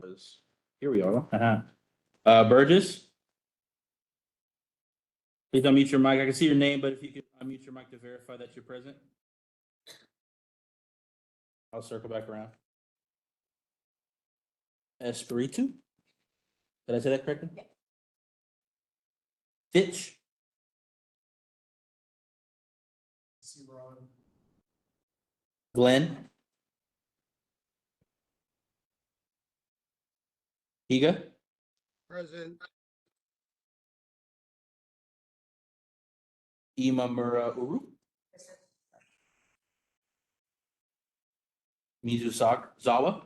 was. Here we are. Burgess, please unmute your mic. I can see your name, but if you could unmute your mic to verify that you're present. I'll circle back around. Espiritu? Did I say that correctly? Yeah. Fitch? Glenn? Higa? Present. Imamura Uru? Zawa?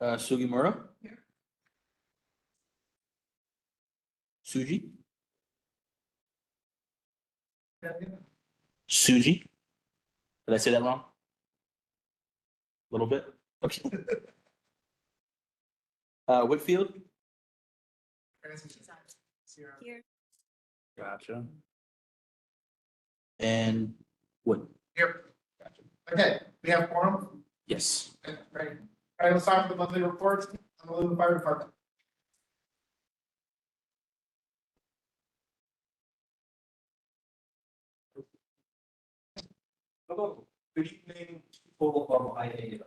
Sugimura? Here. Suji? Suji? Did I say that wrong? A little bit? Okay. Whitfield? Here. Gotcha. And Wood? Here. Gotcha. Okay, we have quorum. Yes. Okay, ready. All right, let's start with the monthly reports on the Honolulu Fire Department. Hello, good evening, people of Aiea.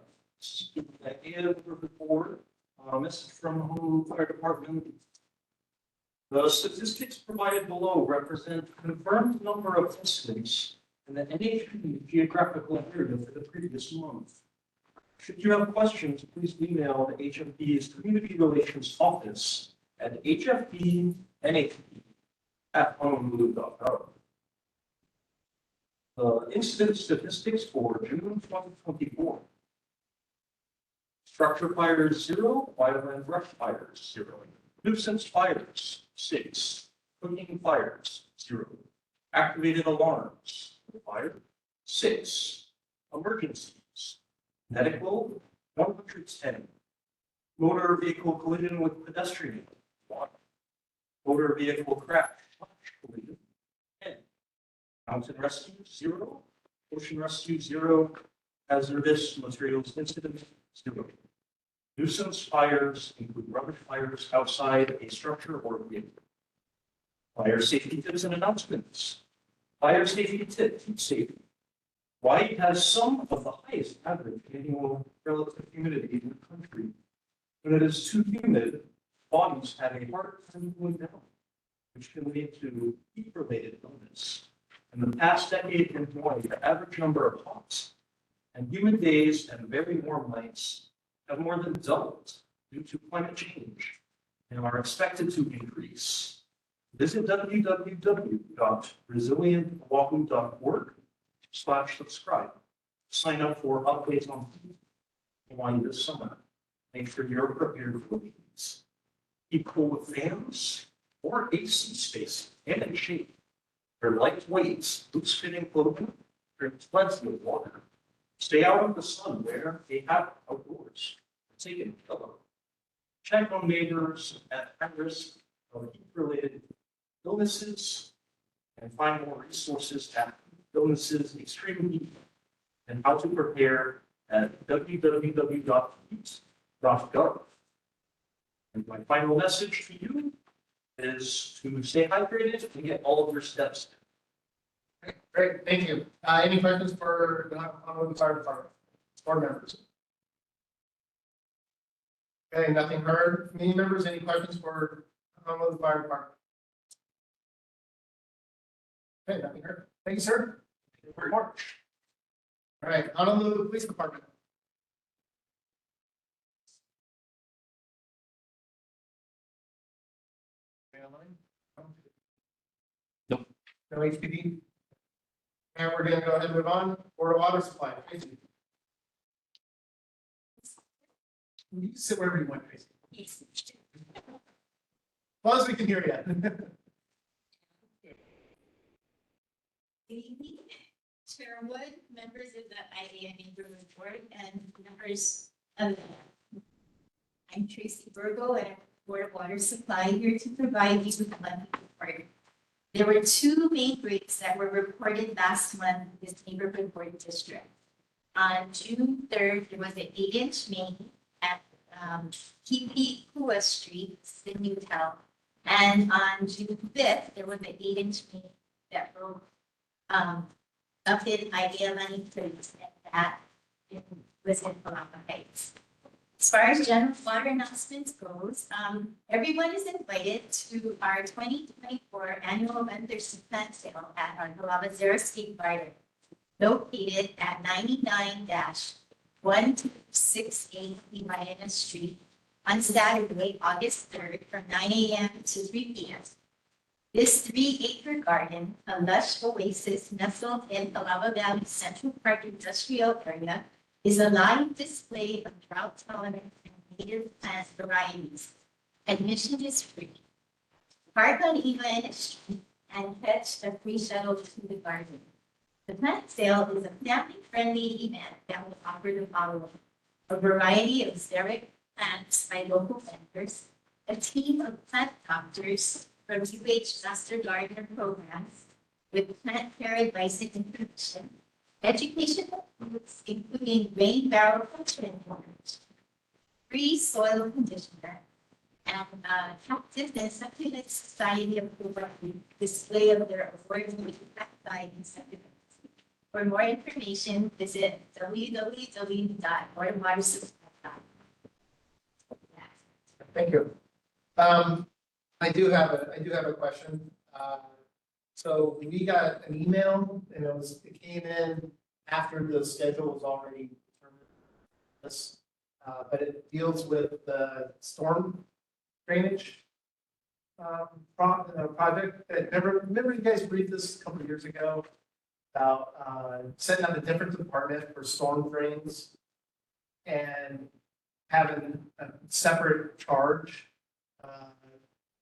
Aiea report, this is from Honolulu Fire Department. The statistics provided below represent confirmed number of incidents in the NHP geographical area for the previous month. Should you have questions, please email the HFD's Community Relations Office at hfdnhp@honolulu.gov. The incident statistics for June 2024. Structure fires 0, wildland brush fires 0, nuisance fires 6, cooking fires 0, activated alarms 5, 6, emergencies, medical 110, motor vehicle collision with pedestrian 1, motor vehicle crash collision 10. Mountain rescue 0, ocean rescue 0, hazardous materials incident 0. Nuisance fires include rubbish fires outside a structure or vehicle. Fire safety tips and announcements. Fire safety tip, food safety. Hawaii has some of the highest average annual relative humidity in the country. When it is too humid, bodies have a hard time cooling down, which can lead to heat-related illness. In the past decade in Hawaii, the average number of hot and humid days and very warm nights have more than doubled due to climate change and are expected to increase. Visit www.resilientoahu.org/subscribe. Sign up for updates on Hawaii this summer. Make sure you're prepared for these. Keep cool with fans or AC space and in shade. They're lightweight, loose-fitting clothing, drinks plenty of water. Stay out of the sun, wear a hat outdoors. Take a pillow. Check on neighbors at high risk of heat-related illnesses and find more resources at illnesses extreme heat and how to prepare at www.heat.gov. And my final message to you is to stay hydrated and get all of your steps. Okay, great, thank you. Any questions for the Honolulu Fire Department? Board members? Okay, nothing heard. Committee members, any questions for Honolulu Fire Department? Okay, nothing heard. Thank you, sir. Thank you very much. All right, Honolulu Police Department. Nope. No HPD. And we're going to go ahead and move on. Board of Water Supply. Tracy. You can sit wherever you want, Tracy. As long as we can hear you. Good evening, Chair Wood, members of the Aiea Neighborhood Board, and members of I'm Tracy Burgo at Board of Water Supply, here to provide you with a monthly report. There were two main breaks that were reported last month in this neighborhood board district. On June 3rd, there was an 8-inch main at Kipi Kua Street, in Newtown. And on June 5th, there was an 8-inch main that broke up in Aiea Money Place, and that was in Palapa Heights. As far as general water announcements goes, everyone is invited to our 2024 annual vendors plant sale at our Palapa Zero Skate Garden, located at 99-1268 Aiea Street on Saturday, August 3rd, from 9 a.m. to 3 p.m. This 3-acre garden, a lush oasis nestled in Palapa Valley Central Park Industrial Area, is a live display of drought-tolerant and native plant varieties. Admission is free. Park on Aiea Street and catch a free shuttle to the garden. The plant sale is a family-friendly event that will offer the following: a variety of xeric plants by local vendors, a team of plant doctors from UH Master Gardener programs with plant care advice and information, educational tools including rain barrel culture information, free soil conditioner, and Captive and Succulent Society of Hawaii display of their award-winning cacti and succulents. For more information, visit www.waterwatersupply.com. Thank you. I do have a question. So we got an email and it came in after the schedule was already determined. This, but it deals with the storm drainage project. Remember you guys briefed this a couple of years ago about setting up a different department for storm drains and having a separate charge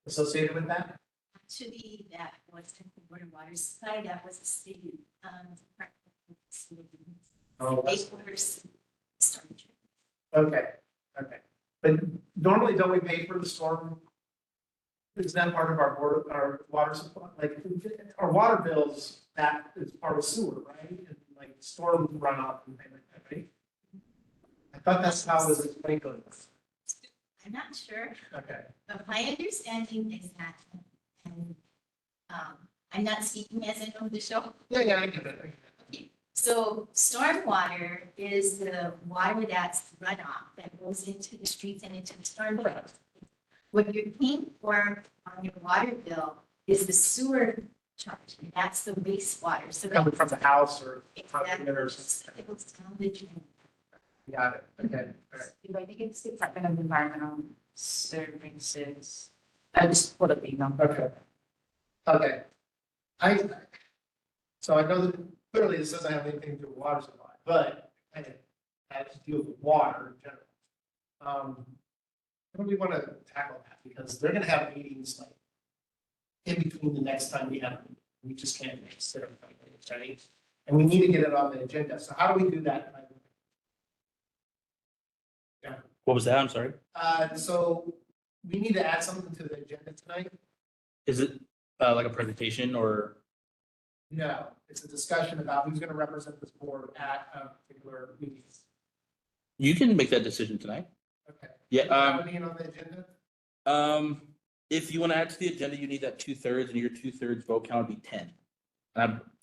associated with that? Actually, that was the Board of Water Supply, that was the city, department. Oh, They oversee storage. okay. But normally don't we pay for the storm? Is that part of our water supply? Like our water bills, that is part of sewer, right? And like storm runoff and things like that, right? I thought that's how it was explained. I'm not sure, Okay. but my understanding is that, and, I'm not speaking as an official. Yeah, I get it. So stormwater is the water that's runoff that goes into the streets and into the storm drains. What you're paying for on your water bill is the sewer charge, and that's the wastewater, so. Coming from the house or. Exactly. Or something. It goes down the drain. Got it. Okay. All right. I think it's Department of Environmental Services. I just put up email. Okay. So I know that clearly this doesn't have anything to do with water supply, but kind of has to deal with water in general. How do we want to tackle that? Because they're gonna have meetings like in between the next time we have, them. We just can't sit up, right? And we need to get it on the agenda. So how do we do that? What was that? I'm sorry. So we need to add something to the agenda tonight. Is it like a presentation or? No, it's a discussion about who's gonna represent this board at a particular meeting. You can make that decision tonight. Okay. Yeah. Being on the agenda? If you want to add to the agenda, you need that 2/3, and your 2/3 vote count would be 10.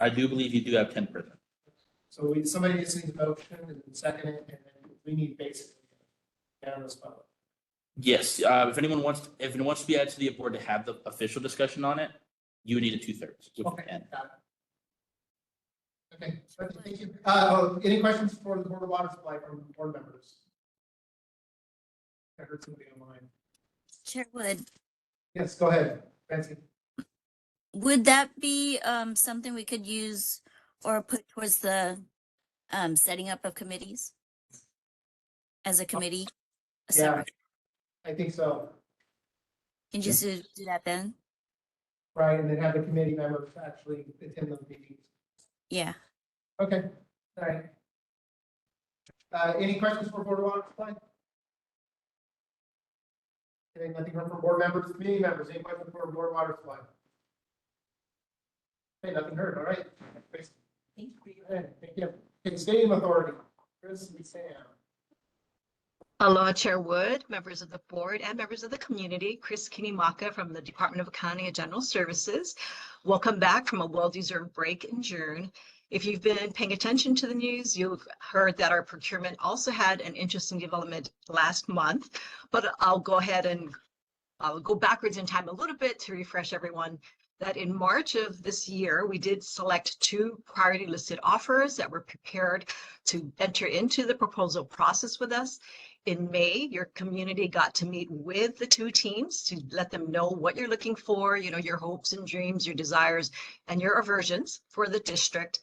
I do believe you do have 10 present. So somebody just needs a motion and second it, and then we need basically down this vote. Yes, if anyone wants to be added to the board to have the official discussion on it, you would need a 2/3. Which Okay, is 10. got it. Okay, thank you. Any questions for the Board of Water Supply from board members? I heard somebody online. Chair Wood, Yes, go ahead, Nancy. would that be something we could use or put towards the setting up of committees? As a committee? A Yeah, separate- I think so, Can you just do that then? right, and then have the committee members actually attend those meetings. Yeah. Okay, all right. Any questions for Board of Water Supply? Okay, nothing from board members, committee members, any questions for Board of Water Supply? Okay, nothing heard, all right. Thank you. All right, thank you. Okay, stadium authority. Chris and Sam. Aloha Chair Wood, members of the board and members of the community. Chris Kinimaka from the Department of Accounting and General Services. Welcome back from a well-deserved break in June. If you've been paying attention to the news, you've heard that our procurement also had an interesting development last month, but I'll go ahead and I'll go backwards in time a little bit to refresh everyone that in March of this year, we did select 2 priority listed offers that were prepared to enter into the proposal process with us. In May, your community got to meet with the 2 teams to let them know what you're looking for, you know, your hopes and dreams, your desires, and your aversions for the district.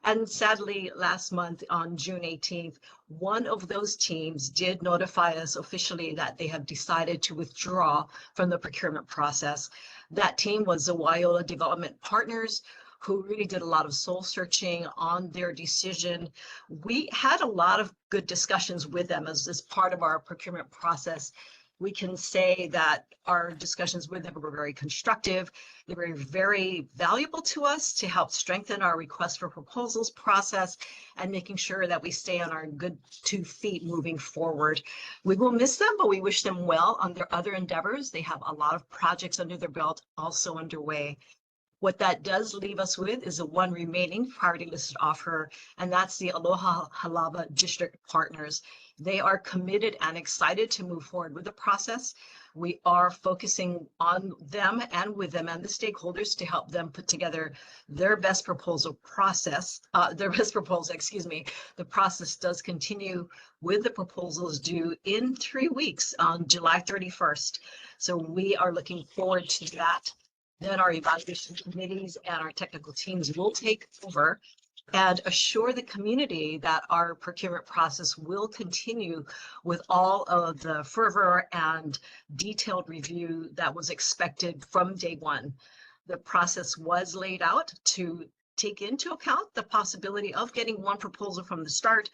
And sadly, last month on June 18th, one of those teams did notify us officially that they have decided to withdraw from the procurement process. That team was the Wyola Development Partners, who really did a lot of soul searching on their decision. We had a lot of good discussions with them as part of our procurement process. We can say that our discussions with them were very constructive. They were very valuable to us to help strengthen our request for proposals process and making sure that we stay on our good 2 feet moving forward. We will miss them, but we wish them well on their other endeavors. They have a lot of projects under their belt also underway. What that does leave us with is the 1 remaining priority listed offer, and that's the Aloha Halava District Partners. They are committed and excited to move forward with the process. We are focusing on them and with them and the stakeholders to help them put together their best proposal process, excuse me. The process does continue with the proposals due in 3 weeks on July 31st. So we are looking forward to that. Then our evaluation committees and our technical teams will take over and assure the community that our procurement process will continue with all of the fervor and detailed review that was expected from day 1. The process was laid out to take into account the possibility of getting 1 proposal from the start,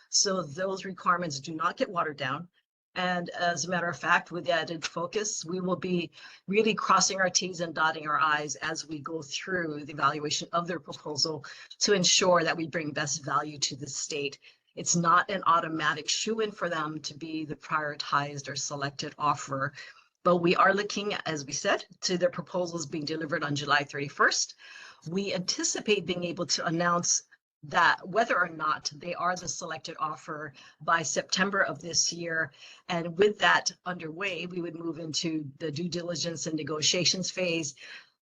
so those requirements do not get watered down. And as a matter of fact, with the added focus, we will be really crossing our T's and dotting our I's as we go through the evaluation of their proposal to ensure that we bring best value to the state. It's not an automatic shoo-in for them to be the prioritized or selected offer, but we are looking, as we said, to their proposals being delivered on July 31st. We anticipate being able to announce that whether or not they are the selected offer by September of this year. And with that underway, we would move into the due diligence and negotiations phase,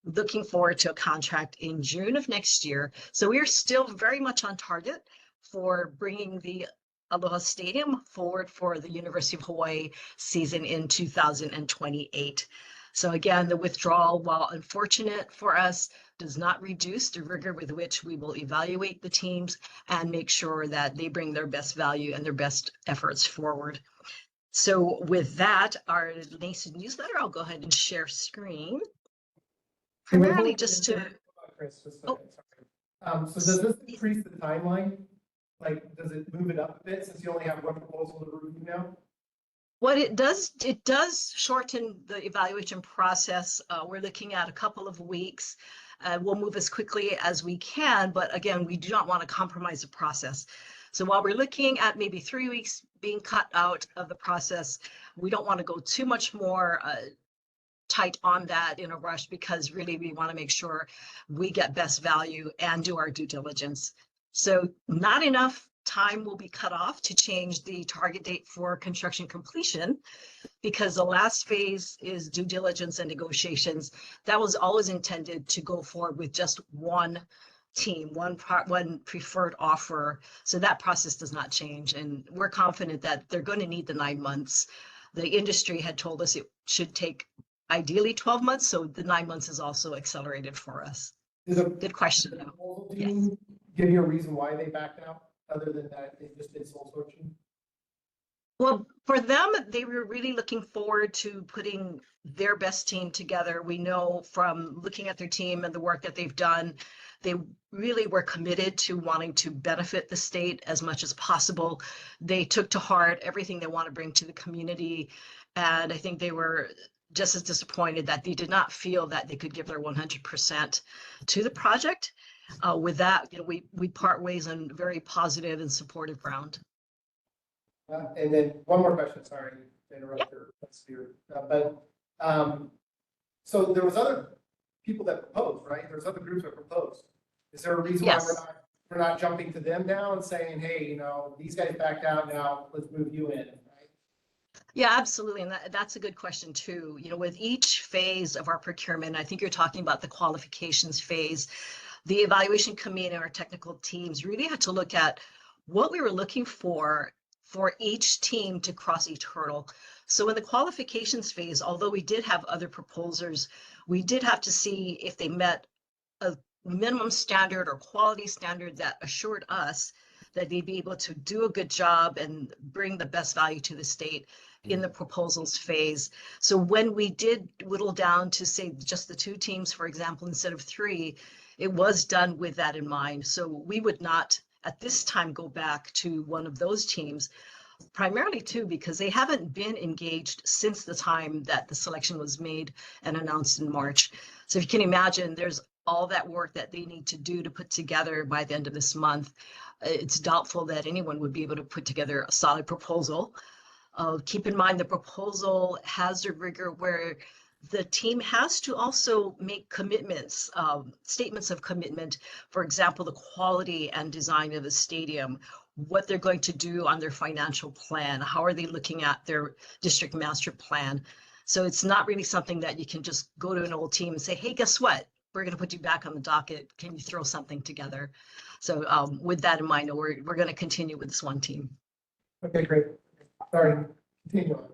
looking forward to a contract in June of next year. So we are still very much on target for bringing the Aloha Stadium forward for the University of Hawaii season in 2028. So again, the withdrawal, while unfortunate for us, does not reduce the rigor with which we will evaluate the teams and make sure that they bring their best value and their best efforts forward. So with that, our nascent newsletter, I'll go ahead and share screen. Primarily just to, Chris, just a Oh. second, sorry. So does this increase the timeline? Like, does it move it up a bit since you only have 1 proposal to review now? what it does shorten the evaluation process. We're looking at a couple of weeks. We'll move as quickly as we can, but again, we do not want to compromise the process. So while we're looking at maybe 3 weeks being cut out of the process, we don't want to go too much more tight on that in a rush, because really we want to make sure we get best value and do our due diligence. So not enough time will be cut off to change the target date for construction completion, because the last phase is due diligence and negotiations. That was always intended to go forward with just 1 team, one preferred offer. So that process does not change. And we're confident that they're going to need the 9 months. The industry had told us it should take ideally 12 months. So the 9 months is also accelerated for us. Good question, Did the though. proposal Yes. team give you a reason why they backed out, other than that they just did soul searching? Well, for them, they were really looking forward to putting their best team together. We know from looking at their team and the work that they've done, they really were committed to wanting to benefit the state as much as possible. They took to heart everything they want to bring to the community. And I think they were just as disappointed that they did not feel that they could give their 100% to the project. With that, we part ways on very positive and supportive ground. And then one more question, sorry to interrupt so there was other people that proposed, right? There's other groups that proposed. Is there a reason why Yes. we're not jumping to them now and saying, hey, these guys backed out now, let's move you in, right? Yeah, absolutely. And that's a good question too. With each phase of our procurement, I think you're talking about the qualifications phase. The evaluation committee and our technical teams really had to look at what we were looking for each team to cross each hurdle. So in the qualifications phase, although we did have other proposers, we did have to see if they met a minimum standard or quality standard that assured us that they'd be able to do a good job and bring the best value to the state in the proposals phase. So when we did whittle down to say just the 2 teams, for example, instead of 3, it was done with that in mind. So we would not at this time go back to one of those teams, primarily too, because they haven't been engaged since the time that the selection was made and announced in March. So if you can imagine, there's all that work that they need to do to put together by the end of this month. It's doubtful that anyone would be able to put together a solid proposal. Keep in mind the proposal has a rigor where the team has to also make commitments, statements of commitment. For example, the quality and design of the stadium, what they're going to do on their financial plan, how are they looking at their district master plan. So it's not really something that you can just go to an old team and say, hey, guess what? We're going to put you back on the docket. Can you throw something together? So with that in mind, we're going to continue with this one team. Okay, great. Sorry, continue on.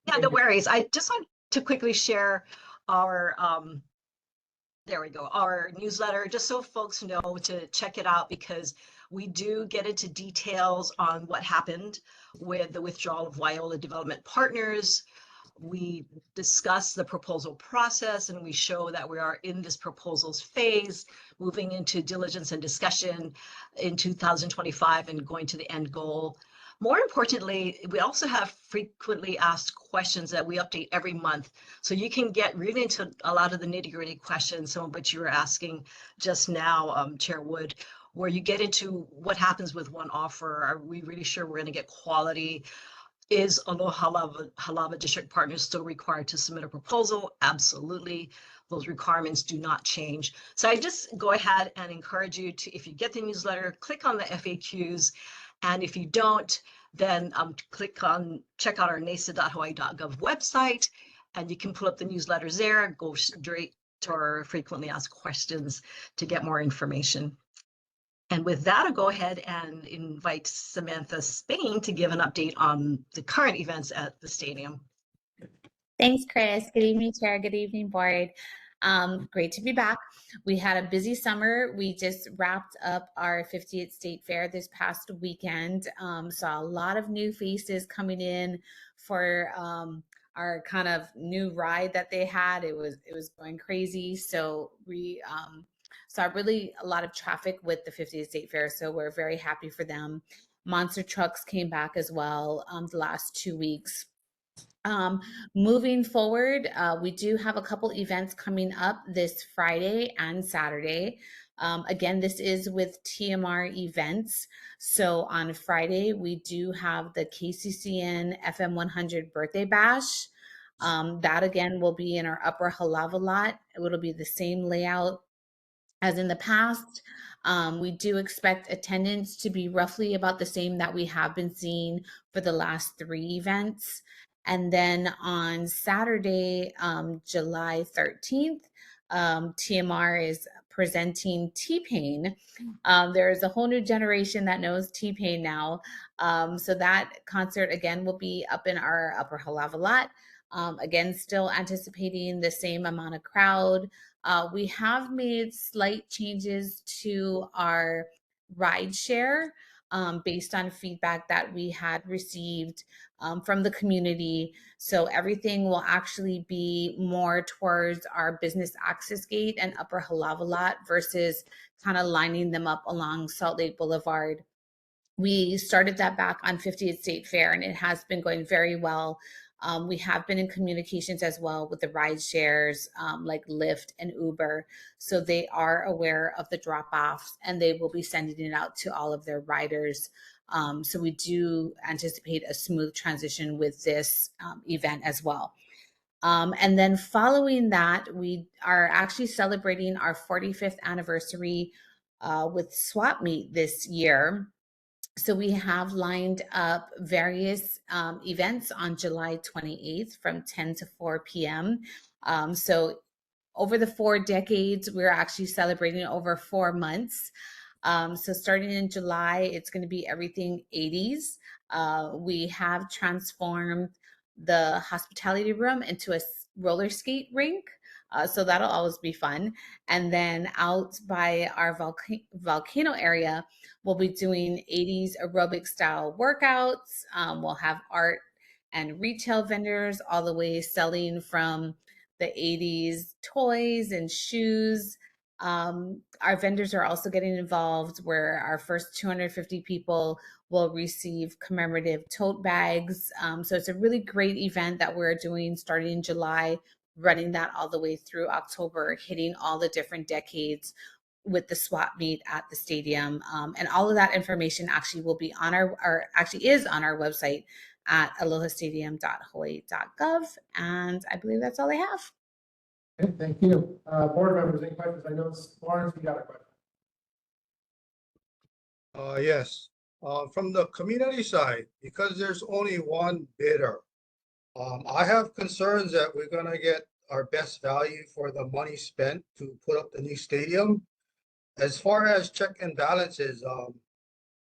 Yeah, no worries. I just want to quickly share our, there we go, our newsletter, just so folks know to check it out, because we do get into details on what happened with the withdrawal of Wyola Development Partners. We discuss the proposal process, and we show that we are in this proposals phase, moving into diligence and discussion in 2025 and going to the end goal. More importantly, we also have frequently asked questions that we update every month. So you can get really into a lot of the nitty-gritty questions, some of which you were asking just now, Chair Wood, where you get into what happens with one offer. Are we really sure we're going to get quality? Is Halava District Partners still required to submit a proposal? Absolutely. Those requirements do not change. So I just go ahead and encourage you to, if you get the newsletter, click on the FAQs. And if you don't, then check out our nasa.hawaii.gov website, and you can pull up the newsletters there, go straight to our frequently asked questions to get more information. And with that, I'll go ahead and invite Samantha Spain to give an update on the current events at the stadium. Thanks, Chris. Good evening, Chair. Good evening, Board. Great to be back. We had a busy summer. We just wrapped up our 50th State Fair this past weekend. Saw a lot of new faces coming in for our kind of new ride that they had. It was going crazy. So we saw really a lot of traffic with the 50th State Fair. So we're very happy for them. Monster trucks came back as well the last 2 weeks. Moving forward, we do have a couple events coming up this Friday and Saturday. Again, this is with TMR events. So on Friday, we do have the KCCN FM 100 birthday bash. That again will be in our upper Halava lot. It'll be the same layout as in the past. We do expect attendance to be roughly about the same that we have been seeing for the last 3 events. And then on Saturday, July 13th, TMR is presenting T-Pain. There is a whole new generation that knows T-Pain now. So that concert, again, will be up in our upper Halava lot. Again, still anticipating the same amount of crowd. We have made slight changes to our ride share based on feedback that we had received from the community. So everything will actually be more towards our business access gate and upper Halava lot versus kind of lining them up along Salt Lake Boulevard. We started that back on 50th State Fair, and it has been going very well. We have been in communications as well with the ride shares like Lyft and Uber. So they are aware of the drop offs and they will be sending it out to all of their riders. So we do anticipate a smooth transition with this event as well. And then following that, we are actually celebrating our 45th anniversary with Swap Meet this year. So we have lined up various events on July 28th from 10 to 4 p.m. So over the 4 decades, we're actually celebrating over 4 months. So starting in July, it's going to be everything 80s. We have transformed the hospitality room into a roller skate rink. So that'll always be fun. And then out by our volcano area, we'll be doing 80s aerobic style workouts. We'll have art and retail vendors all the way selling from the 80s toys and shoes. Our vendors are also getting involved where our first 250 people will receive commemorative tote bags. So it's a really great event that we're doing starting in July, running that all the way through October, hitting all the different decades with the swap meet at the stadium. And all of that information actually will be on actually is on our website at alohastadium.hawaii.gov. And I believe that's all I have. Okay, thank you. Board members, any questions? I know Lawrence, you got a question. Yes, from the community side, because there's only one bidder, I have concerns that we're gonna get our best value for the money spent to put up the new stadium. As far as check and balances,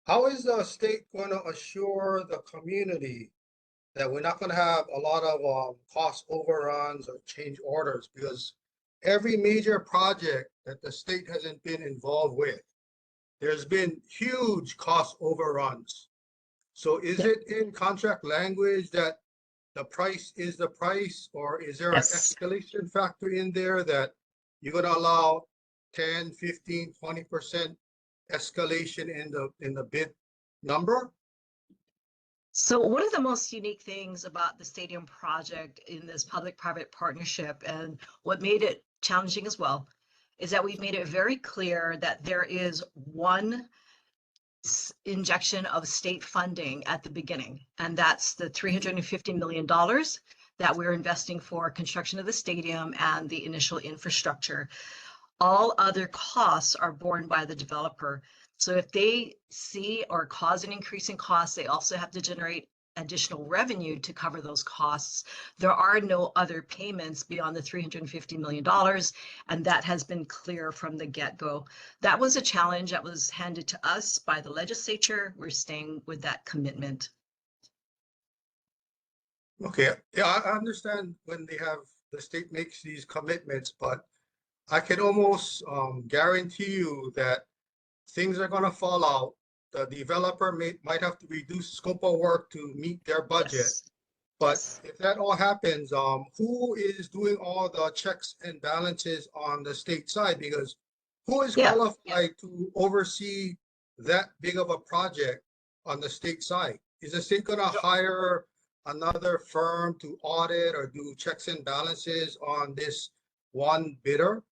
how is the state gonna assure the community that we're not gonna have a lot of cost overruns or change orders? Because every major project that the state hasn't been involved with, there's been huge cost overruns. So is it in contract language that the price is the price, or is there an escalation factor in there that you're gonna allow 10, 15, 20% escalation in the bid number? So one of the most unique things about the stadium project in this public-private partnership, and what made it challenging as well, is that we've made it very clear that there is one injection of state funding at the beginning, and that's the $350 million that we're investing for construction of the stadium and the initial infrastructure. All other costs are borne by the developer. So if they see or cause an increase in costs, they also have to generate additional revenue to cover those costs. There are no other payments beyond the $350 million, and that has been clear from the get-go. That was a challenge that was handed to us by the legislature. We're staying with that commitment. Okay, yeah, I understand when the state makes these commitments, but I can almost guarantee you that things are gonna fall out. The developer might have to reduce scope of work to meet their budget. Yes. But Yes. if that all happens, who is doing all the checks and balances on the state side? Because who is Yeah. qualified to oversee that big of a project on the state side? Is the state gonna hire another firm to audit or do checks and balances on this one bidder?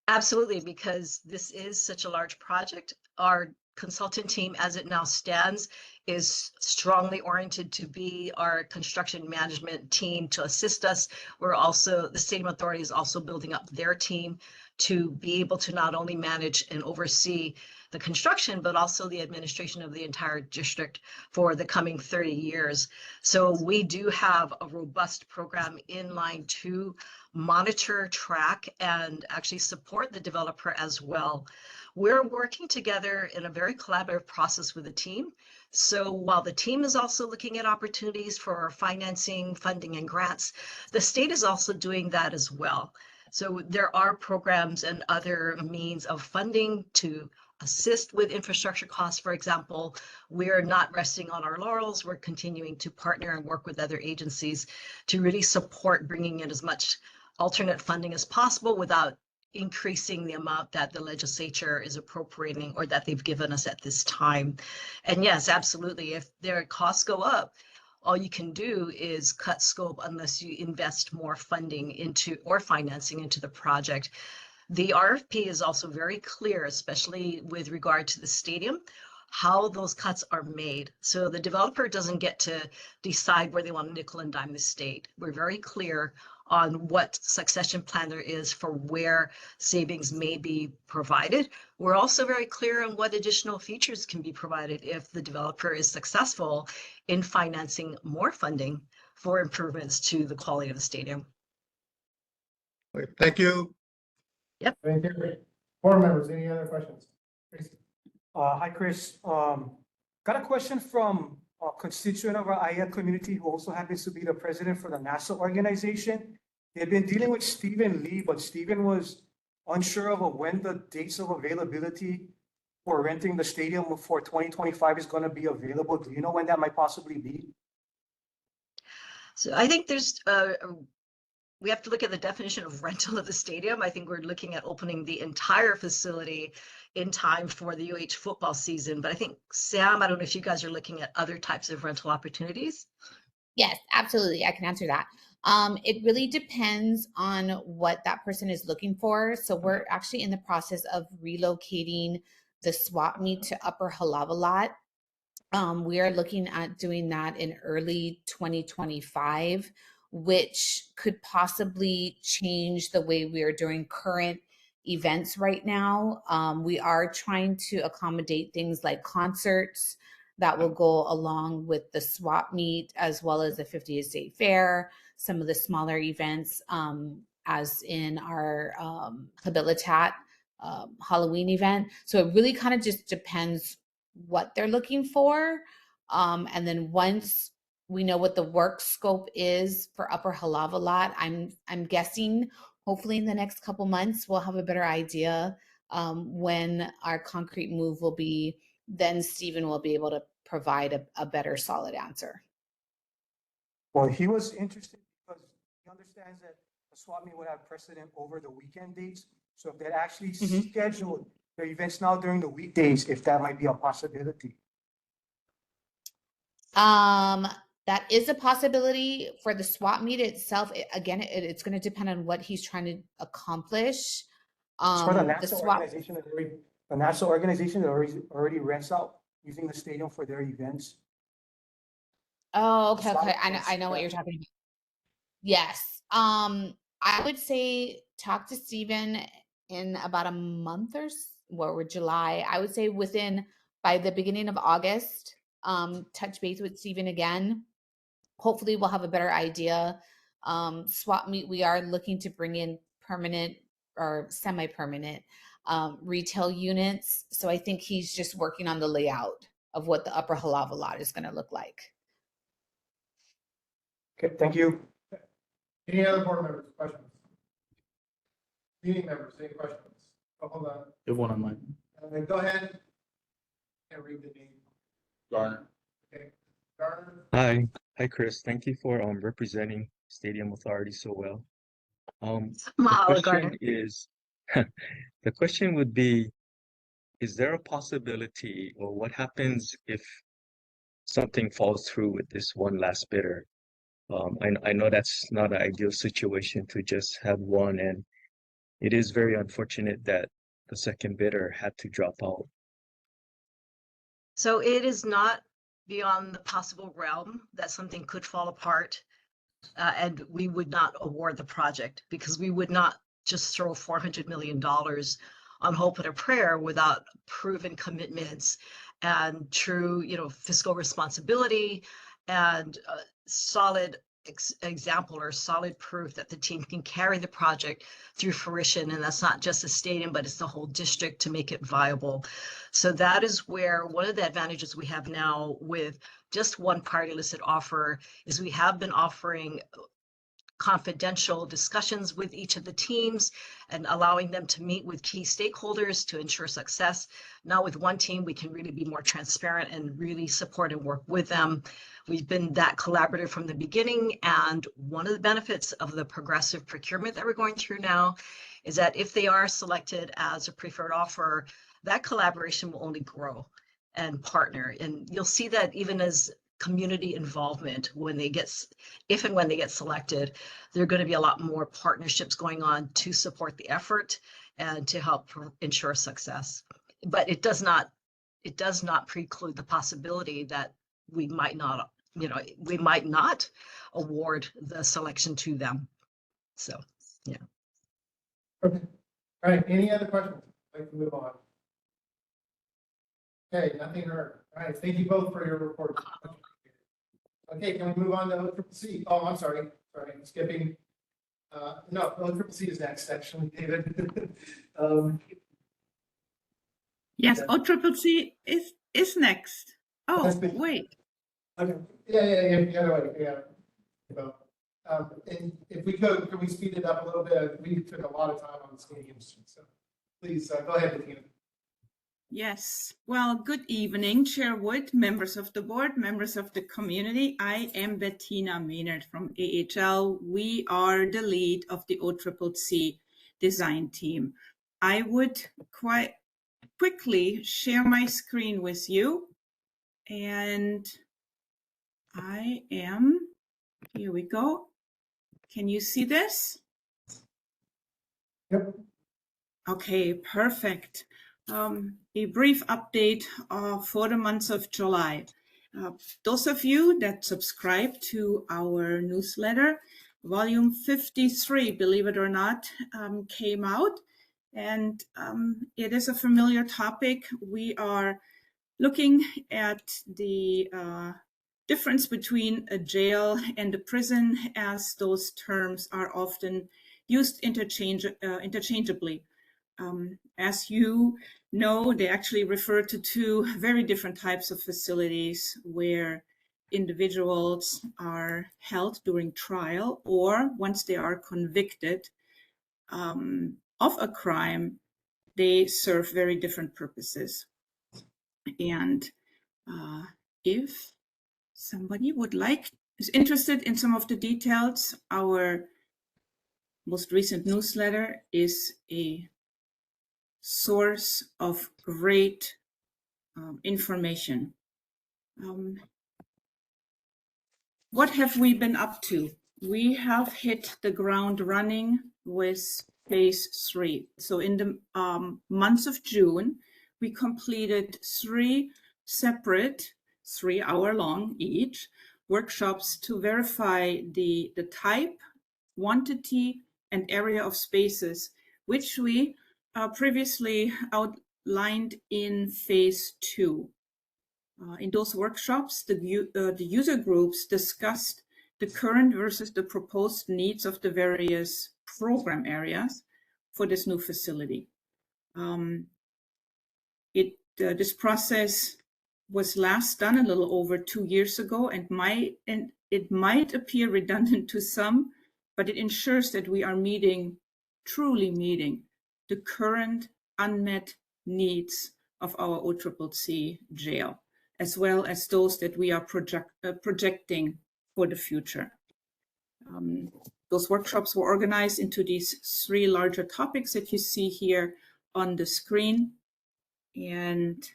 Absolutely, because this is such a large project. Our consultant team, as it now stands, is strongly oriented to be our construction management team to assist us. The Stadium Authority is also building up their team to be able to not only manage and oversee the construction, but also the administration of the entire district for the coming 30 years. So we do have a robust program in line to monitor, track, and actually support the developer as well. We're working together in a very collaborative process with the team. So while the team is also looking at opportunities for financing, funding, and grants, the state is also doing that as well. So there are programs and other means of funding to assist with infrastructure costs. For example, we're not resting on our laurels. We're continuing to partner and work with other agencies to really support bringing in as much alternate funding as possible without increasing the amount that the legislature is appropriating or that they've given us at this time. And yes, absolutely, if their costs go up, all you can do is cut scope unless you invest more funding into or financing into the project. The RFP is also very clear, especially with regard to the stadium, how those cuts are made. So the developer doesn't get to decide where they want to nickel and dime the state. We're very clear on what succession plan there is for where savings may be provided. We're also very clear on what additional features can be provided if the developer is successful in financing more funding for improvements to the quality of the stadium. Okay, thank you. Thank you. Board members, any other questions? Tracy? Hi, Chris. Got a question from a constituent of our Aiea community who also happens to be the president for the NASA organization. They've been dealing with Stephen Lee, but Stephen was unsure of when the dates of availability for renting the stadium for 2025 is going to be available. Do you know when that might possibly be? So I think there's we have to look at the definition of rental of the stadium. I think we're looking at opening the entire facility in time for the UH football season. But I think, Sam, I don't know if you guys are looking at other types of rental opportunities. Yes, absolutely. I can answer that. It really depends on what that person is looking for. So we're actually in the process of relocating the swap meet to Upper Halawalat. We are looking at doing that in early 2025, which could possibly change the way we are doing current events right now. We are trying to accommodate things like concerts that will go along with the swap meet, as well as the 50th State Fair, some of the smaller events, as in our Habilitat Halloween event. So it really kind of just depends what they're looking for. And then once we know what the work scope is for Upper Halawalat, I'm guessing hopefully in the next couple months we'll have a better idea when our concrete move will be. Then Stephen will be able to provide a better solid answer. Well, he was interested because he understands that the swap meet would have precedent over the weekend dates. So if they actually scheduled their events now during the weekdays, if that might be a possibility. That is a possibility for the swap meet itself. It's going to depend on what he's trying to accomplish. It's for the The national swap, organization that already rents out using the stadium for their events. oh, okay, swap okay. meet I know what you're talking about. Yes. I would say talk to Stephen in about a month or July. I would say by the beginning of August, touch base with Stephen again. Hopefully we'll have a better idea. Swap meet, we are looking to bring in permanent or semi-permanent retail units. So I think he's just working on the layout of what the Upper Halawalat is going to look like. Okay, thank you. Any other board members, questions? Meeting members, any questions? Oh, hold on. You have one on mine. Go ahead. Can't read the name. Garner. Okay. Garner. Hi, Chris. Thank you for representing Stadium Authority so well. The Mahalo, question Gardner. is, the question would be, is there a possibility, or what happens if something falls through with this one last bidder? I know that's not an ideal situation to just have one, and it is very unfortunate that the second bidder had to drop out. So it is not beyond the possible realm that something could fall apart and we would not award the project, because we would not just throw $400 million on hope and a prayer without proven commitments and true, fiscal responsibility and solid example or solid proof that the team can carry the project through fruition. And that's not just the stadium, but it's the whole district to make it viable. So that is where one of the advantages we have now with just one party listed offer is we have been offering confidential discussions with each of the teams and allowing them to meet with key stakeholders to ensure success. Now with one team, we can really be more transparent and really support and work with them. We've been that collaborative from the beginning. And one of the benefits of the progressive procurement that we're going through now is that if they are selected as a preferred offer, that collaboration will only grow and partner. And you'll see that even as community involvement when they get, if and when they get selected. There are going to be a lot more partnerships going on to support the effort and to help ensure success. But it does not preclude the possibility that we might not award the selection to them. So, yeah. Okay. All right, any other questions? I'd like to move on. Okay, nothing heard. All right, thank you both for your report. Okay, can we move on to OCCC? Oh, I'm sorry, I'm skipping. No, OCCC is next, actually, David. Yes, Yeah. OCCC is next. Oh, That's good. wait. Okay, yeah. Well, and if we could we speed it up a little bit? We took a lot of time on this meeting, so please go ahead, Bettina. Yes. Well, good evening, Chair Wood, members of the board, members of the community. I am Bettina Maynard from AHL. We are the lead of the OCCC design team. I would quite quickly share my screen with you. And here we go. Can you see this? Yep. Okay, perfect. A brief update for the month of July. Those of you that subscribe to our newsletter, volume 53, believe it or not, came out. And it is a familiar topic. We are looking at the difference between a jail and a prison, as those terms are often used interchangeably. As you know, they actually refer to two very different types of facilities where individuals are held during trial, or once they are convicted of a crime, they serve very different purposes. And if somebody is interested in some of the details, our most recent newsletter is a source of great information. What have we been up to? We have hit the ground running with phase 3. So in the month of June, we completed 3 separate 3-hour-long each workshops to verify the type, quantity, and area of spaces, which we previously outlined in phase 2. In those workshops, the user groups discussed the current versus the proposed needs of the various program areas for this new facility. This process was last done a little over 2 years ago, and it might appear redundant to some, but it ensures that we are truly meeting the current unmet needs of our OCCC jail, as well as those that we are projecting for the future. Those workshops were organized into these 3 larger topics that you see here on the screen. And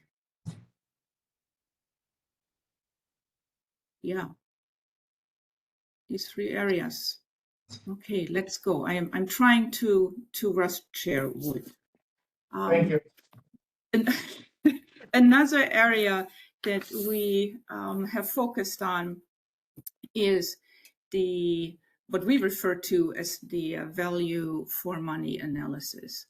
yeah, these 3 areas. Okay, let's go. I'm trying to rush, Chair Wood. Thank you. Another area that we have focused on is what we refer to as the value for money analysis.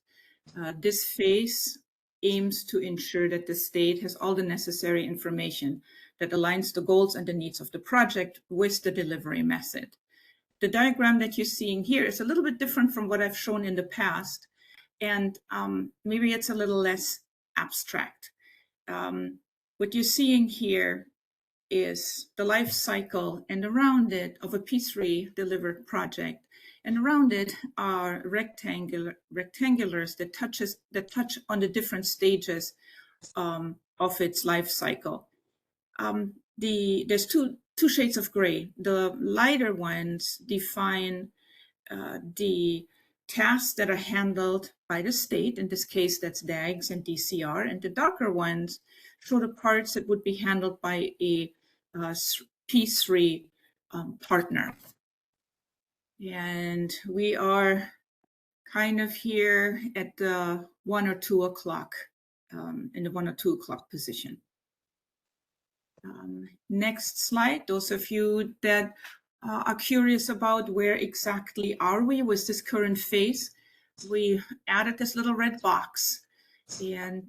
This phase aims to ensure that the state has all the necessary information that aligns the goals and the needs of the project with the delivery method. The diagram that you're seeing here is a little bit different from what I've shown in the past, and maybe it's a little less abstract. What you're seeing here is the life cycle and around it of a P3 delivered project. And around it are rectangulars that touch on the different stages of its life cycle. There's two shades of gray. The lighter ones define the tasks that are handled by the state. In this case, that's DAGs and DCR. And the darker ones show the parts that would be handled by a P3 partner. And we are kind of here at the 1 or 2 o'clock, in the 1 or 2 o'clock position. Next slide. Those of you that are curious about where exactly are we with this current phase, we added this little red box and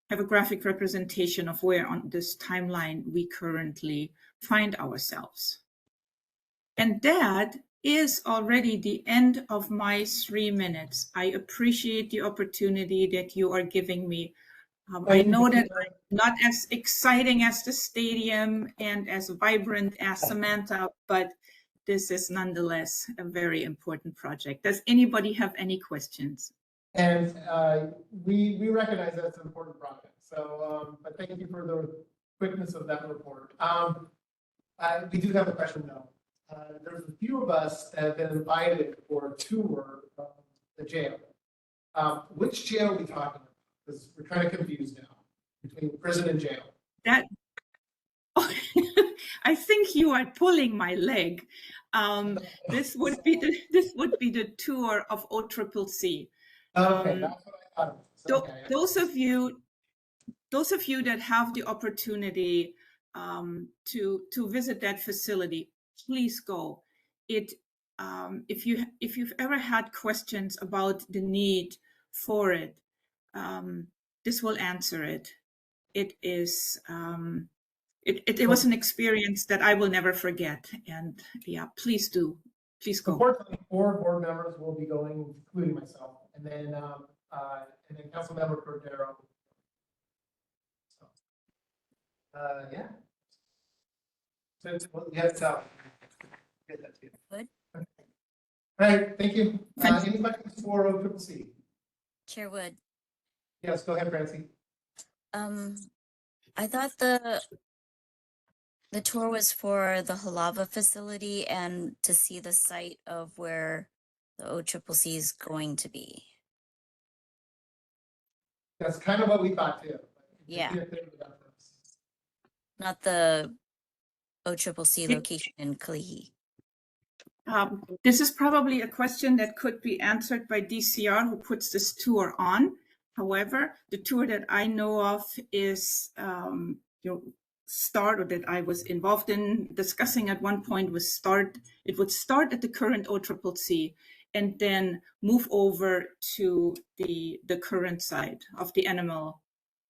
have a graphic representation of where on this timeline we currently find ourselves. And that is already the end of my 3 minutes. I appreciate the opportunity that you are giving me. I know that I'm not as exciting as the stadium and as vibrant as Samantha, but this is nonetheless a very important project. Does anybody have any questions? And we recognize that's an important project. So, but thank you for the quickness of that report. We do have a question though. There's a few of us that have been invited for a tour of the jail. Which jail are we talking about? Because we're kind of confused now between prison and jail. That I think you are pulling my leg. This would be the tour of OCCC. Okay, that's what I thought. Okay. Those of you that have the opportunity to visit that facility, please go. If you've ever had questions about the need for it, this will answer it. It is it was an experience that I will never forget. And yeah, please go. Unfortunately, 4 board members will be going, including myself, and then Council Member Cordero. So, yeah. So what we have to get that to you. Good. All right, thank you. Any questions for OCCC? Chair Wood. Yes, go ahead, Francie. I thought the tour was for the Halava facility and to see the site of where the OCCC is going to be. That's kind of what we thought too. Yeah. Not the OCCC location in Kalihi. This is probably a question that could be answered by DCR, who puts this tour on. However, the tour that I know of is or that I was involved in discussing at one point it would start at the current OCCC and then move over to the current site of the animal,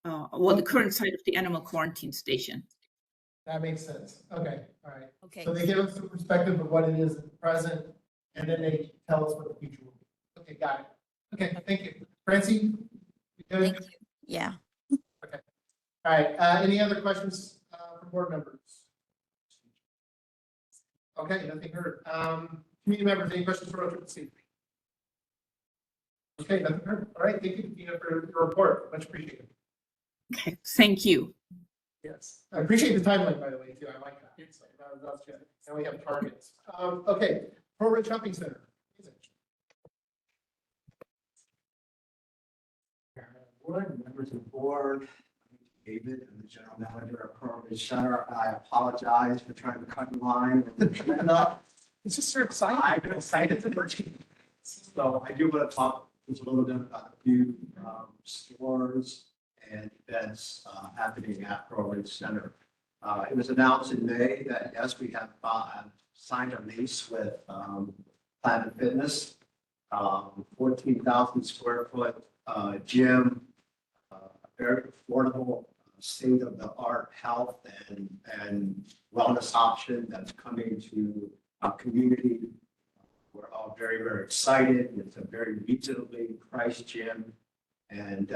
the current site of the animal quarantine station. That makes sense. Okay, all right. Okay. So they give us the perspective of what it is at the present, and then they tell us what the future will be. Okay, got it. Okay, thank you. Francie? You good? Thank you. Yeah. Okay. All right, any other questions from board members? Okay, nothing heard. Community members, any questions for OCCC? Okay, nothing heard. All right, thank you, Tina, for your report. Much appreciated. Okay, thank you. Yes, I appreciate the timeline, by the way, too. I like that. So that's good. And we have targets. Okay, Pro Ridge Shopping Center. Board, members of the board, David, I'm the general manager of Pro Ridge Center. I apologize for trying to cut in line. It's just so exciting. I'm excited to So I do want to talk just a little bit about a few stores and events happening at Pro Ridge Center. It was announced in May that, yes, we have signed a lease with Planet Fitness, 14,000 square foot gym, very affordable, state-of-the-art health and wellness option that's coming to our community. We're all very, very excited. It's a very reasonably priced gym. And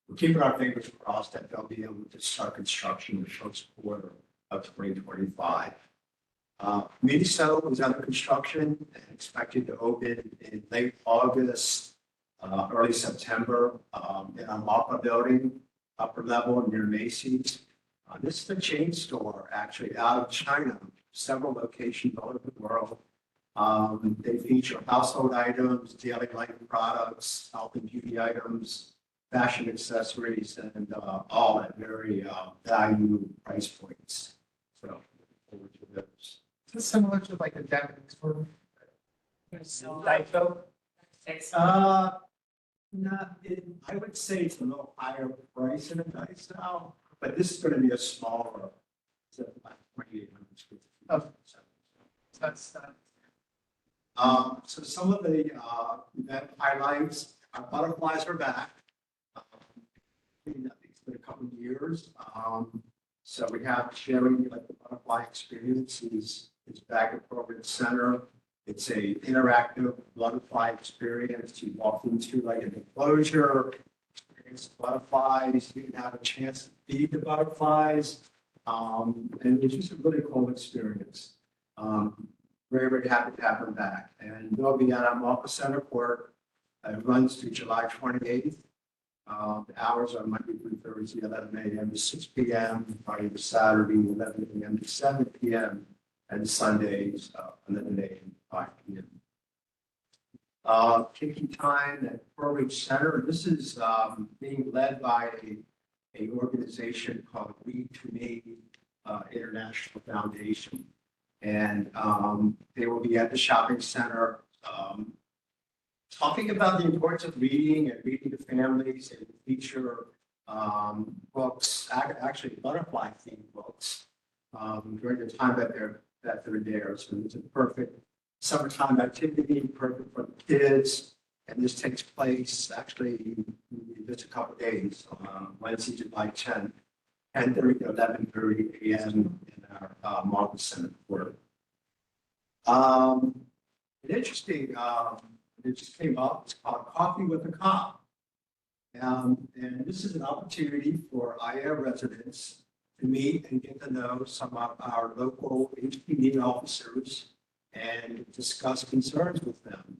we're keeping our fingers crossed that they'll be able to start construction in the first quarter of 2025. Miniso is under construction and expected to open in late August, early September in our MAPA building, upper level near Macy's. This is a chain store actually out of China, several locations all over the world. They feature household items, daily life products, health and beauty items, fashion accessories, and all at very value price points. So, forward to those. Is this similar to like a Japanese store? So, Daiso? Not, I would say it's a little higher price than a dice now, but this is gonna be a smaller. It's about 2,800 square feet. Oh. That's, So some of the event highlights, our butterflies are back. It's been a couple of years. So we have sharing like the butterfly experience is back at Program Center. It's a interactive butterfly experience. You walk into like an enclosure, experience butterflies. You can have a chance to feed the butterflies. And it's just a really cool experience. Very, very happy to have them back. And they'll be at our Market Center Court. It runs through July 28th. The hours are Monday through Thursday, 11 a.m. to 6 p.m. Friday to Saturday, 11 a.m. to 7 p.m. And Sundays, 11 a.m. to 5 p.m. Kicking time at Pearl Ridge Center. This is being led by a organization called We to Me International Foundation. And they will be at the shopping center talking about the importance of reading and reading to families, and feature books, actually butterfly themed books during the time that they're there. So it's a perfect summertime activity, perfect for the kids. And this takes place actually just a couple of days, Wednesday, July 10th, 10:30 to 11:30 a.m. in our Market Center Court. An interesting, it just came up, it's called Coffee with a Cop. And this is an opportunity for Aiea residents to meet and get to know some of our local HPD officers and discuss concerns with them.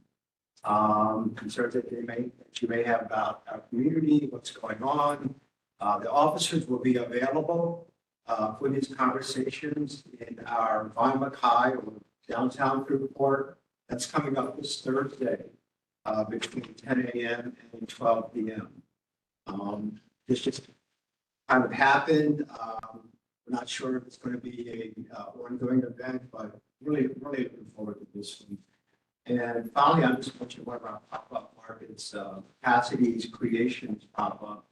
Concerns that you may have about our community, what's going on. The officers will be available for these conversations in our Vinewood High or downtown food court. That's coming up this Thursday between 10 a.m. and 12 p.m. This just kind of happened. We're not sure if it's going to be a ongoing event, but really looking forward to this one. And finally, I'm just mentioning one of our pop-up markets, Cassidy's Creations pop-up.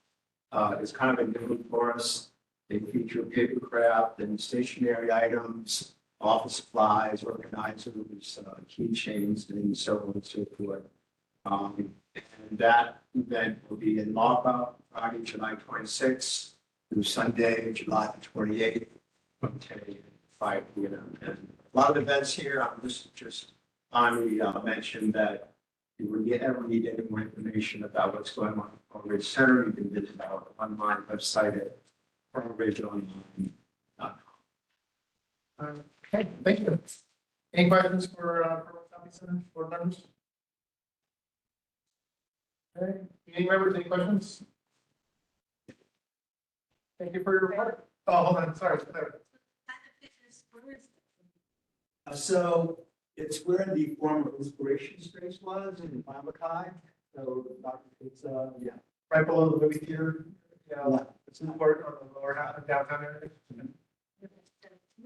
It's kind of a new one for us. They feature paper craft and stationery items, office supplies, organizers, keychains, and so on and so forth. And that event will be in Marfa, Friday, July 26th through Sunday, July 28th, from 10 a.m. to 5 p.m. And a lot of events here. I'm just finally mention that if you ever need any more information about what's going on at Pearl Ridge Center, you can visit our online website at pearlridgeonline.com. Okay, thank you. Any questions for Shopping Center board members? Okay, any members, any questions? Thank you for your report. Oh, hold on, sorry. So it's where the former inspiration space was in Mamaki. So it's yeah. Right below the movie theater. Yeah, it's in the part on the lower half of downtown area.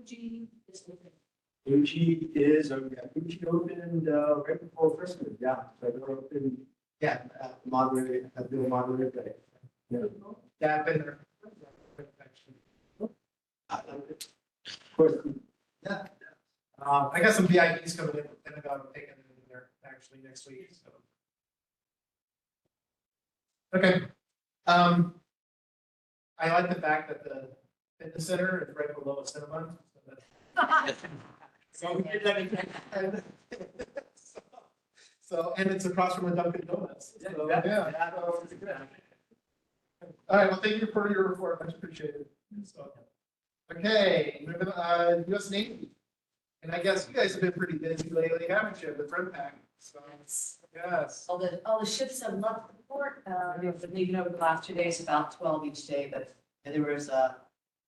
Gucci is, Gucci opened right before Christmas, yeah. So they're open, yeah, at the Monterey Day. Yeah. Yeah, I've been there. Of course, yeah. I got some VIPs coming in, and I'm taking them in there actually next week, so. Okay. I like the fact that the fitness center is right below a cinema. So we did that again. So, and it's across from a Dunkin' Donuts. So, yeah. All right, well, thank you for your report, much appreciated. So, okay, moving on, US Navy. And I guess you guys have been pretty busy lately, haven't you, with Red Pack? So, yes. All the ships have left the port. We've been leaving over the last 2 days, about 12 each day, but there was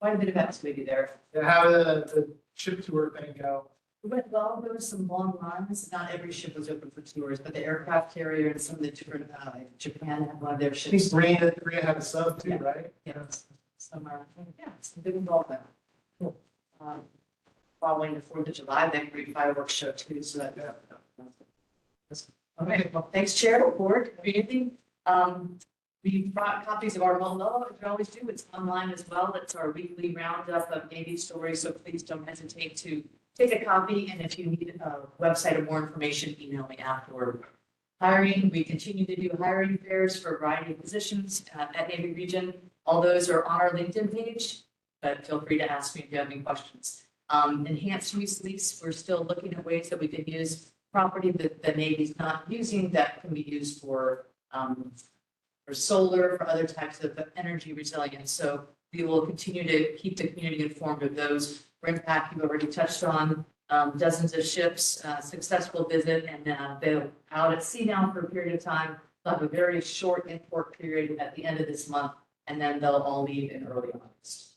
quite a bit of activity there. And how did the ship tour thing go? It went well. There were some long lines. Not every ship was open for tours, but the aircraft carrier and some of the different, like Japan had one of their I think ships. Korea had a sub too, Yeah. right? Yeah, some are, yeah, it's a big involvement. Following the 4th of July, then great fireworks show too, so that. Okay, well, thanks, Chair, Board, community. We brought copies of our hello, as we always do, it's online as well. It's our weekly roundup of Navy stories, so please don't hesitate to take a copy, and if you need a website or more information, email me afterward. Hiring, we continue to do hiring fairs for a variety of positions at Navy Region. All those are on our LinkedIn page, but feel free to ask me if you have any questions. Enhanced use lease, we're still looking at ways that we can use property that the Navy's not using that can be used for solar, for other types of energy resilience. So we will continue to keep the community informed of those. RIMPAC, you've already touched on, dozens of ships, successful visit, and they're out at sea now for a period of time. They'll have a very short import period at the end of this month, and then they'll all leave in early August.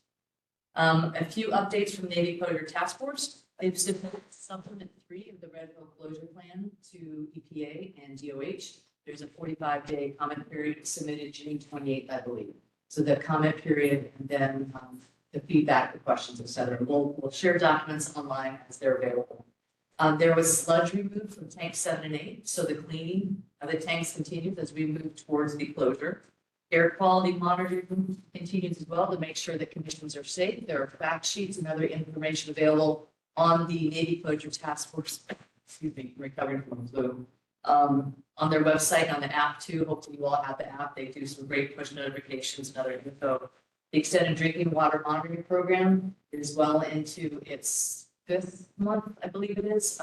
A few updates from Navy Closure Task Force. They've submitted supplement 3 of the Red Hill Closure Plan to EPA and DOH. There's a 45-day comment period submitted June 28th, I believe. So the comment period and then the feedback, the questions, et cetera. We'll share documents online as they're available. There was sludge removed from tanks 7 and 8. So the cleaning of the tanks continues as we move towards the closure. Air quality monitoring continues as well to make sure that conditions are safe. There are fact sheets and other information available on the Navy Closure Task Force, recovering from flu, on their website, on the app too. Hopefully you all have the app. They do some great push notifications and other info. The extended drinking water monitoring program is well into its 5th month, I believe it is.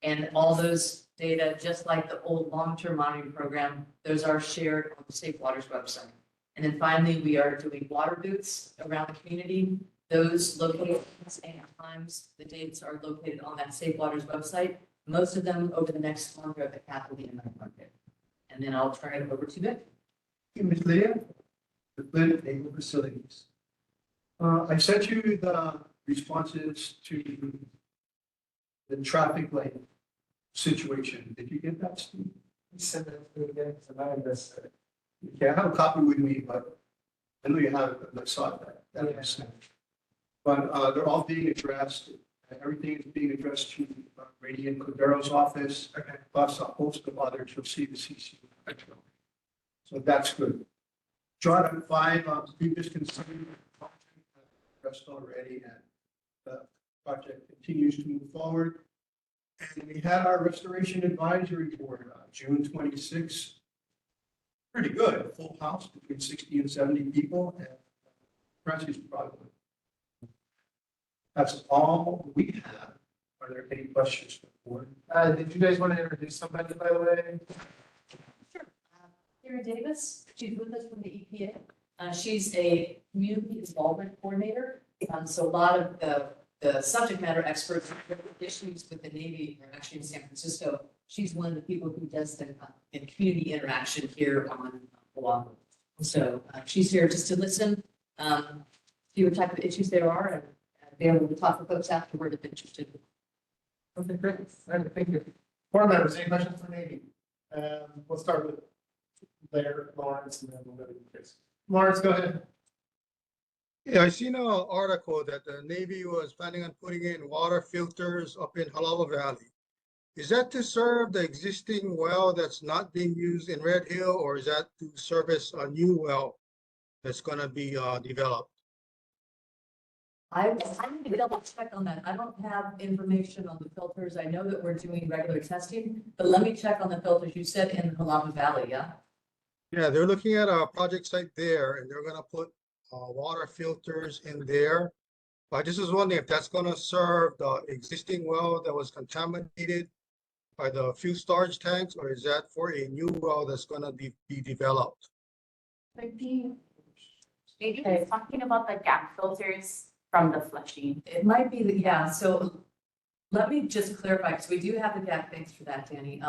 And all those data, just like the old long-term monitoring program, those are shared on the Safe Waters website. And then finally, we are doing water booths around the community. Those locations and times, the dates are located on that Safe Waters website. Most of them over the next month are at the Capitol and Night Market. And then I'll turn it over to Vic. Ms. Leah, the Flint Naval Facilities. I sent you the responses to the traffic light situation. Did you get that, Steve? You sent it to me again, so now I missed it. Yeah, I have a copy with me, but I know you have it, but I saw that was sent. But they're all being addressed. Everything is being addressed to Radiant Cordero's office, plus a host of others. You'll see the CC. So that's good. Jordan 5, previous concern, addressed already, and the project continues to move forward. And we had our restoration advisory board on June 26th. Pretty good, full house between 60 and 70 people, and press is probably. That's all we have. Are there any questions for the board? Did you guys want to introduce somebody, by the way? Sure. Kara Davis, she's with us from the EPA. She's a community involvement coordinator. So a lot of the subject matter experts with issues with the Navy are actually in San Francisco. She's one of the people who does the community interaction here on Oahu. So she's here just to listen, see what type of issues there are, and be able to talk to folks afterward if interested. Okay, great. Thank you. Board members, any questions for Navy? We'll start with Blair, Lawrence, and then we'll go to Chris. Lawrence, go ahead. Yeah, I seen an article that the Navy was planning on putting in water filters up in Halawa Valley. Is that to serve the existing well that's not being used in Red Hill, or is that to service a new well that's gonna be developed? I need to double check on that. I don't have information on the filters. I know that we're doing regular testing, but let me check on the filters. You said in Halawa Valley, yeah? Yeah, they're looking at a project site there, and they're gonna put water filters in there. I just was wondering if that's gonna serve the existing well that was contaminated by the fuel storage tanks, or is that for a new well that's gonna be developed? Maybe Okay. talking about the gap filters from the flushing. It might be that, yeah, so let me just clarify, because we do have the gap, thanks for that, Danny.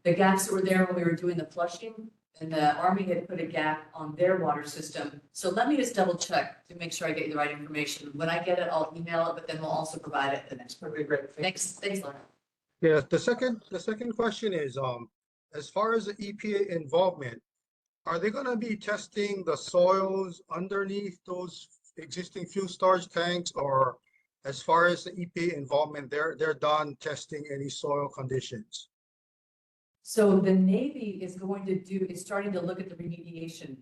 The gaps that were there when we were doing the flushing, and the Army had put a gap on their water system. So let me just double check to make sure I get you the right information. When I get it, I'll email it, but then we'll also provide it the next. Okay, great. Thanks, Lauren. Yeah, the second question is, as far as the EPA involvement, are they gonna be testing the soils underneath those existing fuel storage tanks? Or as far as the EPA involvement, they're done testing any soil conditions? So the Navy is starting to look at the remediation.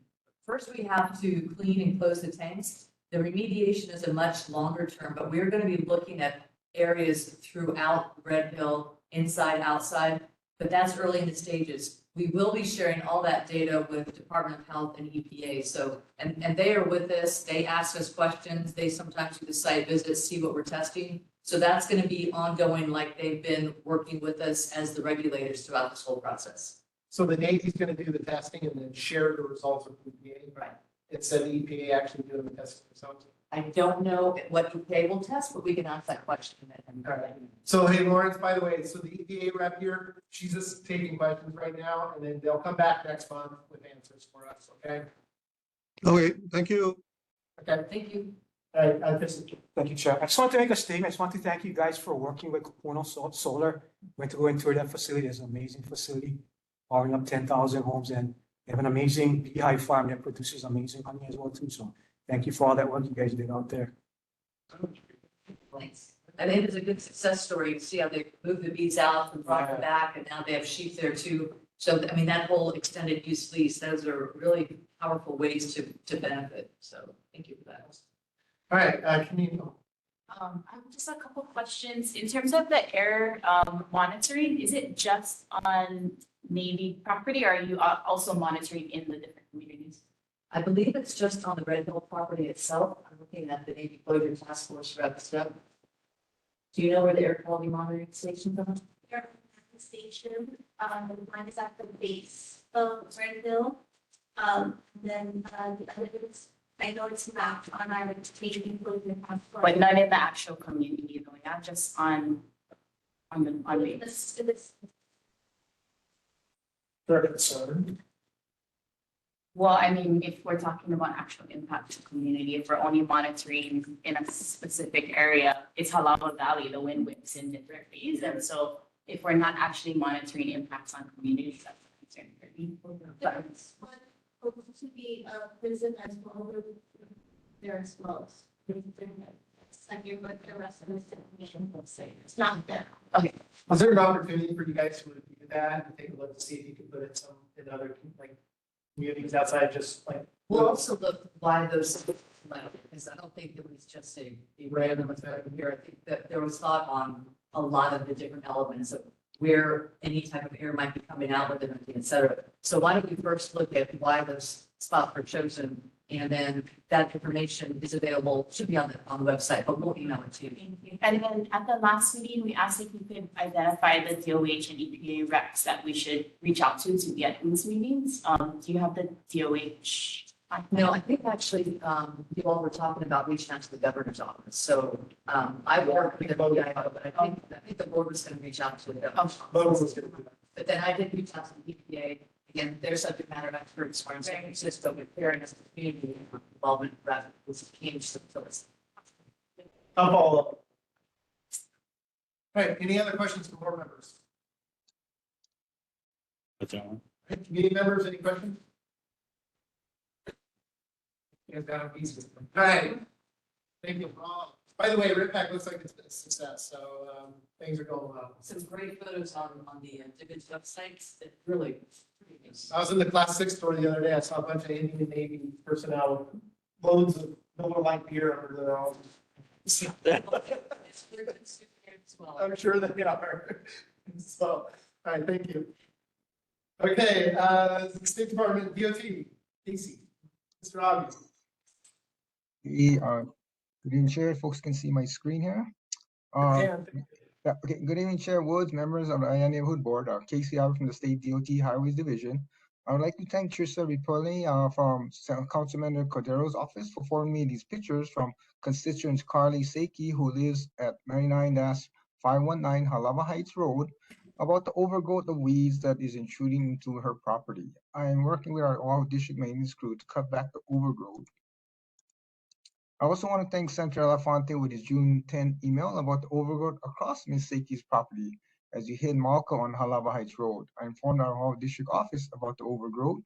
First, we have to clean and close the tanks. The remediation is a much longer term, but we're going to be looking at areas throughout Red Hill, inside, outside, but that's early in the stages. We will be sharing all that data with Department of Health and EPA. So, and they are with us. They ask us questions. They sometimes do the site visits, see what we're testing. So that's going to be ongoing, like they've been working with us as the regulators throughout this whole process. So the Navy's gonna do the testing and then share the results with EPA? Right. Instead of EPA actually doing the testing themselves? I don't know what EPA will test, but we can ask that question. All right. So hey, Lawrence, by the way, so the EPA rep here, she's just taking questions right now, and then they'll come back next month with answers for us, okay? Okay, thank you. Okay, Thank you. Thank you, Chair. I just want to make a statement. I just want to thank you guys for working with Kupono Solar. Went to go and tour that facility. It's an amazing facility, powering up 10,000 homes, and they have an amazing beehive farm that produces amazing honey as well too. So thank you for all that work you guys did out there. Thanks. I think it's a good success story to see how they moved the bees out and brought them back, and now they have sheep there too. So, I mean, that whole extended use lease, those are really powerful ways to benefit. So thank you for that. All right, Camille. I have just a couple questions. In terms of the air monitoring, is it just on Navy property, or are you also monitoring in the different communities? I believe it's just on the Red Hill property itself. I'm looking at the Navy Closure Task Force rep stuff. Do you know where the air quality monitoring stations are? Air station, mine is at the base of Red Hill. Then the other is, I know it's mapped on our Navy Closure Task Force. But not in the actual community though, yeah, just on This- this- They're concerned. Well, I mean, if we're talking about actual impact to the community, if we're only monitoring in a specific area, it's Halawa Valley, the wind whips in different ways. And so if we're not actually monitoring impacts on communities, that's a concern for me. There's one supposed to be a prison as well, there as well. And you're with the rest of the situation, let's say, it's not there. Okay. Was there an opportunity for you guys to review that and take a look to see if you could put in some, in other, like, communities outside, just like? We'll also look why those, because I don't think it was just a random effect here. I think that there was thought on a lot of the different elements of where any type of air might be coming out with it, et cetera. So why don't we first look at why those spots were chosen, and then that information is available, should be on the website, but we'll email it to you. Thank you. And then at the last meeting, we asked if we could identify the DOH and EPA reps that we should reach out to get these meetings. Do you have the DOH? No, I think actually, you all were talking about reaching out to the governor's office. So, I worked with the DIO, but I think the board was gonna reach out to them. But then I did reach out to the EPA. Again, they're subject matter experts for San Francisco, with fairness and community involvement, rather was changed to us. I'll follow up. All right, any other questions from board members? Committee members, any questions? You guys got it easy. All right. Thank you. By the way, RIPAC looks like it's been a success, so things are going well. Some great photos on the Division websites that really. I was in the Class 6 store the other day. I saw a bunch of Indian Navy personnel, loads of Miller Lite beer under their arms. I'm sure they are. So, all right, thank you. Okay, State Department, DOT, DC, Mr. Avi. Good evening, Chair. Folks can see my screen here. Yeah, okay. Good evening, Chair Woods, members of the Aiea Neighborhood Board, KCR from the State DOT Highways Division. I would like to thank Trista Ripoli from Councilmember Cordero's office for forwarding me these pictures from constituent Carly Saki, who lives at 99-519 Halawa Heights Road. About the overgrowth of weeds that is intruding into her property. I am working with our all district maintenance crew to cut back the overgrowth. I also want to thank Senator Elefante with his June 10 email about the overgrowth across Ms. Saki's property as you hit Malco on Halava Heights Road. I informed our Hall District office about the overgrowth.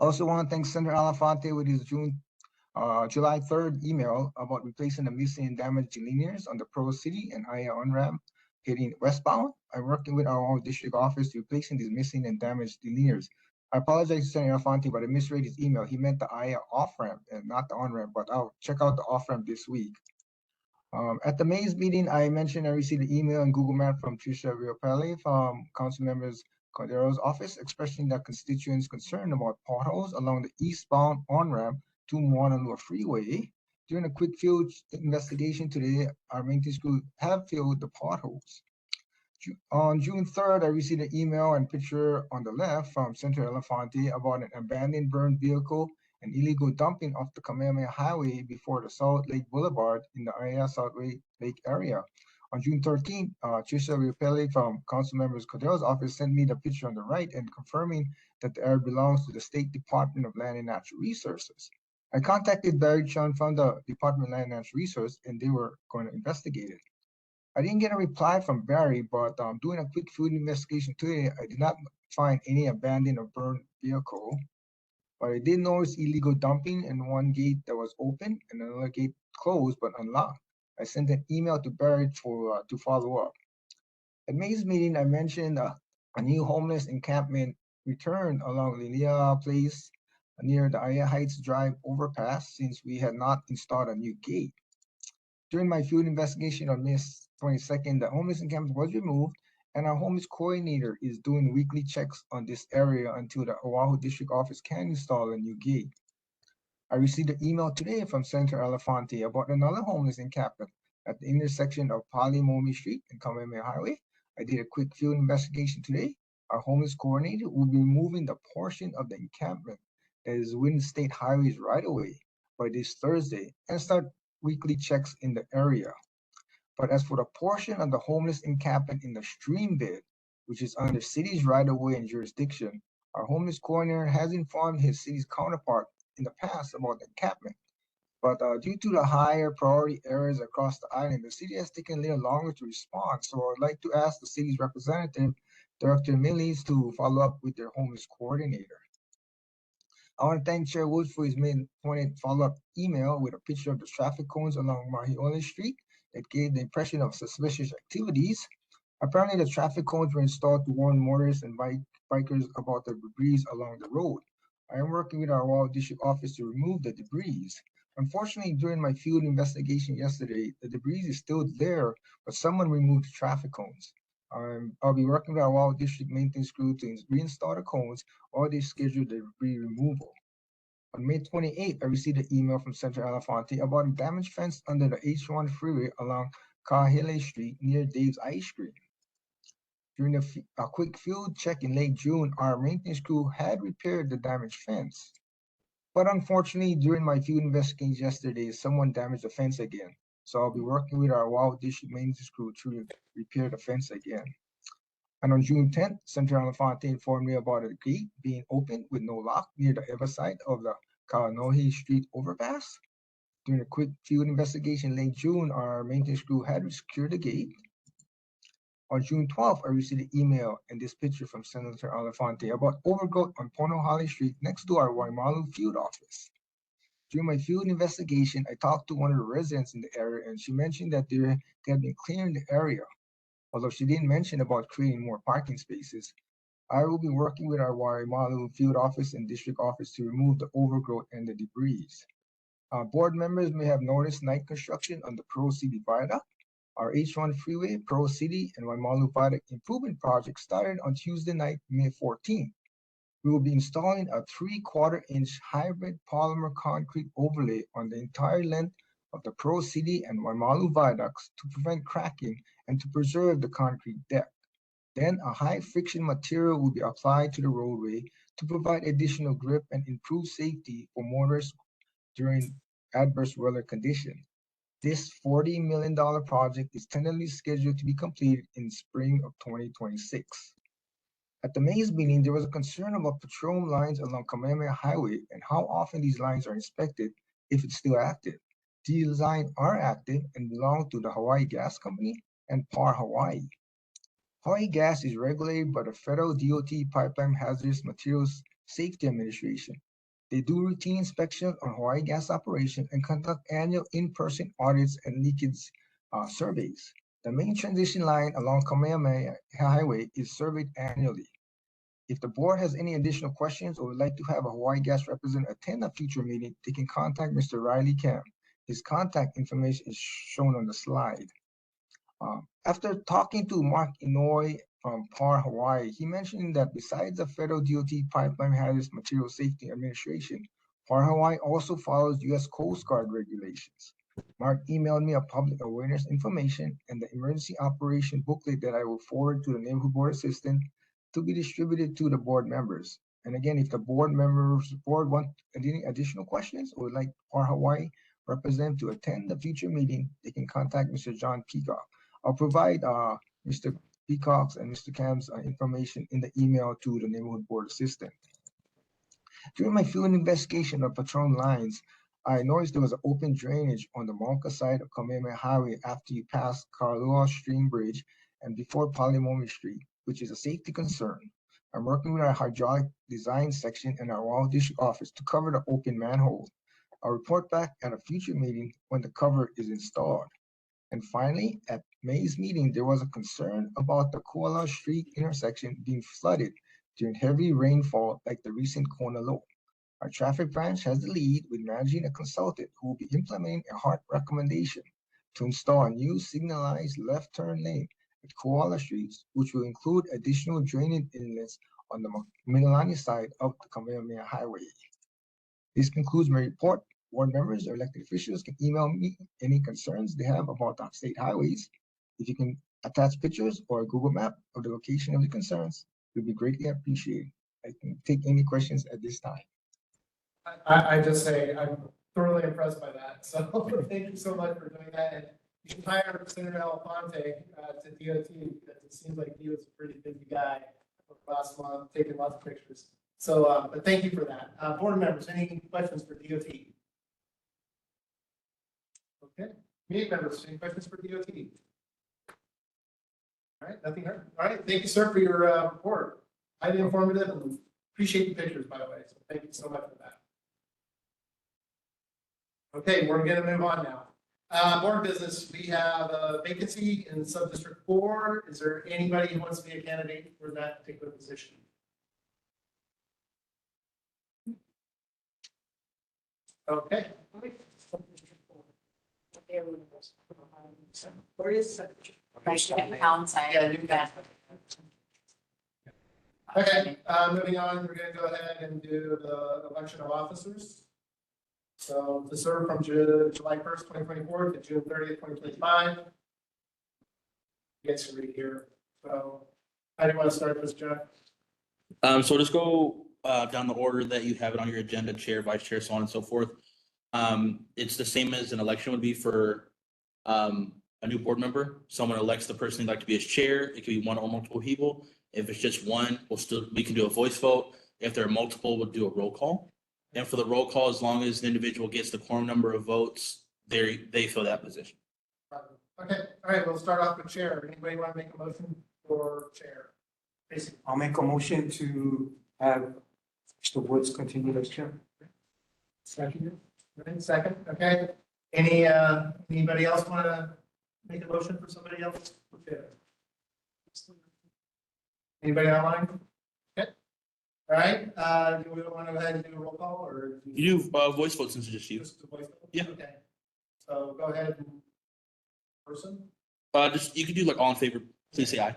I also want to thank Senator Elefante with his July 3rd email about replacing the missing and damaged linears on the Pro City and Aiea on-ramp heading westbound. I'm working with our Hall District office replacing these missing and damaged linears. I apologize to Senator Elefante, but I misread his email. He meant the Aiea off-ramp and not the on-ramp, but I'll check out the off-ramp this week. At the Mays meeting, I mentioned I received an email and Google Map from Tricia Riopelle from Council Members Cordero's office expressing that constituents concerned about potholes along the eastbound on-ramp to Moanalua Freeway. During a quick field investigation today, our maintenance crew have filled the potholes. On June 3rd, I received an email and picture on the left from Senator Elefante about an abandoned burned vehicle and illegal dumping off the Kamehameha Highway before the South Lake Boulevard in the Aiea South Lake area. On June 13th, Tricia Riopelle from Council Members Cordero's office sent me the picture on the right and confirming that the area belongs to the State Department of Land and Natural Resources. I contacted Barry Chun from the Department of Land and Natural Resources, and they were going to investigate it. I didn't get a reply from Barry, but doing a quick field investigation today, I did not find any abandoned or burned vehicle. But I did notice illegal dumping and one gate that was open and another gate closed but unlocked. I sent an email to Barry to follow up. At May's meeting, I mentioned a new homeless encampment returned along Lilia Place near the Aiea Heights Drive overpass since we had not installed a new gate. During my field investigation on May 22nd, the homeless encampment was removed, and our homeless coordinator is doing weekly checks on this area until the Oahu District Office can install a new gate. I received an email today from Senator Elefante about another homeless encampment at the intersection of Palimomi Street and Kamehameha Highway. I did a quick field investigation today. Our homeless coordinator will be removing the portion of the encampment that is within state highways right away by this Thursday and start weekly checks in the area. But as for the portion of the homeless encampment in the stream bed, which is under city's right-of-way and jurisdiction, our homeless coordinator has informed his city's counterpart in the past about the encampment. But due to the higher priority areas across the island, the city has taken a little longer to respond. So I'd like to ask the city's representative, Director Millies, to follow up with their homeless coordinator. I want to thank Chair Woods for his mid-pointed follow-up email with a picture of the traffic cones along Mahiole Street that gave the impression of suspicious activities. Apparently, the traffic cones were installed to warn motorists and bikers about the debris along the road. I am working with our Oahu District office to remove the debris. Unfortunately, during my field investigation yesterday, the debris is still there, but someone removed the traffic cones. I'll be working with our Oahu District maintenance crew to reinstall the cones or they schedule the debris removal. On May 28th, I received an email from Senator Elefante about a damaged fence under the H1 freeway along Kahele Street near Dave's Ice Cream. During a quick field check in late June, our maintenance crew had repaired the damaged fence. But unfortunately, during my field investigations yesterday, someone damaged the fence again. So I'll be working with our Oahu District maintenance crew to repair the fence again. And on June 10th, Senator Elefante informed me about a gate being opened with no lock near the ever side of the Kaanohe Street overpass. During a quick field investigation late June, our maintenance crew had secured the gate. On June 12th, I received an email and this picture from Senator Elefante about overgrowth on Ponohali Street next to our Waimalu field office. During my field investigation, I talked to one of the residents in the area and she mentioned that they had been clearing the area. Although she didn't mention about creating more parking spaces. I will be working with our Waimalu field office and district office to remove the overgrowth and the debris. Board members may have noticed night construction on the Pro City Viaduct. Our H1 Freeway, Pro City, and Waimalu Viaduct improvement project started on Tuesday night, May 14th. We will be installing a 3/4-inch hybrid polymer concrete overlay on the entire length of the Pro City and Waimalu viaducts to prevent cracking and to preserve the concrete deck. Then a high friction material will be applied to the roadway to provide additional grip and improve safety for motorists during adverse weather conditions. This $40 million project is tentatively scheduled to be completed in spring of 2026. At the Mays meeting, there was a concern about petroleum lines along Kamehameha Highway and how often these lines are inspected if it's still active. These lines are active and belong to the Hawaii Gas Company and PAR Hawaii. Hawaii Gas is regulated by the Federal DOT Pipeline Hazardous Materials Safety Administration. They do routine inspections on Hawaii Gas operations and conduct annual in-person audits and leakage surveys. The main transition line along Kamehameha Highway is surveyed annually. If the board has any additional questions or would like to have a Hawaii Gas representative attend a future meeting, they can contact Mr. Riley Camp. His contact information is shown on the slide. After talking to Mark Inouye from PAR Hawaii, he mentioned that besides the Federal DOT Pipeline Hazardous Materials Safety Administration, PAR Hawaii also follows U.S. Coast Guard regulations. Mark emailed me a public awareness information and the emergency operation booklet that I will forward to the neighborhood board assistant to be distributed to the board members. And again, if the board want any additional questions or would like PAR Hawaii representative to attend the future meeting, they can contact Mr. John Peacock. I'll provide Mr. Peacock's and Mr. Cam's information in the email to the neighborhood board assistant. During my field investigation of petroleum lines, I noticed there was an open drainage on the Monka side of Kamehameha Highway after you pass Kailua Stream Bridge and before Palimomi Street, which is a safety concern. I'm working with our hydraulic design section and our water district office to cover the open manhole. I'll report back at a future meeting when the cover is installed. And finally, at May's meeting, there was a concern about the Koala Street intersection being flooded during heavy rainfall like the recent Kona low. Our traffic branch has the lead with managing a consultant who will be implementing a hard recommendation to install a new signalized left turn lane at Koala Streets, which will include additional drainage inlets on the Mililani side of the Kamehameha Highway. This concludes my report. Board members or elected officials can email me any concerns they have about the state highways. If you can attach pictures or a Google map of the location of the concerns, it would be greatly appreciated. I can take any questions at this time. I just say I'm thoroughly impressed by that. So thank you so much for doing that. And you should hire Senator Alfonte to DOT because it seems like he was a pretty busy guy last month, taking lots of pictures. So, but thank you for that. Board members, any questions for DOT? Okay, meeting members, any questions for DOT? All right, nothing heard. All right, thank you, sir, for your report. Highly informative and appreciate the pictures, by the way. So thank you so much for that. Okay, we're gonna move on now. Board business, we have a vacancy in Sub-District 4. Is there anybody who wants to be a candidate for that particular position? Okay. Where is Townside? Yeah, you can. Okay, moving on, we're gonna go ahead and do the election of officers. So to serve from July 1st, 2024 to June 30th, 2025. You guys can read here. So how do you want to start this, Jeff? So just go down the order that you have it on your agenda, chair, vice chair, so on and so forth. It's the same as an election would be for a new board member. Someone elects the person they'd like to be as chair. It could be one or multiple people. If it's just one, we can do a voice vote. If there are multiple, we'll do a roll call. And for the roll call, as long as the individual gets the quorum number of votes, they fill that position. Okay, all right, we'll start off with chair. Anybody want to make a motion for chair? Basically. I'll make a motion to have Mr. Woods continue as chair. Second. Second, okay. Anybody else want to make a motion for somebody else? Okay. Anybody online? Okay. All right, do we want to go ahead and do a roll call or? You do voice vote since it's just you. Just a voice vote? Yeah. Okay. So go ahead and person. Just you can do like all in favor. Please say aye.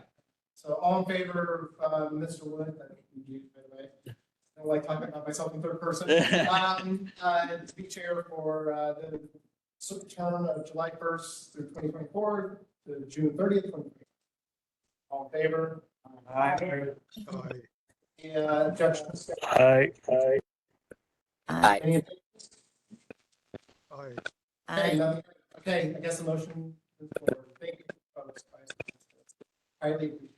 So all in favor of Mr. Wood, I think you, by the way. I don't like talking about myself in third person. To be chair for the term of July 1st through 2024 to June 30th. 2024. All in favor? Aye. Yeah, Judge. Aye. Any opposed? Aye. Okay, nothing. Okay, I guess the motion is for, thank you. Folks. I highly appreciate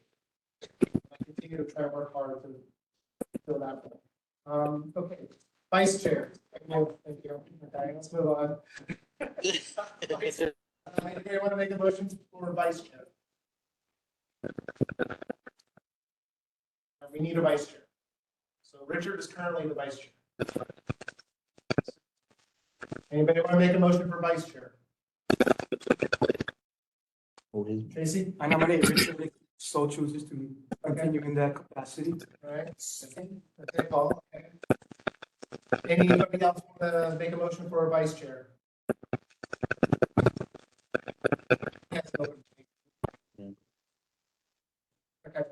it. I continue to try and work hard to fill that one. Okay, vice chair. Thank you. Okay, let's move on. Anybody want to make a motion for vice chair? We need a vice chair. So Richard is currently the vice chair. Anybody want to make a motion for vice chair? Tracy? I nominate Richard if so chooses to continue in that capacity. All right. Okay, Paul. Okay. Anybody else want to make a motion for a vice chair? Yes, open. Okay.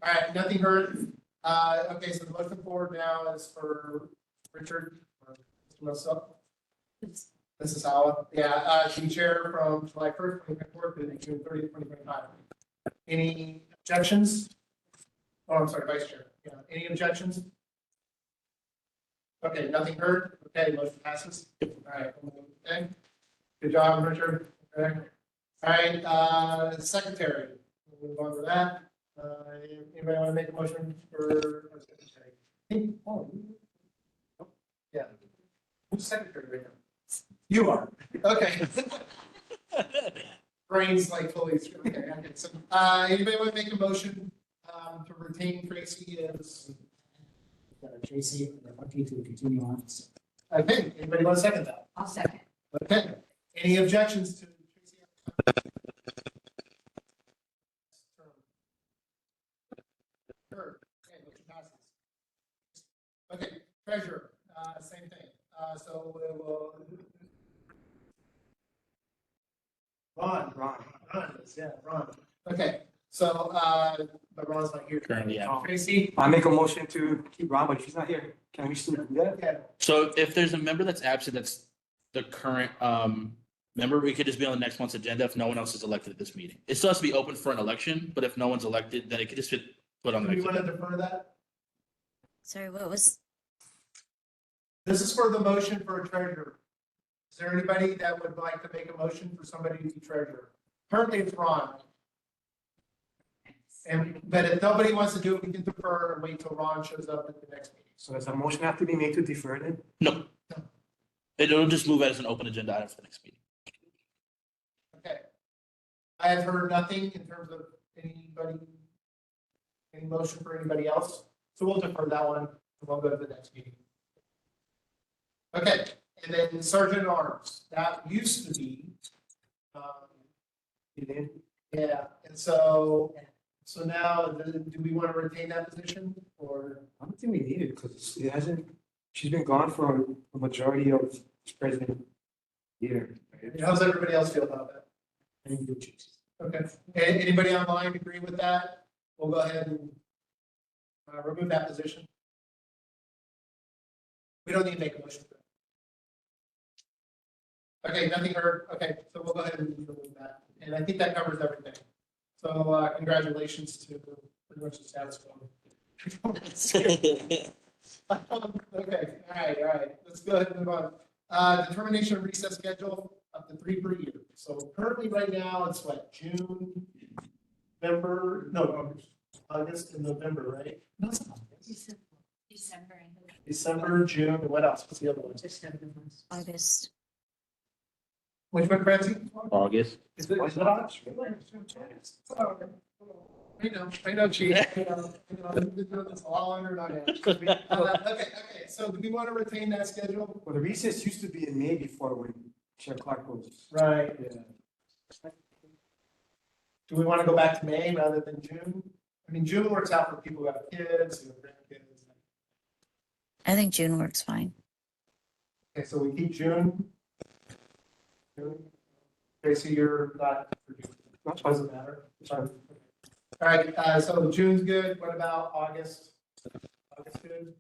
All right, nothing heard. Okay, so the motion forward now is for Richard or Mr. Mosel. Mrs. Howa, yeah, to be chair from July 1st, 2024 to June 30th, 2025. Any objections? Oh, I'm sorry, vice chair. Yeah, any objections? Okay, nothing heard. Okay, motion passes. All right. Okay. Good job, Richard. Okay. All right, secretary. We'll move on to that. Anybody want to make a motion for our secretary? Oh, yeah. Who's secretary right now? You are. Okay. Brains like fully. Okay. So, anybody want to make a motion to retain Tracy as Tracy? I want you to continue on. Okay. Anybody want to second that? I'll second. Okay. Any objections to Tracy? Sure. Okay. Motion passes. Okay. Treasurer. Same thing. So we will. Ron. Ron. Okay, so, but Ron's not here. Currently, yeah. Tracy? I make a motion to keep Ron, but if he's not here, can we still do that? Yeah. So if there's a member that's absent, that's the current member, we could just be on the next month's agenda if no one else is elected at this meeting. It still has to be open for an election, but if no one's elected, then it could just get put on the Do next you want to agenda. defer that? Sorry, what was, This is for the motion for a treasurer. Is there anybody that would like to make a motion for somebody to be treasurer? Currently, it's Ron. But if nobody wants to do it, we can defer and wait till Ron shows up at the next meeting. So does a motion have to be made to defer then? No. It'll just move as an open agenda item for the next meeting. Okay. I have heard nothing in terms of anybody, any motion for anybody else, so we'll defer that one, and we'll go to the next meeting. Okay, and then Sergeant at Arms, that used to be, yeah, and so now, do we want to retain that position, or? I don't think we need it because it hasn't, she's been gone for a majority of this president year. How's everybody else feel about that? Okay, and anybody online agree with that? We'll go ahead and remove that position. We don't need to make a motion for that. Okay, nothing heard. Okay, so we'll go ahead and remove that. And I think that covers everything. So congratulations to pretty much the status quo. Okay, all right. Let's go ahead and move on. Determination of recess schedule up to 3 per year. So currently right now, it's what, June, November, no, August and November, right? No, it's not August. December, June, and what else? What's the other one? August? Which one, Francie? August. Is it August? I know, Chief. I've been doing this all under my hands. Okay, so do we want to retain that schedule? Well, the recess used to be in May before when Chair Clark was. Right. Yeah. Do we want to go back to May rather than June? I mean, June works out for people who have kids, who have grandkids. I think June works fine. Okay, so we keep June. Okay, so you're not, doesn't matter. Sorry. All right, so June's good. What about August? August good?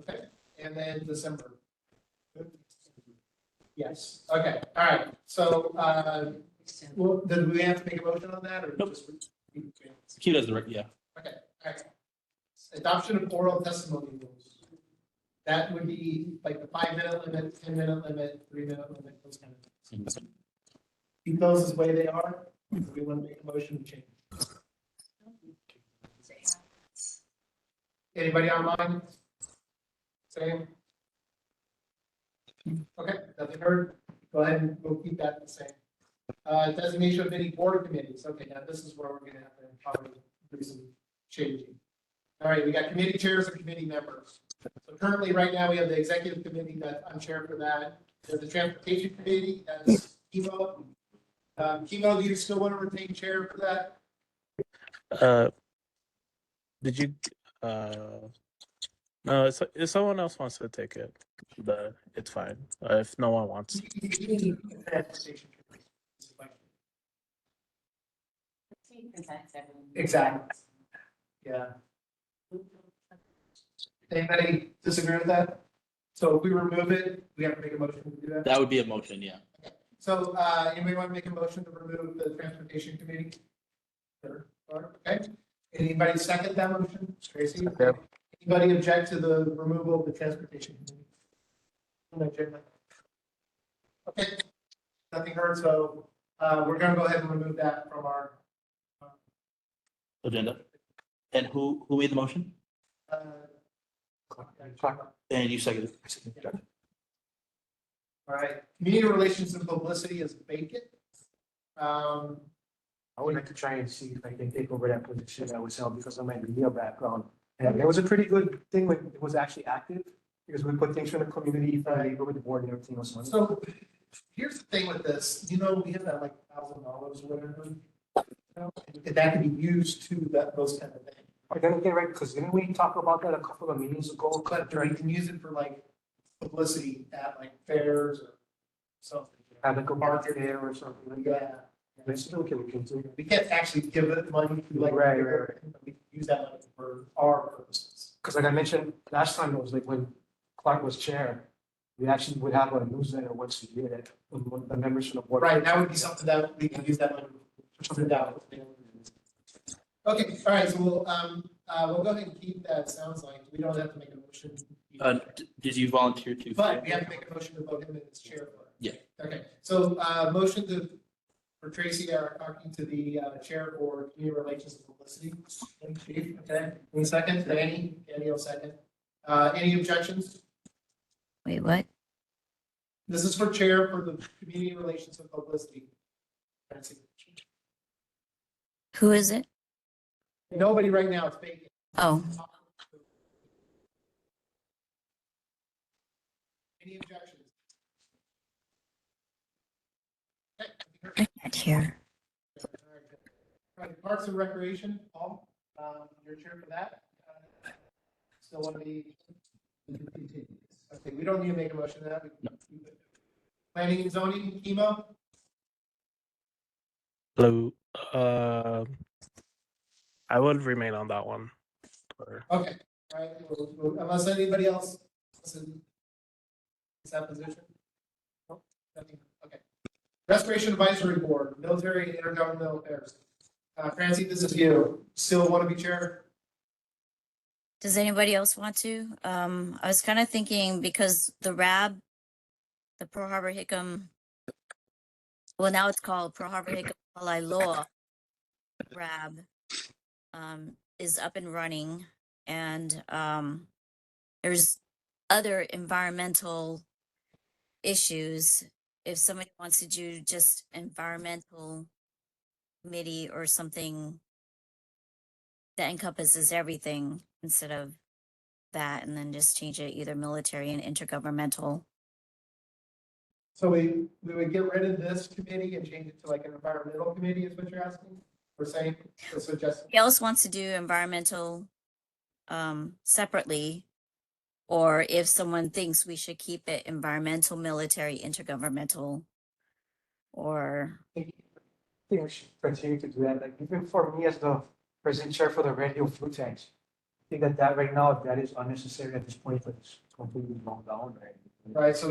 Okay, and then December. Good? Yes, okay, all right. So, well, did we have to make a motion on that or Nope. just? Keep it as the, yeah. Okay, all right. Adoption of oral testimony rules. That would be like the 5-minute limit, 10-minute limit, 3-minute limit, those kind of things. keep those as the way they are. We want to make a motion to change. Anybody online? Same? Okay, nothing heard. Go ahead and we'll keep that the same. Designation of any board committees. Okay, now this is where we're gonna have to probably do some changing. All right, we got committee chairs and committee members. So currently, right now, we have the executive committee that I'm chair for that. There's the transportation committee, that's Kimo. Kimo, do you still want to retain chair for that? Did you? No, if someone else wants to take it, it's fine. If no one wants. Exactly. Yeah. Anybody disagree with that? So if we remove it, we have to make a motion to do that? That would be a motion, yeah. So, anybody want to make a motion to remove the transportation committee? Sure. Okay. Anybody second that motion? Tracy? Okay. Anybody object to the removal of the transportation committee? Okay. Nothing heard, so, we're gonna go ahead and remove that from our, Agenda. And who made the motion? And you seconded. All right, community relations and publicity is vacant. I would like to try and see if I can take over that position that was held because of my media background. And it was a pretty good thing when it was actually active, because we put things from the community, for labor with the board and everything else. So here's the thing with this, you know, we have that like $1,000 or whatever. And that can be used to those kind of things. Are gonna get right, because didn't we talk about that a couple of meetings ago? But you can use it for like publicity at like fairs or something. Have like a market there or something like that. Yeah. Let's still can look into it. We can't actually give it money to like. Right. We can use that money for our purposes. Because like I mentioned last time, it was like when Clark was chair, we actually would have a newsletter once a year that the members from the board. Right, that would be something that we can use that money for something out. Okay, all right, so we'll go ahead and keep that, sounds like, we don't have to make a motion. Did you volunteer to? But we have to make a motion to vote him as chair for it. Yeah. Okay, so, motion for Tracy, talking to the, chair for community relations and publicity. Chief, okay, one second, Danny will second. Any objections? Wait, what? This is for chair for the community relations and publicity. Who is it? Nobody right now, it's vacant. Oh, Any objections? I can't hear. All right, Parks and Recreation, Paul, you're chair for that. Still want to be? Okay, we don't need to make a motion to that. Planning and zoning, Chemo? Hello. I will remain on that one. Okay, all right, unless anybody else is in that position? Nope, nothing. Okay. Restoration Advisory Board, Military and Intergovernmental Affairs. Francie, this is you. Still want to be chair? Does anybody else want to? I was kind of thinking because the RAB, the Pearl Harbor Hickam, well, now it's called Pearl Harbor Hickam Law RAB, is up and running, and there's other environmental issues. If somebody wants to do just environmental committee or something that encompasses everything instead of that, and then just change it either military and intergovernmental. So we would get rid of this committee and change it to like an environmental committee is what you're asking? We're saying, or suggesting? Who else wants to do environmental separately? Or if someone thinks we should keep it environmental, military, intergovernmental, or I think we should continue to do that. Like even for me as the president chair for the radio food tanks, I think that right now that is unnecessary at this point, but it's completely wrong down, right? Right, so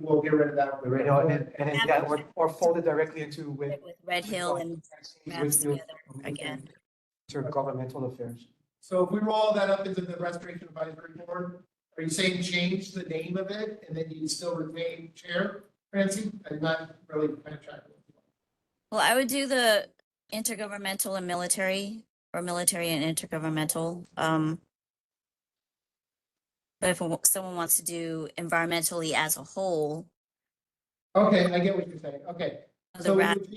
we'll get rid of that. The radio and then yeah, or fold it directly into with Red Hill and maps together again. Intergovernmental affairs. So if we roll that up into the Restoration Advisory Board, are you saying change the name of it and then you still retain chair, Francie? I'm not really kind of tracking. Well, I would do the intergovernmental and military, or military and intergovernmental. But if someone wants to do environmentally as a whole, Okay, I get what you're saying. Okay. the So Rat, would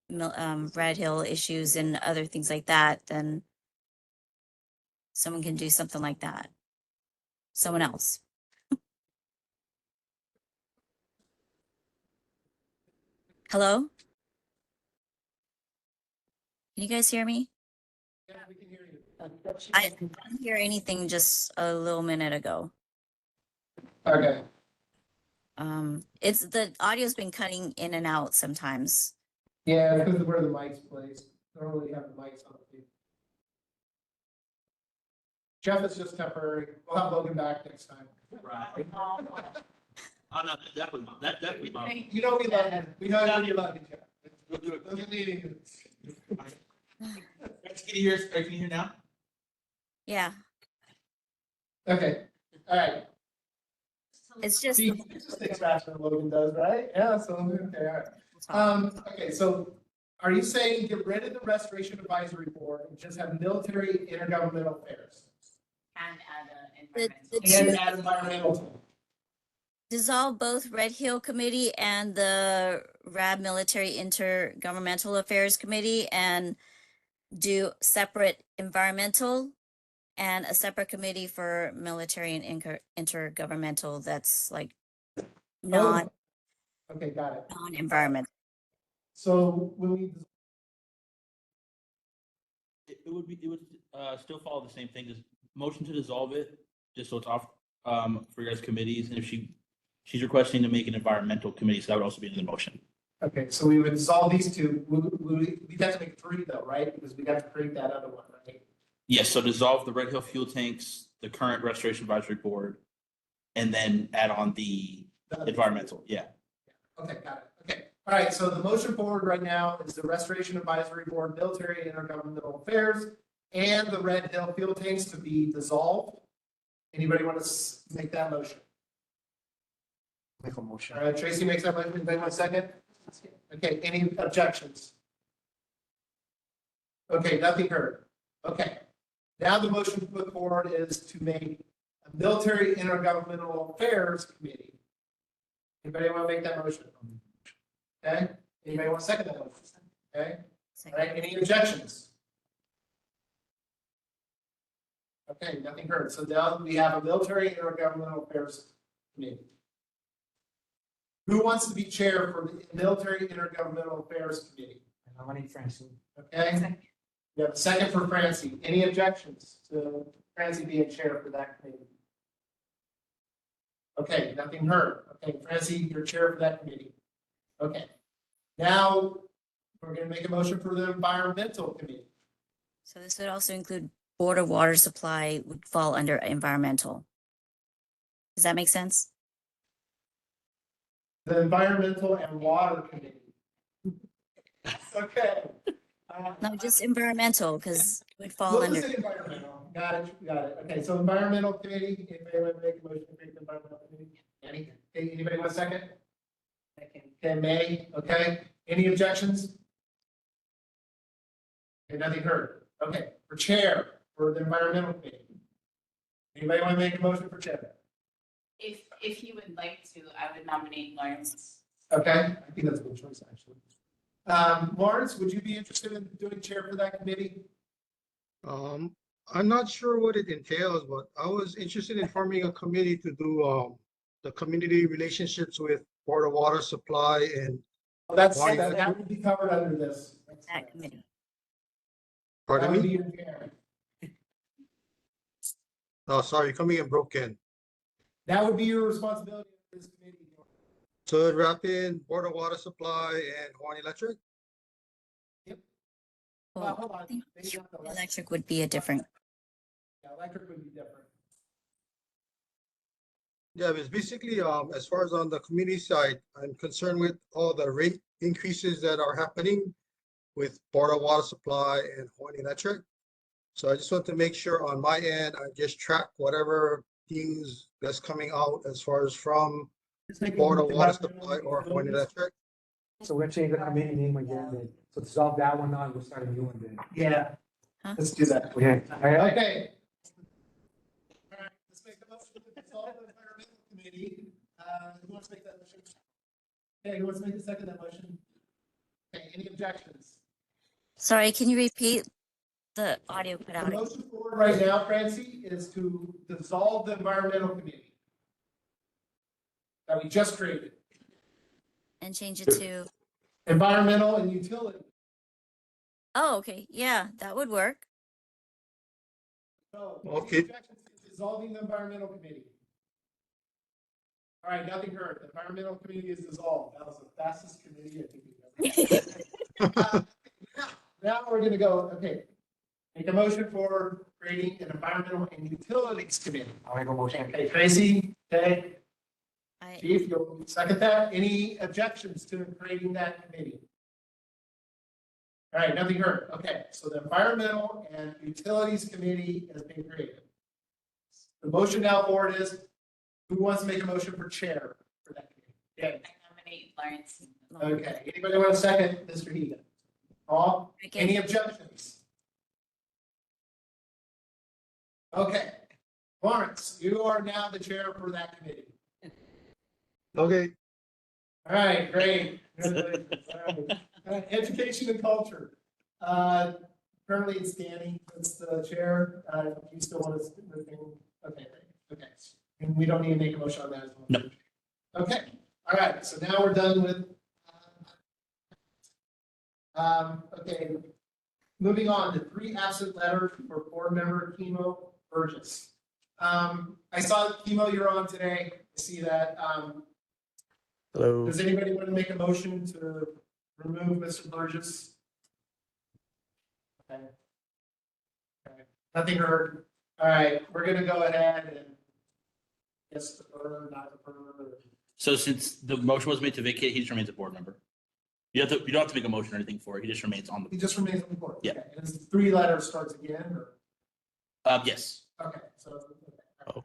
you- Red Hill issues and other things like that, then someone can do something like that. Someone else. Hello? Can you guys hear me? Yeah, we can hear you. I didn't hear anything just a little minute ago. Okay. It's the audio's been cutting in and out sometimes. Yeah, because of where the mic's placed. Normally you have the mics on the table. Jeff is just temporary. We'll have Logan back next time. Right. Oh, no, that definitely. You know we love you. We know you love you, Jeff. We'll do it. Doesn't need you. Can you hear, can you hear now? Yeah, Okay, all right. it's just, See, it just takes faster than Logan does, right? Yeah, so, okay, all right. Okay, so are you saying get rid of the Restoration Advisory Board and just have military intergovernmental affairs? And add the environmental. And two, add environmental? dissolve both Red Hill Committee and the RAB Military Intergovernmental Affairs Committee and do separate environmental and a separate committee for military and intergovernmental that's like non, Okay, got it. non-environment. So when we, It would still follow the same thing, just motion to dissolve it, just so it's off, for your guys' committees, and if she's requesting to make an environmental committee, so that would also be in the motion. okay, so we would dissolve these two. We'd have to make three though, right? Because we got to create that other one, right? Yes, so dissolve the Red Hill fuel tanks, the current Restoration Advisory Board, and then add on the environmental, yeah. Okay, got it. Okay. All right, so the motion forward right now is the Restoration Advisory Board, Military and Intergovernmental Affairs, and the Red Hill fuel tanks to be dissolved. Anybody want to make that motion? Make a motion. All right, Tracy makes that motion. Anybody want a second? Okay, any objections? Okay, nothing heard. Okay. Now the motion put forward is to make a Military Intergovernmental Affairs Committee. Anybody want to make that motion? Okay, anybody want to second that motion? Okay, all right, any objections? Okay, nothing heard. So now we have a Military Intergovernmental Affairs Committee. Who wants to be chair for the Military Intergovernmental Affairs Committee? I nominate Francine. Okay, we have a second for Francie. Any objections to Francie being chair for that committee? Okay, nothing heard. Okay, Francie, you're chair for that committee. Okay, now we're going to make a motion for the Environmental Committee. So this would also include Board of Water Supply would fall under environmental. Does that make sense? The Environmental and Water Committee. Okay. No, just environmental, because it would fall We'll under. just say environmental. Got it, got it. Okay, so Environmental Committee, anybody want to make a motion to create the Environmental Committee? Any? Okay, anybody want a second? Okay, May, okay. Any objections? Okay, nothing heard. Okay, for chair for the Environmental Committee. Anybody want to make a motion for chair? If you would like to, I would nominate Lawrence. Okay, I think that's a good choice, actually. Lawrence, would you be interested in doing chair for that committee? I'm not sure what it entails, but I was interested in forming a committee to do the community relationships with Board of Water Supply and. Well, that would be covered under this. That committee. Pardon That would me? be your chair. Oh, sorry, coming in broken. That would be your responsibility for this committee. So it wrap in Board of Water Supply and Hawaii Electric? Well, hold on. I think Maybe not the electric would be a different. Yeah, electric would be different. Yeah, it's basically, as far as on the community side, I'm concerned with all the rate increases that are happening with Board of Water Supply and Hawaii Electric. So I just want to make sure on my end, I just track whatever things that's coming out as far as from Board of Water Supply or Hawaii Electric. So we're changing the committee name again then. So dissolve that one now and we'll start a new one then. Yeah. Huh? Let's do that. Okay. Okay. All right, let's make a motion to dissolve the environmental committee. Who wants to make that motion? Okay, who wants to make the second that motion? Okay, any objections? Sorry, can you repeat? The audio cut The out. motion forward right now, Francie, is to dissolve the environmental committee that we just created. And change it to, Environmental and utility. oh, okay, yeah, that would work. So, Okay. any objections to dissolving the environmental committee? All right, nothing heard. The environmental committee is dissolved. That was the fastest committee I think we've ever had. Now we're gonna go, okay. Make a motion for creating an environmental and utilities committee. I'll make a motion. Okay, Tracy, okay, I, Chief, you'll second that. Any objections to creating that committee? All right, nothing heard. Okay, so the environmental and utilities committee has been created. The motion now forward is, who wants to make a motion for chair for that committee? I nominate Lawrence. Okay, okay. Anybody want a second? Mr. Heaton? Paul? Okay. Any objections? Okay, Lawrence, you are now the chair for that committee. Okay, All right, great. Congratulations. All right. Education and culture. Currently it's Danny, that's the chair. You still want to, okay, okay. And we don't need to make a motion on that as well. No. Okay, all right, so now we're done with. Okay, moving on to 3 absent letters for board member Chemo Burgess. I saw Chemo, you're on today. I see that. Hello. Does anybody want to make a motion to remove Mr. Burgess? Okay. Okay. Nothing heard. All right, we're gonna go ahead and yes, defer, not defer. So since the motion was made to vacate, he just remains a board member. You don't have to make a motion or anything for it. He just remains on He the, just remains on the board. Yeah. Okay. And is 3 letters starts again or? yes. Okay, so. Okay.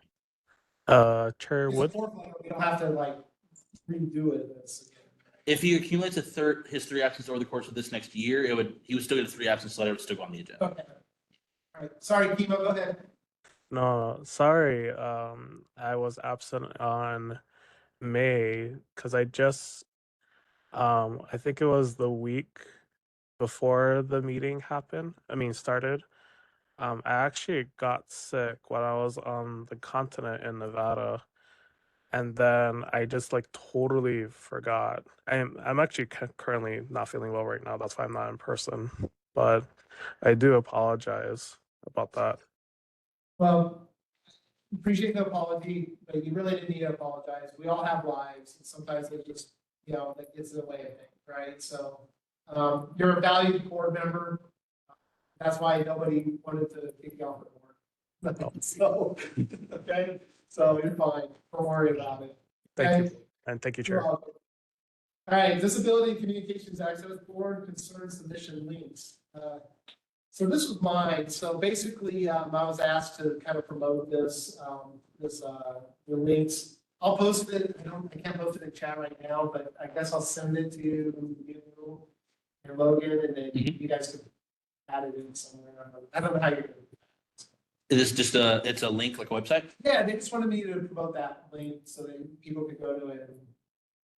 Chair It's a Wood. 4th letter. We don't have to like redo it. It's, If he accumulates his 3 absences over the course of this next year, he would still get a 3 absence letter, it would still go on the agenda. okay. All right, sorry, Chemo, go ahead. No, sorry. I was absent on May because I just, I think it was the week before the meeting started. I actually got sick when I was on the continent in Nevada. And then I just like totally forgot. I'm actually currently not feeling well right now. That's why I'm not in person. But I do apologize about that. Well, appreciate the apology, but you really didn't need to apologize. We all have lives, and sometimes it just, that gets in the way of things, right? So, you're a valued board member. That's why nobody wanted to kick you off the board. So, okay, so you're fine. Don't worry about it. Thank Okay? you. And thank you, You're Chair. welcome. All right, Disability and Communications Access Board Concern Submission Links. So this was mine. So basically, I was asked to kind of promote this, the links. I'll post it. I can't post it in chat right now, but I guess I'll send it to you and Logan, and then you guys can add it in somewhere. I don't know how you're doing. Is this just it's a link, like a website? Yeah, they just wanted me to promote that link so that people could go to it and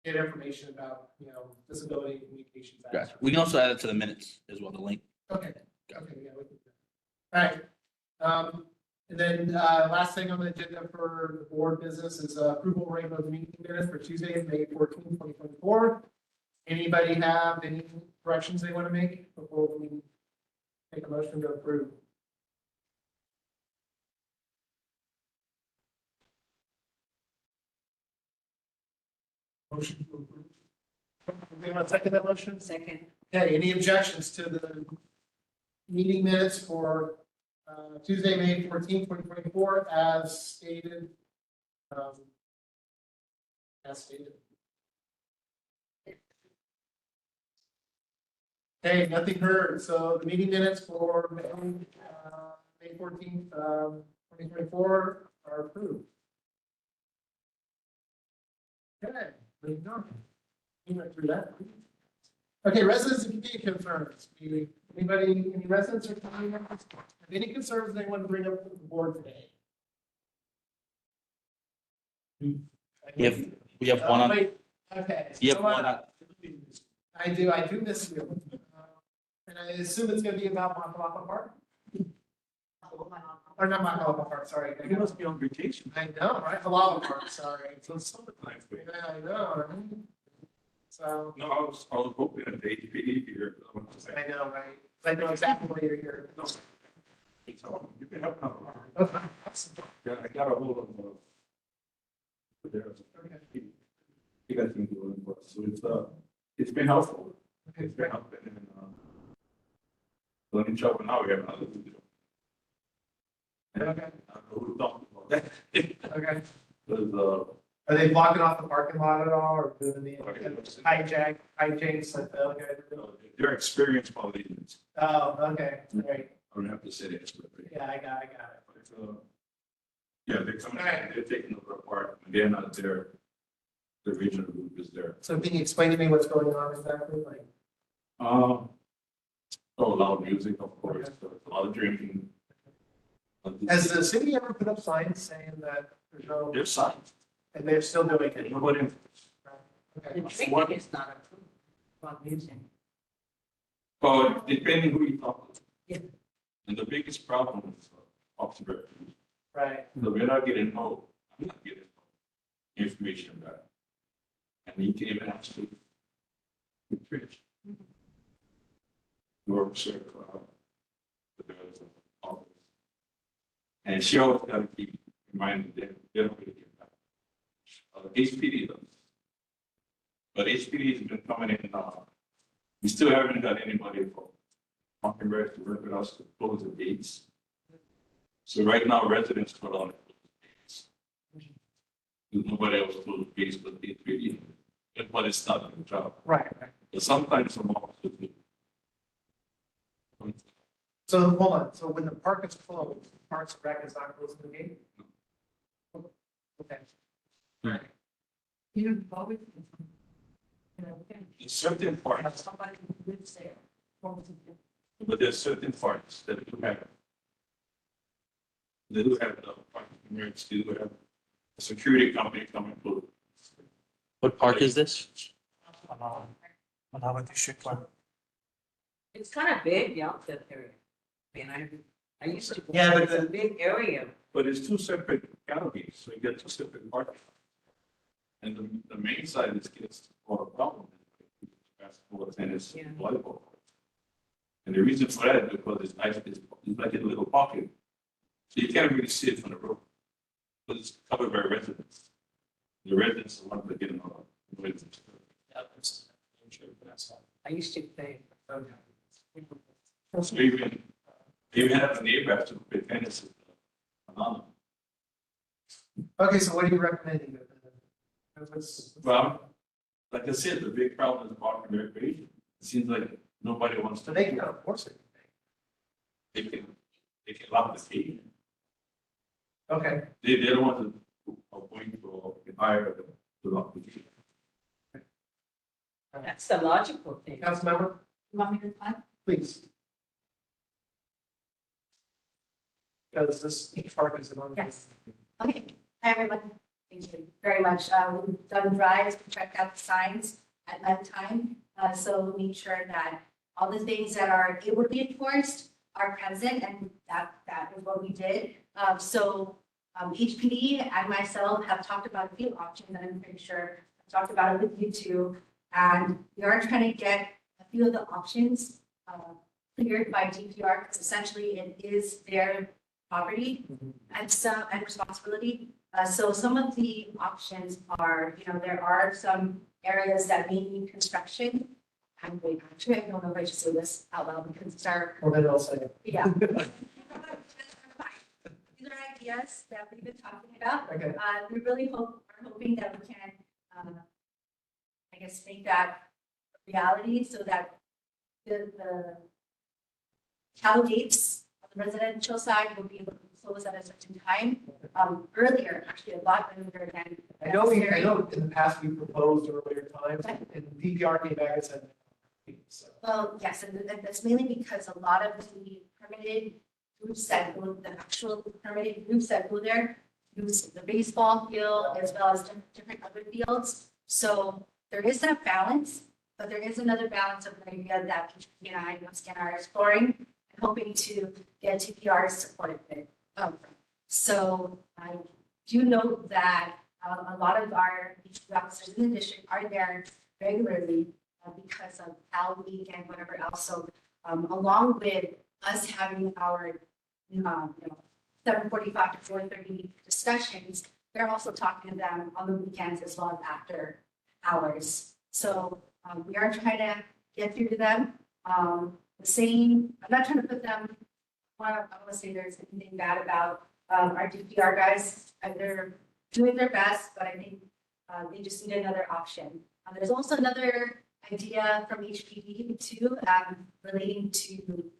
get information about, disability and communications. Gotcha. We can also add it to the minutes as well, the link. Okay, okay, yeah. We can do that. All right. And then last thing on the agenda for the board business is approval rate of the meeting minutes for Tuesday, May 14, 2024. Anybody have any corrections they want to make before we make a motion to approve? Motion to approve. Anybody want to second that motion? Second. Okay, any objections to the meeting minutes for Tuesday, May 14, 2024, as stated? As stated. Okay, nothing heard. So the meeting minutes for May 14th, 2024 are approved. Okay, moving on. You went through that. Okay, residents and community concerns. Anybody, any residents or community members have any concerns they want to bring up to the board today? We have one on, Wait, okay. you have so, one on, I do miss you. And I assume it's gonna be about Makalapa Park? Or not Makalapa Park, sorry. You must be on vacation. I know, right? Halala Park, sorry. So it's summertime for you. Yeah, I know, right? So, No, I was hoping that the HPD here. I know, right? I know exactly why you're here. You can help out. Okay. Yeah, I got a hold of. You guys can do it for us. So it's been helpful. It's been helpful. And, let me trouble now. We have another video. Okay. I don't know who talked about that. Okay. There's, Are they blocking off the parking lot at all or doing the hijinks like the other guys are doing? they're experienced politicians. Oh, okay, great. I don't have to say the expert. Yeah, I got it. Yeah, they're coming, Alright. they're taking over a part, and they're not there. The regional group is there. So can you explain to me what's going on exactly? Like, Oh, loud music, of course, a lot of drinking. has the city ever put up signs saying that there's no, There's signs, and they're still doing it? nobody. Okay. The drinking is not approved, about music. Oh, depending who you talk to. Yeah. And the biggest problem is observation. Right. So we're not getting no, I'm not getting no information back. And you can even actually. Rich. Work circle. And she always got to keep reminding them, they don't really get back. HPD does. But HPD has been coming in, we still haven't got anybody from Mockingbird to work with us to close the gates. So right now, residents put on the gates. Nobody else close the gates but the HPD, but it's not a job. Right. But sometimes some officers do. So hold on, so when the park is closed, Parks and Rec is not closing the gate? Okay. You always. In certain parts, Somebody who lives there. but there's certain parts that do have. They do have the parking permits, they do have a security company coming through. what park is this? It's kind of big, the outfit area. I used to. Yeah, but It's a big area. But it's two separate canopies, so you get two separate parking. And the main side is gets for a problem. Basketball, tennis, Yeah. volleyball. And the reason for that is because it's nice, it's like a little pocket. So you can't really see it from the road. But it's covered by residents. The residents are the ones that get in on it. I used to play. So even have a neighbor have to play tennis. Okay, so what are you recommending? Well, like I said, the big problem is parking recreation. It seems like nobody wants to. They can enforce it. They can lock the gate. Okay. They don't want to appoint or hire to lock the gate. That's the logical thing. Councilmember, You want me to reply? please. Because this each park is on. Yes. Okay, hi, everyone. Thank you very much. We've done drives, we checked out the signs at nighttime. So make sure that all the things that are able to be enforced are present, and that is what we did. HPD and myself have talked about a few options, and I'm pretty sure I've talked about it with you too. And we are trying to get a few of the options cleared by DPR, because essentially it is their property and responsibility. So some of the options are, there are some areas that may need construction. And wait, actually, I don't know if I should say this out loud because it's our, Well, then I'll say it. yeah. These are ideas that we've been talking about. Okay. We really are hoping that we can, I guess, make that a reality so that the cattle gates on the residential side will be able to close at a certain time, earlier, actually a lot earlier than. I know in the past we proposed earlier times and DPR came back and said, So, Well, yes, and that's mainly because a lot of the permitted groups that go, the actual permitted groups that go there use the baseball field as well as different other fields. So there is that balance, but there is another balance of the idea that, you know, I once again are exploring and hoping to get TPR supported with. So I do note that a lot of our officers in the district are there regularly because of Al Week and whatever else. So along with us having our, 7:45 to 4:30 discussions, they're also talking to them on the weekends as well as after hours. So we are trying to get through to them. The same, I'm not trying to put them, I don't want to say there's anything bad about our DPR guys. They're doing their best, but I think they just need another option. There's also another idea from HPD too, relating to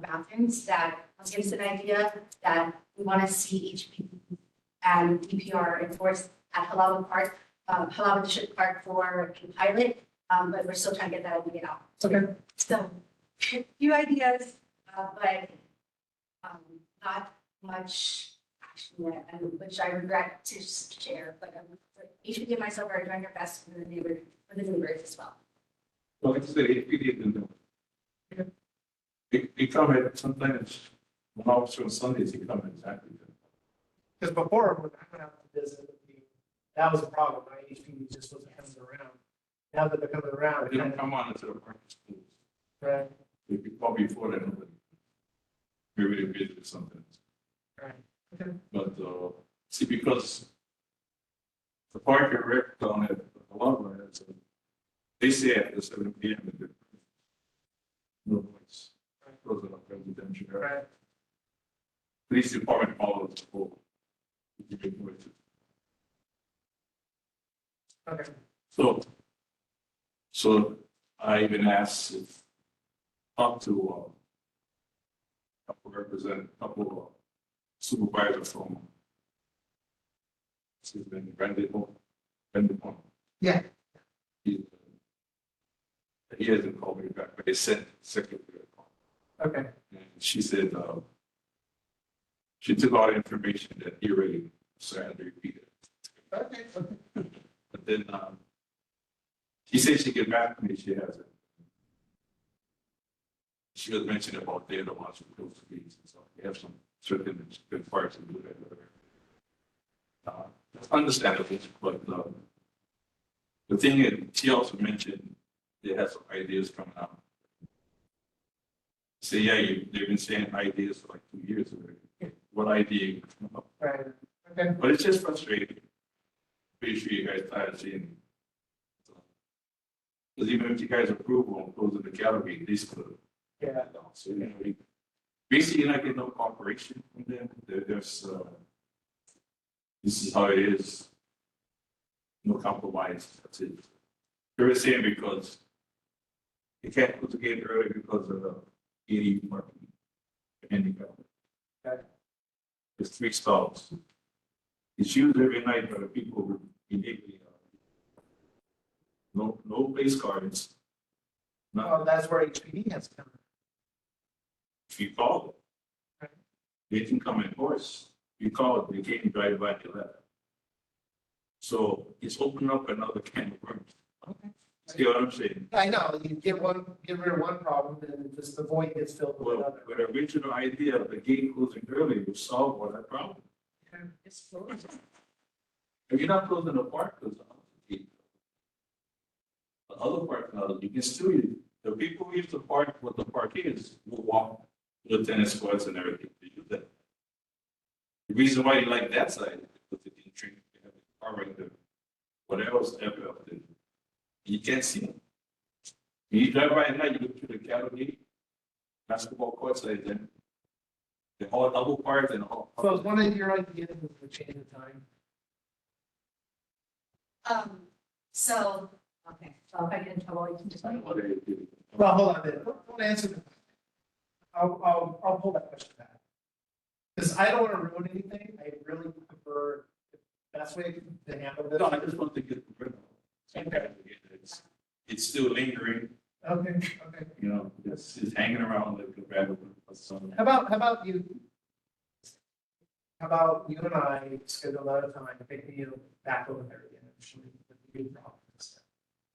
bathrooms that was given an idea that we want to see HPD and DPR enforced at Halawa Park, Halawa District Park for a pilot, but we're still trying to get that idea out. Okay. So, a few ideas, but not much action yet, and which I regret to share, but HPD and myself are doing our best for the neighbors as well. Well, like I said, HPD didn't know. They come at sometimes, when officer on Sundays, they come exactly. because before, when I went out to visit, that was a problem, right? HPD just wasn't coming around. Now that they're coming around. They don't come on until the parking schools. Right. They probably before that, maybe they visited something. Right. Okay. But, see, because the park and rec down at Halawa, they say after 7 p.m. that no noise. Those are not residential. Right. Police department follows the whole. Okay. So I even asked if up to couple supervisors from excuse me, Brandon. Yeah. He hasn't called me back, but they sent secretary a call. Okay. And she said she took all the information that he already said and repeated. Okay. But then she said she get back to me, she hasn't. She was mentioning about they're the ones who close the gates and so we have some certain good parts to do that. Understandable, but the thing is, she also mentioned they have some ideas coming out. Say, yeah, they've been saying ideas for like 2 years already. What idea? Right. Okay. But it's just frustrating. Pretty sure you guys tired of seeing it. Because even if you guys approve on closing the gallery, they still. Yeah. So, you know, basically, you're not getting no cooperation from them. There's, this is how it is. No compromise. That's it. They were saying because you can't put the gate early because of the 80 parking handicap. There's 3 stalls. It's used every night by the people who illegally. No place cards. Well, that's where HPD has come. If you call it, they can come in force. You call it, they can't drive by your left. So it's opened up another can of worms. Okay. See what I'm saying? I know, you get rid of one problem, and just the void gets filled with Well, another. with the original idea of the gate closing early would solve all that problem. It's frozen. If you're not closing the park, because the other park, you can still use, the people who use the park, what the park is, will walk to the tennis courts and everything to use that. The reason why you like that side is because they can drink, they have the car right there. What else ever up there? You can't see them. When you drive by at night, you look through the gallery, basketball courts right there. They're all double parked and all. So it's one of your ideas to change the time. So, okay, so if I get in trouble, you can just like. Well, hold on, don't answer the. I'll pull that question back. Because I don't want to ruin anything, I really prefer the best way to handle this. No, I just want to get rid of it. Okay. It's still lingering. Okay, okay. You know, it's hanging around like a rabbit. How about you? How about you and I schedule another time to pick you back over there again?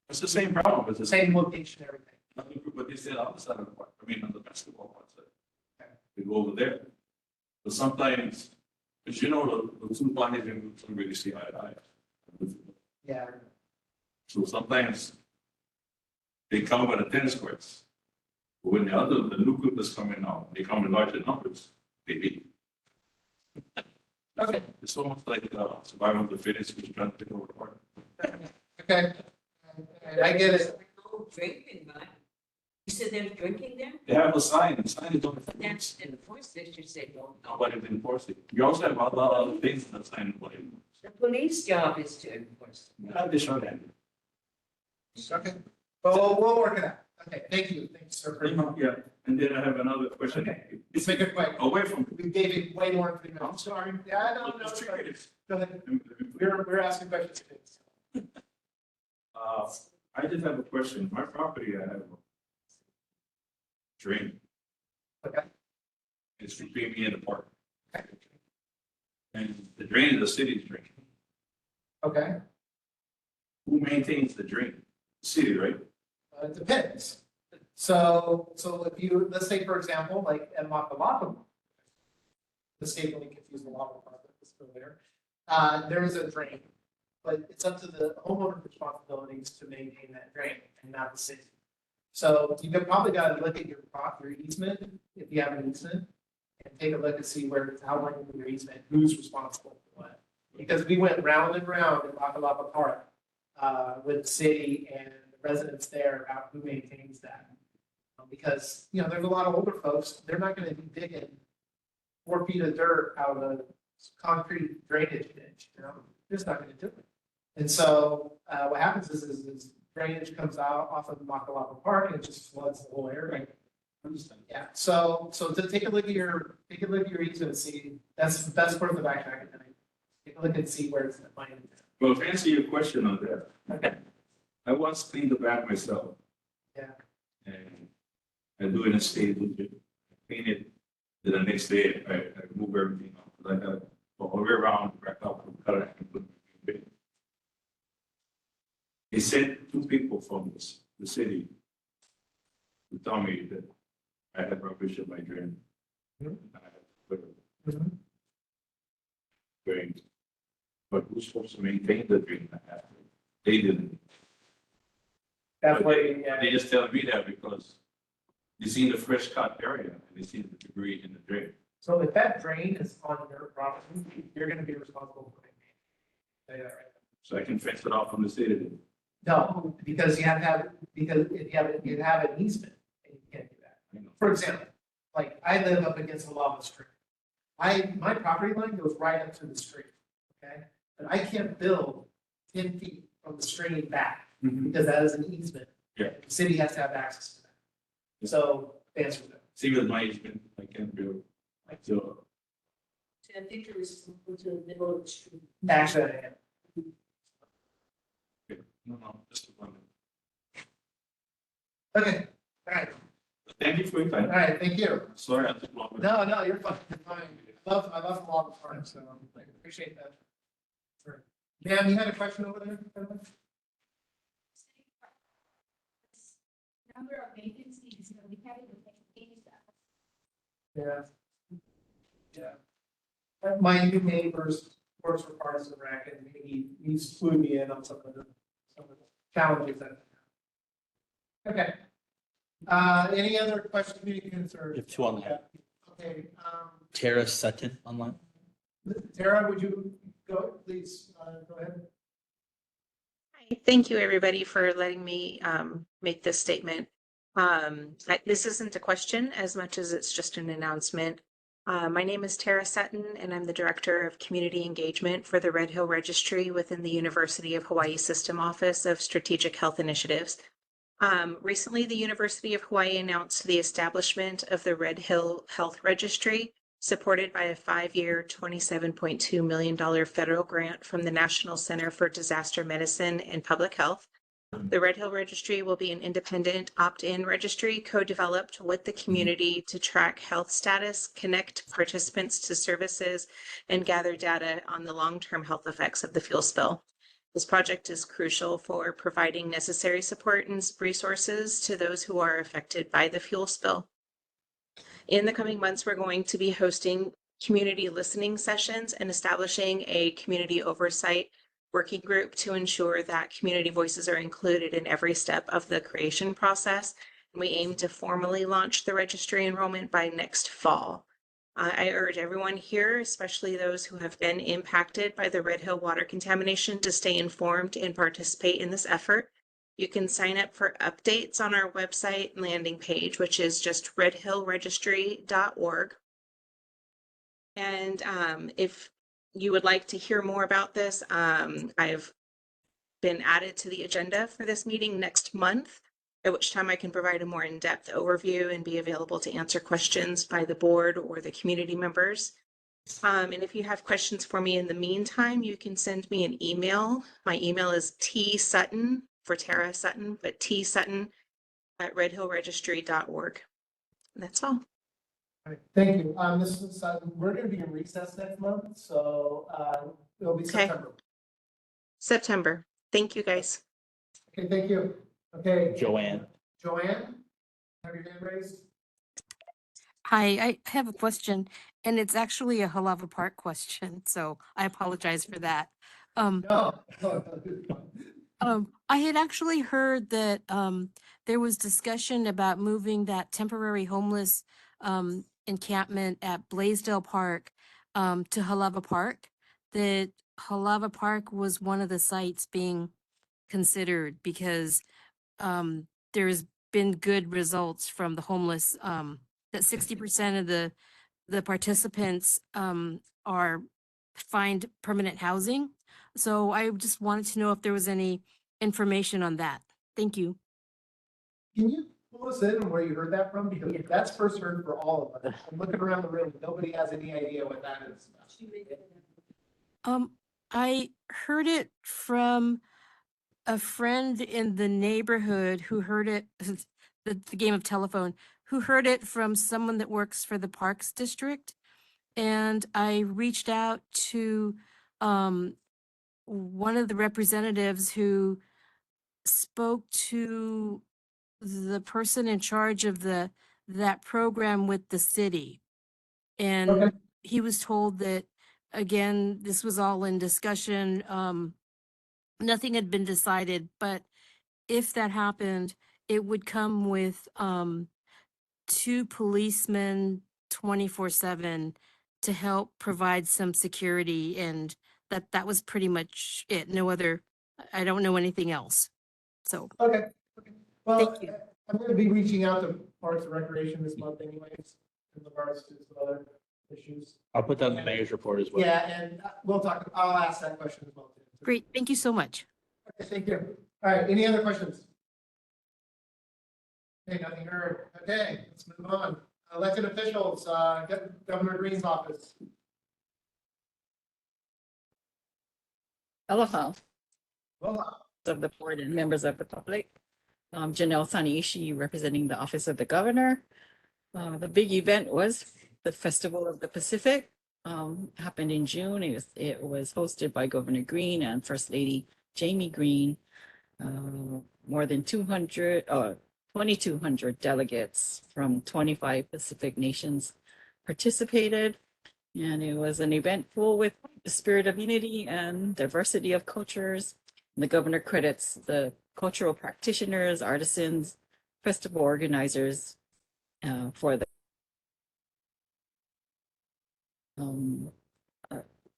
It's the same problem. It's the Same location, everything. But they said on the side of the park, I mean, on the basketball court side. We go over there. But sometimes, because you know, the two parties don't really see eye to eye. Yeah. So sometimes they come with the tennis courts. But when the new group is coming out, they come in larger numbers, they beat. Okay. It's almost like survival of the fittest, who's trying to take over the park. Okay. I get it. Drinking, right? You said they're drinking there? They have a sign, the sign is on the But that's enforced, they should say, well, nobody enforce it. You also have a lot of other things in the sign, but the police job is to enforce. they show that. Okay. Well, we'll work it out. Okay, thank you. Thanks, sir. Yeah, and then I have another question. Okay. Let's make it quick. Away from. We gave you way more than 3 minutes. I'm sorry. Yeah, no, sorry. Go ahead. We're asking questions. I just have a question. My property, I have a drain. Okay. It's between me and the park. And the drain is the city's drain. Okay. Who maintains the drain? The city, right? It depends. So if you, let's say, for example, like at Makalapa, mistakenly confused the lava part earlier, there is a drain, but it's up to the homeowner's responsibilities to maintain that drain and not the city. So you could probably got to look at your easement, if you have an easement, and take a look and see where it's outlined in your easement, who's responsible for what. Because we went round and round in Makalapa Park with the city and the residents there about who maintains that. Because, you know, there's a lot of older folks, they're not gonna be digging 4 feet of dirt out of a concrete drainage ditch, you know, they're just not gonna do it. And so, what happens is drainage comes out off of Makalapa Park and it just floods the whole area. Yeah, so to take a look at your easement and see, that's the best part of the backtrack. Take a look and see where it's defined. Well, to answer your question on that, Okay. I once cleaned the back myself. Yeah. And I do it in a state, clean it, then the next day I move everything up. I have all the way around, back up, cut it, and put it in. They sent 2 people from the city to tell me that I had rubbish in my drain. Mhm. I had to put it drain. But who's supposed to maintain the drain? They didn't. That's why, They just tell me that because they see the fresh cut area and they see the debris in the drain. So if that drain is on your property, you're gonna be responsible for it. Say that right. So I can fence it off from the city. No, because you have to have, because if you have an easement, and you can't do that. For example, like I live up against a lava stream. My property line goes right up to the stream, okay? But I can't build 10 feet from the stream back because that is an easement. Yeah. The city has to have access to that. So the answer is no. See with my easement, I can't build. So I think you're responsible to the middle of the street. Actually, I am. no, just one. Okay, all right, Thank you for your all time. right, thank you. Sorry I took longer. No, you're fine, you're fine. I love the lava farm, so I appreciate that. Sure. Ma'am, you had a question over there? Number of vacancies, you know, we haven't changed that. Yeah. Yeah. My new neighbors works for Parks and Rec, and he's flew me in on some of the challenges that. Okay. Any other questions, communications, or? We have 2 online. Okay, Tara Sutton online. Tara, would you go, please, go ahead. Thank you, everybody, for letting me make this statement. This isn't a question as much as it's just an announcement. My name is Tara Sutton, and I'm the Director of Community Engagement for the Red Hill Registry within the University of Hawaii System Office of Strategic Health Initiatives. Recently, the University of Hawaii announced the establishment of the Red Hill Health Registry, supported by a 5-year, $27.2 million federal grant from the National Center for Disaster Medicine and Public Health. The Red Hill Registry will be an independent opt-in registry co-developed with the community to track health status, connect participants to services, and gather data on the long-term health effects of the fuel spill. This project is crucial for providing necessary support and resources to those who are affected by the fuel spill. In the coming months, we're going to be hosting community listening sessions and establishing a community oversight working group to ensure that community voices are included in every step of the creation process. We aim to formally launch the registry enrollment by next fall. I urge everyone here, especially those who have been impacted by the Red Hill water contamination, to stay informed and participate in this effort. You can sign up for updates on our website landing page, which is just redhillregistry.org. And if you would like to hear more about this, I've been added to the agenda for this meeting next month, at which time I can provide a more in-depth overview and be available to answer questions by the board or the community members. And if you have questions for me in the meantime, you can send me an email. My email is tsutton, for Tara Sutton, but tsutton@redhillregistry.org. And that's all. All right, thank you. This is, we're gonna be in recess next month, so, it'll be Okay. September. September. Thank you, guys. Okay, thank you. Okay. Joanne. Joanne, have your hand raised? Hi, I have a question, and it's actually a Halava Park question, so I apologize for that. No. I had actually heard that there was discussion about moving that temporary homeless encampment at Blaisdell Park to Halava Park. That Halava Park was one of the sites being considered because there's been good results from the homeless. That 60% of the participants are find permanent housing. So I just wanted to know if there was any information on that. Thank you. Can you pull us in on where you heard that from? Because that's first heard for all of us. I'm looking around the room, nobody has any idea what that is. I heard it from a friend in the neighborhood who heard it, the game of telephone, who heard it from someone that works for the Parks District. And I reached out to one of the representatives who spoke to the person in charge of that program with the city. And Okay. he was told that, again, this was all in discussion. Nothing had been decided, but if that happened, it would come with 2 policemen 24/7 to help provide some security, and that was pretty much it. No other, I don't know anything else. So Okay. Well, thank you. I'm gonna be reaching out to Parks and Recreation this month anyways, in regards to some other issues. I'll put that in the mayor's report as well. Yeah, and we'll talk, I'll ask that question as well. too. Great, thank you so much. Okay, thank you. All right, any other questions? Okay, nothing heard. Okay, let's move on. Elected officials, Governor Green's office. Aloha Well, of the board and members of the public. Janelle Sanaishi, representing the Office of the Governor. The big event was the Festival of the Pacific. Happened in June. It was hosted by Governor Green and First Lady Jamie Green. More than 2,200 delegates from 25 Pacific nations participated. And it was an event full with the spirit of unity and diversity of cultures. And the governor credits the cultural practitioners, artisans, festival organizers for the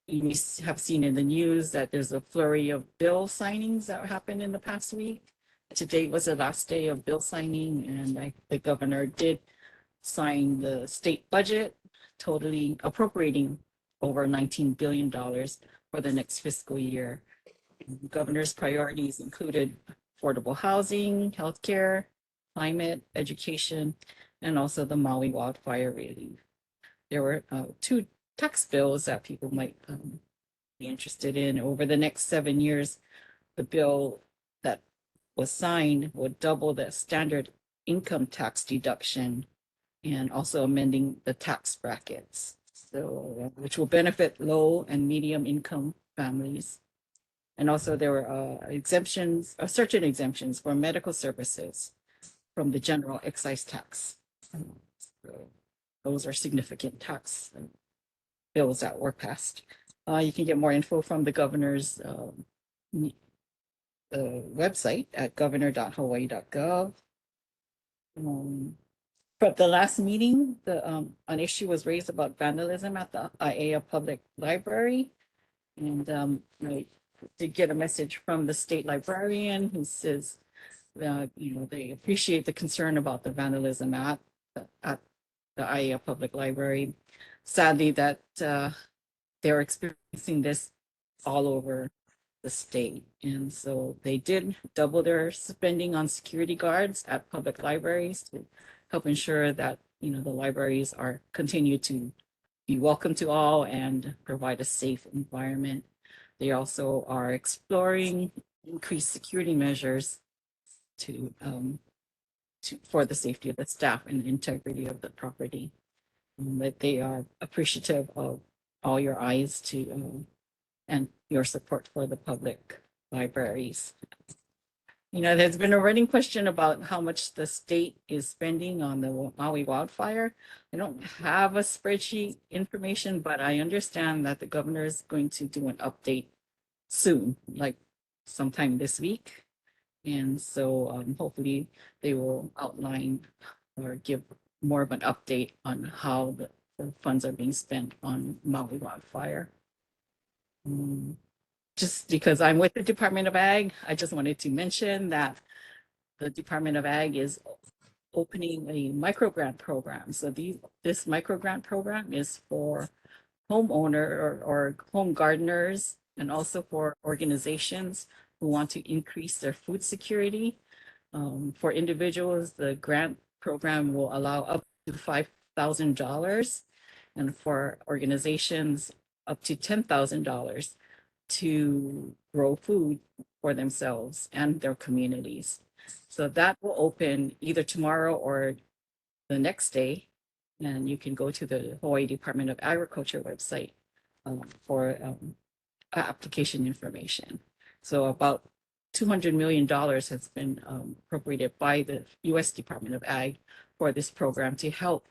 you have seen in the news that there's a flurry of bill signings that happened in the past week. Today was the last day of bill signing, and the governor did sign the state budget, totally appropriating over $19 billion for the next fiscal year. The governor's priorities included affordable housing, healthcare, climate, education, and also the Maui wildfire relief. There were 2 tax bills that people might be interested in over the next 7 years. The bill that was signed would double the standard income tax deduction and also amending the tax brackets. So, which will benefit low and medium income families. And also there were exemptions, certain exemptions for medical services from the general excise tax. So those are significant tax bills that were passed. You can get more info from the governor's website at governor.hawaii.gov. But the last meeting, an issue was raised about vandalism at the Aiea Public Library. And I did get a message from the state librarian who says that, they appreciate the concern about the vandalism at the Aiea Public Library. Sadly, that they're experiencing this all over the state. And so they did double their spending on security guards at public libraries to help ensure that, the libraries are continue to be welcome to all and provide a safe environment. They also are exploring increased security measures for the safety of the staff and the integrity of the property. That they are appreciative of all your eyes and your support for the public libraries. There's been a running question about how much the state is spending on the Maui wildfire. I don't have a spreadsheet information, but I understand that the governor is going to do an update soon, like sometime this week. And so hopefully they will outline or give more of an update on how the funds are being spent on Maui wildfire. Just because I'm with the Department of Ag, I just wanted to mention that the Department of Ag is opening a microgrant program. So this microgrant program is for homeowner or home gardeners and also for organizations who want to increase their food security. For individuals, the grant program will allow up to $5,000, and for organizations, up to $10,000 to grow food for themselves and their communities. So that will open either tomorrow or the next day. And you can go to the Hawaii Department of Agriculture website for application information. So about $200 million has been appropriated by the U.S. Department of Ag for this program to help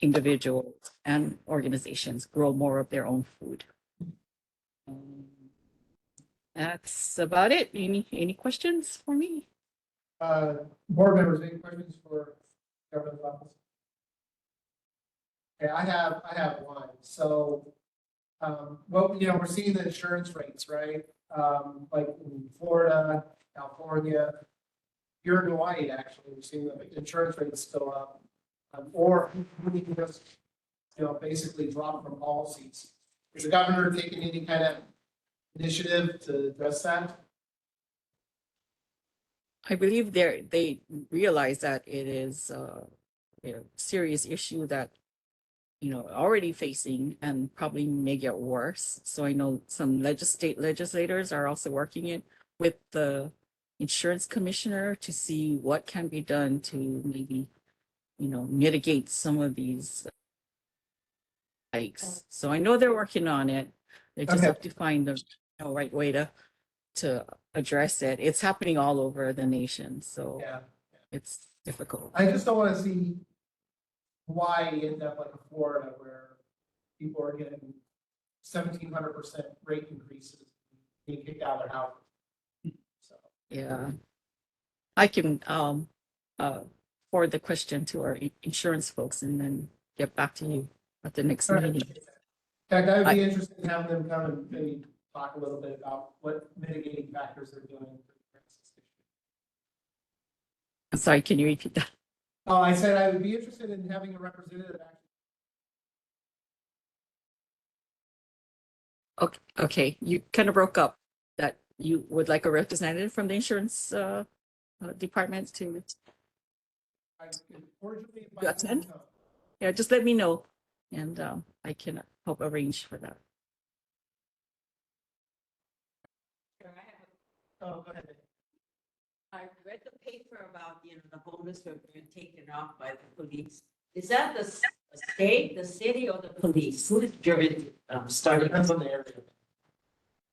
individuals and organizations grow more of their own food. That's about it. Any questions for me? Board members, any questions for Governor's office? Okay, I have one. So, we're seeing the insurance rates, right? Like in Florida, California, here in Hawaii, actually, we're seeing the insurance rates go up. Or we can just, basically drop from policies. Is the governor taking any kind of initiative to address that? I believe they realize that it is a serious issue that already facing and probably may get worse. So I know some legislators are also working it with the insurance commissioner to see what can be done to maybe mitigate some of these hikes. So I know they're working on it. They just have to find the right way to address it. It's happening all over the nation, so it's difficult. I just don't want to see Hawaii end up like Florida, where people are getting 1,700% rate increases, being kicked out of their house. So. Yeah, I can forward the question to our insurance folks and then get back to you at the next meeting. In fact, I would be interested in having them come and maybe talk a little bit about what mitigating factors they're doing. I'm sorry, can you repeat that? Oh, I said I would be interested in having a representative actually. Okay, you kind of broke up. That you would like a representative from the insurance department to attend? Yeah, just let me know, and I can help arrange for that. Oh, go ahead. I read the paper about, the homeless who are being taken off by the police. Is that the state, the city, or the police? Who is driven, starting? Depends on the area.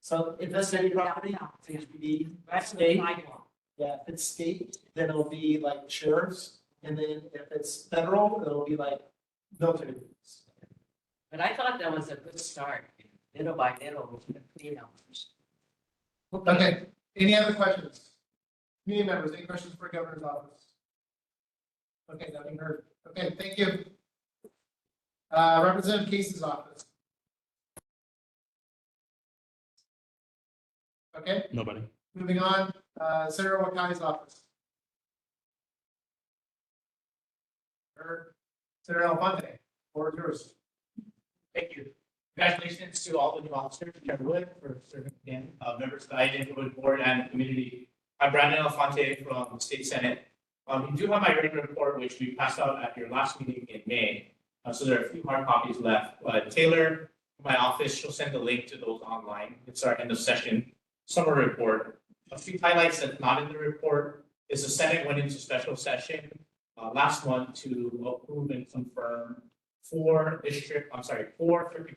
So if it's city property, it's HPD, state, yeah, if it's state, then it'll be like sheriffs. And then if it's federal, it'll be like military. police. But I thought that was a good start, little by little, with the clean up. Okay, any other questions? Community members, any questions for governor's office? Okay, nothing heard. Okay, thank you. Representative Case's office. Okay, Nobody. moving on, Senator Wakai's office. Heard. Senator Alfonte, floor is yours. Thank you. Congratulations to all the new officers, Chair Wood, for serving again, members of the Aiea Neighborhood Board and the community. I'm Brandon Alfonte from the State Senate. You do have my written report, which we passed out at your last meeting in May. So there are a few hard copies left. But Taylor, my office, she'll send a link to those online. It's our end of session summary report. A few highlights that's not in the report is the Senate went into special session last month to approve and confirm four circuit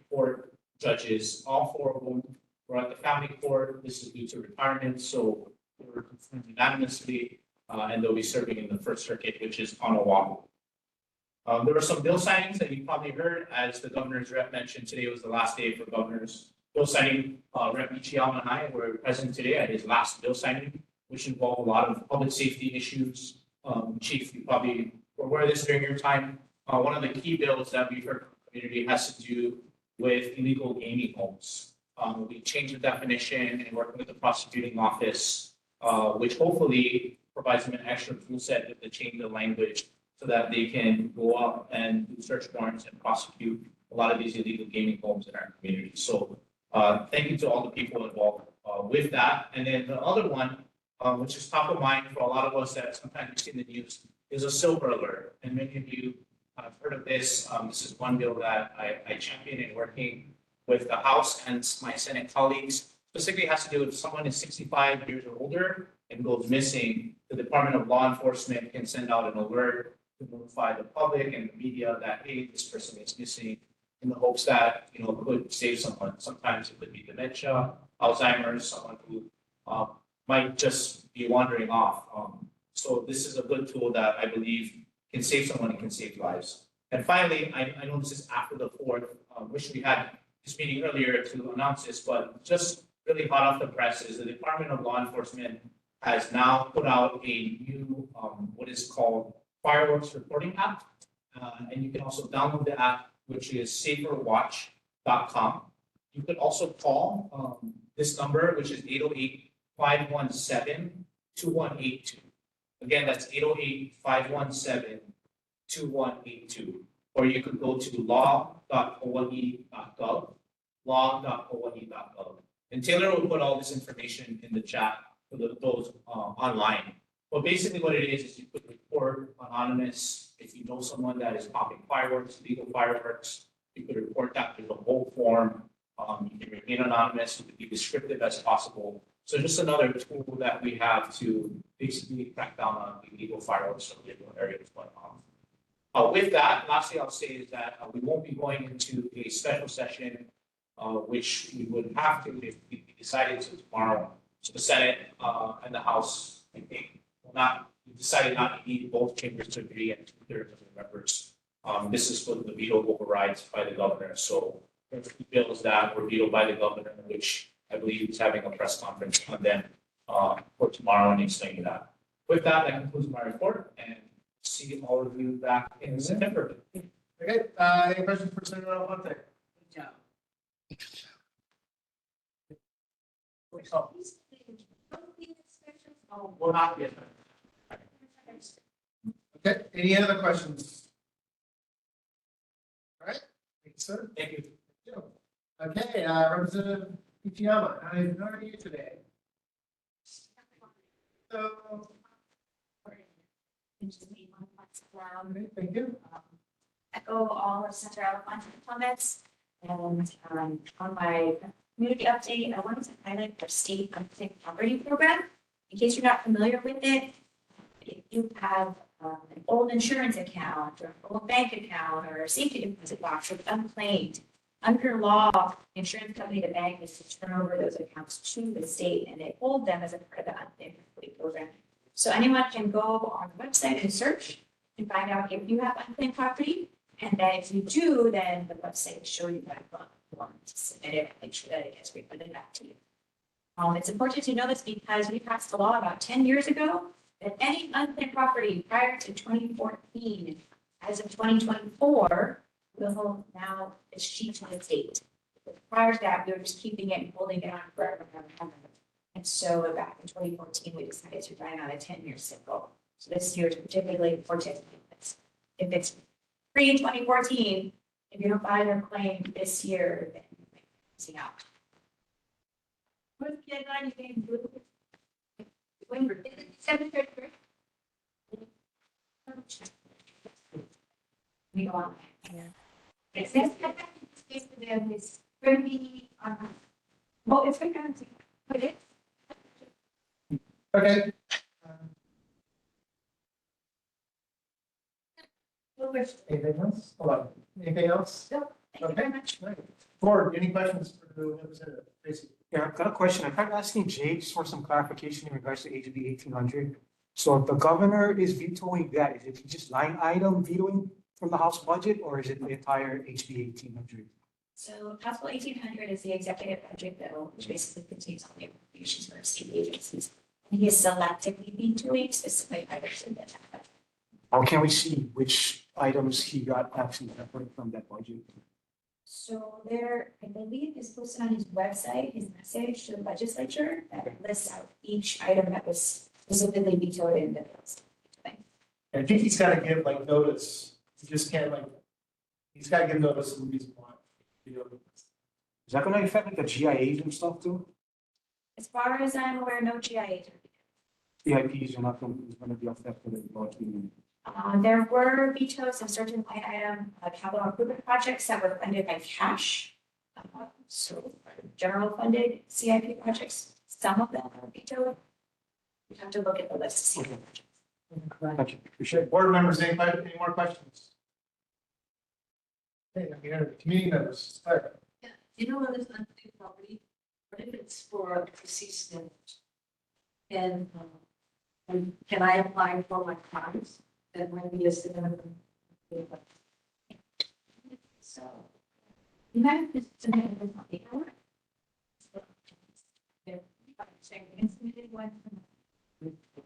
court judges. All four of them were at the family court. This is due to retirement, so they were confirmed unanimously, and they'll be serving in the First Circuit, which is on Oahu. There were some bill signings that you probably heard, as the governor's rep mentioned. Today was the last day for governors. Bill signing, Rep. Ichiyama and I were present today at his last bill signing, which involved a lot of public safety issues. Chief, you probably were aware of this during your time. One of the key bills that we've heard from the community has to do with illegal gaming homes. We changed the definition and working with the prosecuting office, which hopefully provides them an extra tool set if they change the language so that they can go up and do search warrants and prosecute a lot of these illegal gaming homes in our community. So thank you to all the people involved with that. And then the other one, which is top of mind for a lot of us that sometimes we see in the news, is a silver alert. And many of you have heard of this. This is one bill that I champion in working with the House and my Senate colleagues. Specifically has to do with if someone is 65 years or older and goes missing, the Department of Law Enforcement can send out an alert to notify the public and the media that, hey, this person is missing, in the hopes that, could save someone. Sometimes it could be dementia, Alzheimer's, someone who might just be wandering off. So this is a good tool that I believe can save someone and can save lives. And finally, I know this is after the 4th, wish we had this meeting earlier to announce this, but just really hot off the press is the Department of Law Enforcement has now put out a new, what is called fireworks reporting app. And you can also download the app, which is saferwatch.com. You could also call this number, which is 808-517-2182. Again, that's 808-517-2182. Or you could go to law.hawaii.gov, law.hawaii.gov. And Taylor will put all this information in the chat for those online. But basically what it is you could report anonymous if you know someone that is popping fireworks, legal fireworks. You could report that through the whole form. You can remain anonymous, you can be descriptive as possible. So just another tool that we have to basically crack down on illegal fireworks in different areas going on. With that, lastly, I'll say is that we won't be going into a special session, which we would have to if we decided to tomorrow. So the Senate and the House, I think, we decided not to need both chambers to agree and 2/3 of the members. This is for the veto overrides by the governor. So there's bills that were vetoed by the governor, which I believe is having a press conference on them for tomorrow and explaining that. With that, that concludes my report, and see all of you back in September. Okay, any questions for Senator Alfonte? Good job. Will not be. Okay, any other questions? All right, thank you, sir. Thank you. Okay, Representative Ichiyama, how are you today? So, thank you. Echo all of Senator Alfonte's comments. And on my community update, I wanted to highlight our state unsafe property program. in case you're not familiar with it, if you have an old insurance account or an old bank account or a safety deposit box that's unclaimed, under law, the insurance company, the bank is to turn over those accounts to the state and they hold them as a part of the unclaimed property program. So anyone can go on the website and search and find out if you have unclaimed property. And then if you do, then the website will show you that one to submit it and make sure that it gets refunded back to you. It's important to know this because we passed a law about 10 years ago that any unclaimed property prior to 2014, as of 2024, will now escheat to the state. But prior to that, we were just keeping it and holding it on forever and ever. And so back in 2014, we decided to run on a 10-year cycle. So this year is particularly important. If it's pre-2014, if you don't file your claim this year, then you're missing out. What's the deadline you can do? We go on. It's next case for them is going to be well, it's going to put it. Okay. Anything else? Hold on. Anything else? No, thank you very much. Board, any questions for the representative? Tracy? Yeah, I've got a question. I've tried asking Jay just for some clarification in regards to HB 1800. So if the governor is vetoing that, is it just line item vetoing from the House budget or is it the entire HB 1800? So House Bill 1800 is the executive budget bill, which basically contains all the appropriations for state agencies. And he is selectively vetoing specific items in that budget. How can we see which items he got actually separate from that budget? So there, I believe is posted on his website, his message to the legislature that lists out each item that was specifically vetoed in the bills. I think he's gotta give like notice. He just can't like, he's gotta give notice of the reason why. You know. Is that gonna affect like the GIAs and stuff too? As far as I'm aware, no GIA. CIPs are not gonna be affected in budget. There were vetoes of certain line item capital improvement projects that were funded by cash. So general funded CIP projects, some of them are vetoed. We have to look at the list to see. Gotcha. Appreciate it. Board members, any more questions? Hey, I'm here, community members. All right. Yeah, you know, when it's unclaimed property, what if it's for deceased members? And can I apply for my funds that might be listed in the So you might have to submit the paperwork.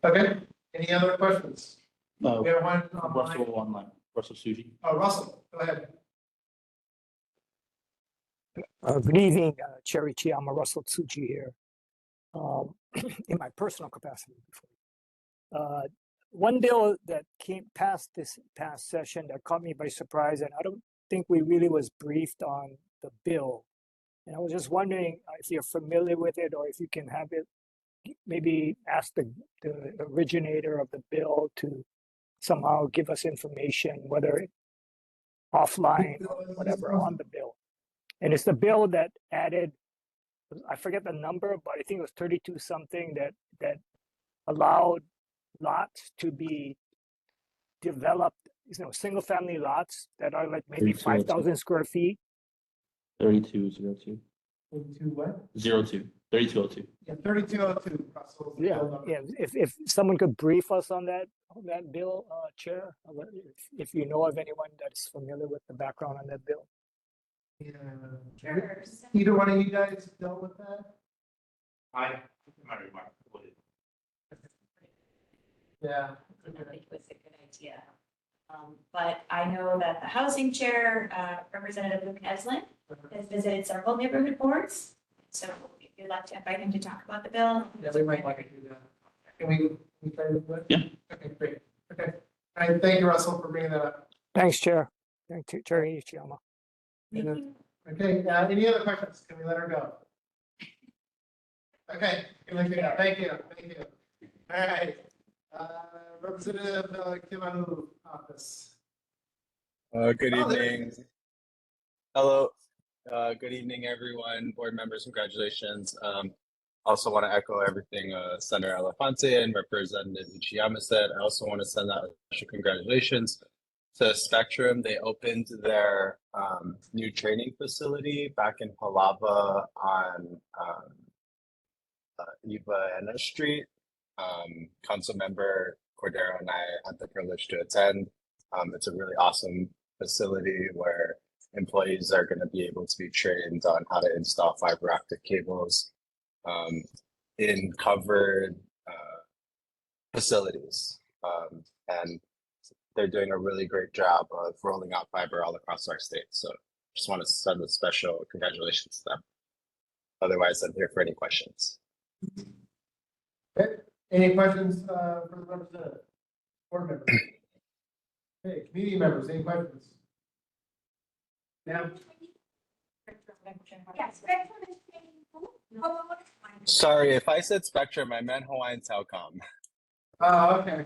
Okay, any other questions? No. We have one online. Russell online, Russell Suji. Oh, Russell, go ahead. Good evening, Chair Aiea. I'm Russell Tsuji here in my personal capacity. One bill that came past this past session that caught me by surprise, and I don't think we really was briefed on the bill. And I was just wondering if you're familiar with it or if you can have it, maybe ask the originator of the bill to somehow give us information, whether offline or whatever on the bill. And it's the bill that added, I forget the number, but I think it was 32 something that allowed lots to be developed, single family lots that are like maybe 5,000 square feet. 3202. 32 what? 02. 3202. Yeah, 3202, Russell. Yeah. If someone could brief us on that bill, Chair, if you know of anyone that's familiar with the background on that bill. Yeah. Sure. Either one of you guys dealt with that? I, my remark, would it? Yeah. I think it was a good idea. But I know that the housing chair, Representative Luke Eslin, has visited several neighborhood boards. So if you'd like to invite him to talk about the bill. Yeah, we might like to do that. Can we try to do it? Yeah. Okay, great. Okay. All right, thank you, Russell, for bringing that up. Thanks, Chair. Thank you, Chair Ichiyama. Okay, any other questions? Can we let her go? Okay, thank you, thank you. All right. Representative Kimanu office. Good evening. Hello. Good evening, everyone. Board members, congratulations. Also want to echo everything Senator Elefante and Representative Uchiyama said. I also want to send out a special congratulations to Spectrum. They opened their new training facility back in Halava on Eva Enna Street. Council member Cordero and I had the privilege to attend. It's a really awesome facility where employees are going to be able to be trained on how to install fiber optic cables in covered facilities. And they're doing a really great job of rolling out fiber all across our state. So just want to send a special congratulations to them. Otherwise, I'm here for any questions. Okay. Any questions for the representative? Board members? Okay, community members, any questions? Now, Yes, Spectrum is paying who? Sorry, if I said Spectrum, I meant Hawaiian Telcom. oh, okay.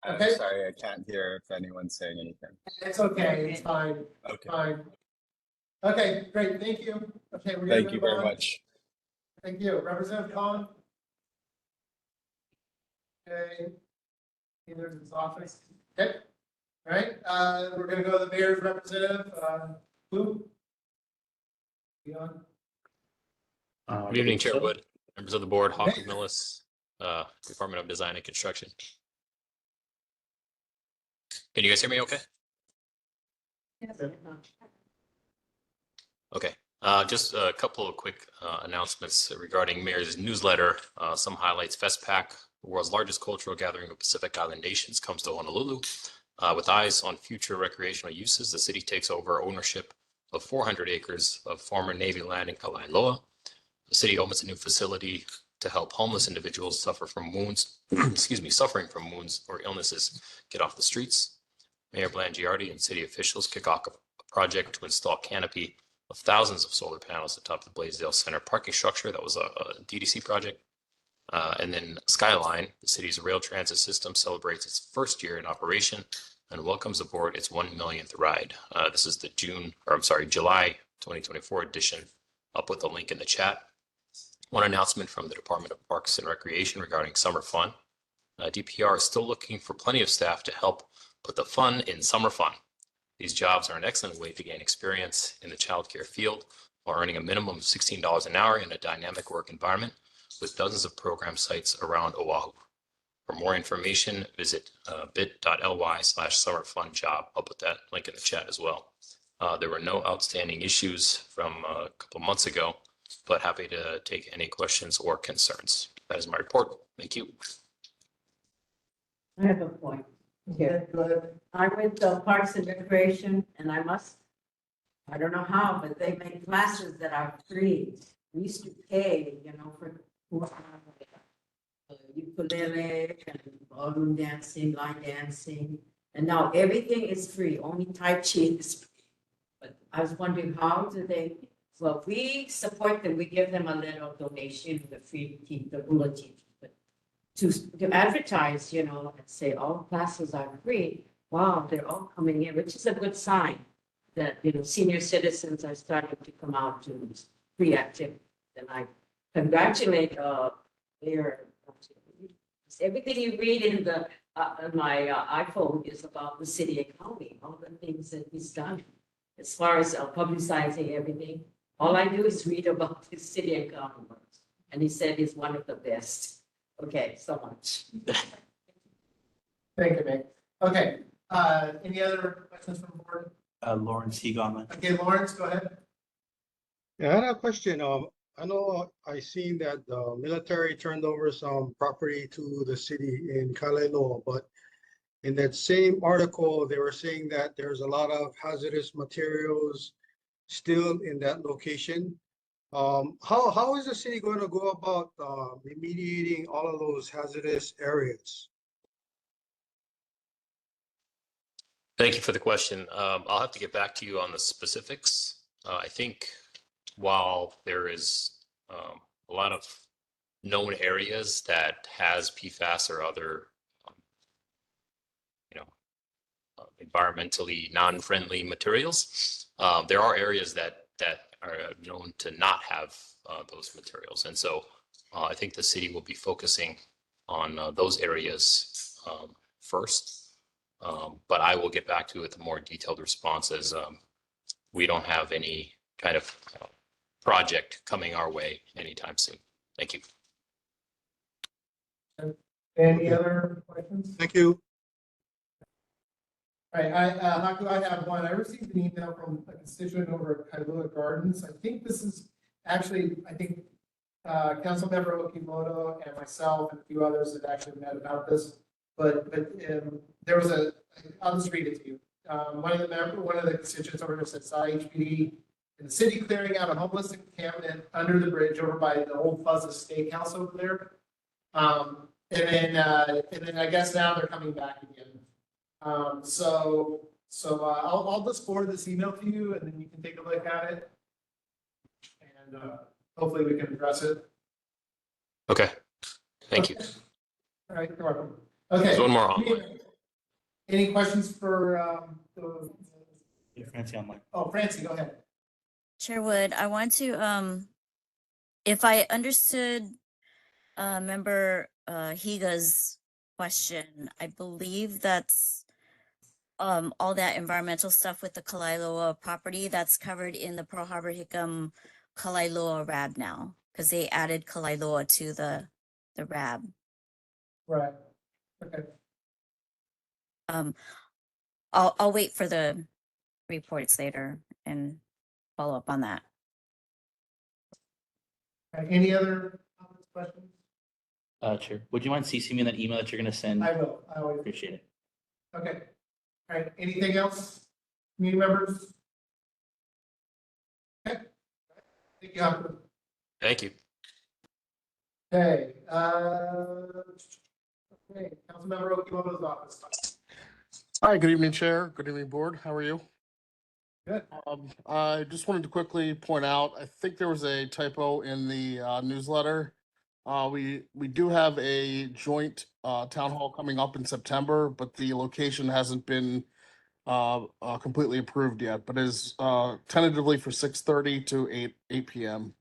I'm Okay. sorry, I can't hear if anyone's saying anything. It's okay, it's fine. Okay. Fine. Okay, great, thank you. Okay, we're gonna Thank you move very on. much. Thank you. Representative Khan? Okay. Either in his office. Okay. All right, we're gonna go to the mayor's representative, Lou. You on? Good evening, Chair Wood, members of the board, Hawk McMillis, Department of Design and Construction. Can you guys hear me okay? Okay, just a couple of quick announcements regarding Mayor's newsletter. Some highlights: FestPac, the world's largest cultural gathering of Pacific Island nations, comes to Honolulu. With eyes on future recreational uses, the city takes over ownership of 400 acres of former Navy land in Kalailoa. The city opens a new facility to help homeless individuals suffer from wounds, suffering from wounds or illnesses get off the streets. Mayor Blangiardi and city officials kick off a project to install canopy of thousands of solar panels atop the Blaisdell Center parking structure. That was a DDC project. And then Skyline, the city's rail transit system, celebrates its first year in operation and welcomes aboard its 1 millionth ride. This is the July 2024 edition. I'll put the link in the chat. One announcement from the Department of Parks and Recreation regarding summer fun. DPR is still looking for plenty of staff to help put the fun in summer fun. These jobs are an excellent way to gain experience in the childcare field while earning a minimum of $16 an hour in a dynamic work environment with dozens of program sites around Oahu. For more information, visit bit.ly/summerfunjob. I'll put that link in the chat as well. There were no outstanding issues from a couple months ago, but happy to take any questions or concerns. That is my report. Thank you. I have a point. Here. I went to Parks and Recreation and I don't know how, but they make classes that are free. We used to pay, for ukulele and ballroom dancing, line dancing. And now everything is free, only Tai Chi is free. But I was wondering, how do they, well, we support them, we give them a little donation, the free team, the bulletin. But to advertise, and say all classes are free, wow, they're all coming in, which is a good sign that, senior citizens are starting to come out to free activity. And I congratulate Mayor. Everything you read in the my iPhone is about the city and county, all the things that he's done. As far as publicizing everything, all I do is read about the city and county works. And he said he's one of the best. Okay, so much. Thank you, Meg. Okay, any other questions from the board? Lawrence Higama. Okay, Lawrence, go ahead. Yeah, I had a question. I know I seen that the military turned over some property to the city in Kalaeloa, but in that same article, they were saying that there's a lot of hazardous materials still in that location. How is the city going to go about remediating all of those hazardous areas? Thank you for the question. I'll have to get back to you on the specifics. I think while there is a lot of known areas that has PFAS or other environmentally non-friendly materials. There are areas that are known to not have those materials. And so I think the city will be focusing on those areas first. But I will get back to you with a more detailed response as we don't have any kind of project coming our way anytime soon. Thank you. Any other questions? Thank you. All right, Haku, I have one. I received an email from a constituent over at Kailua Gardens. I think this is actually, Councilmember Okimoto and myself and a few others have actually met about this. But there was I'll just read it to you. One of the constituents over there said, saw HPD in the city clearing out a homeless encampment under the bridge over by the old Fuzza Steakhouse over there. And then I guess now they're coming back again. So I'll just forward this email to you, and then you can take a look at it, and hopefully we can address it. Okay. Thank you. All right, you're welcome. Okay. There's one more online. Any questions for Francie online. Oh, Francie, go ahead. Chair Wood, I want to, if I understood member Higa's question, I believe that's all that environmental stuff with the Kalailoa property that's covered in the Pearl Harbor Hickam Kalailoa RAB now, because they added Kalailoa to the RAB. Right. Okay. I'll wait for the reports later and follow up on that. Any other questions? Chair, would you mind CCing me in that email that you're going to send? I will. I always appreciate it. Okay. All right. Anything else, community members? Okay. Thank you, Haku. Thank you. Okay. Okay. Councilmember Okimoto's office. Hi, good evening, Chair. Good evening, Board. How are you? Good. I just wanted to quickly point out, I think there was a typo in the newsletter. We do have a joint town hall coming up in September, but the location hasn't been completely approved yet, but is tentatively for 6:30 to 8 p.m.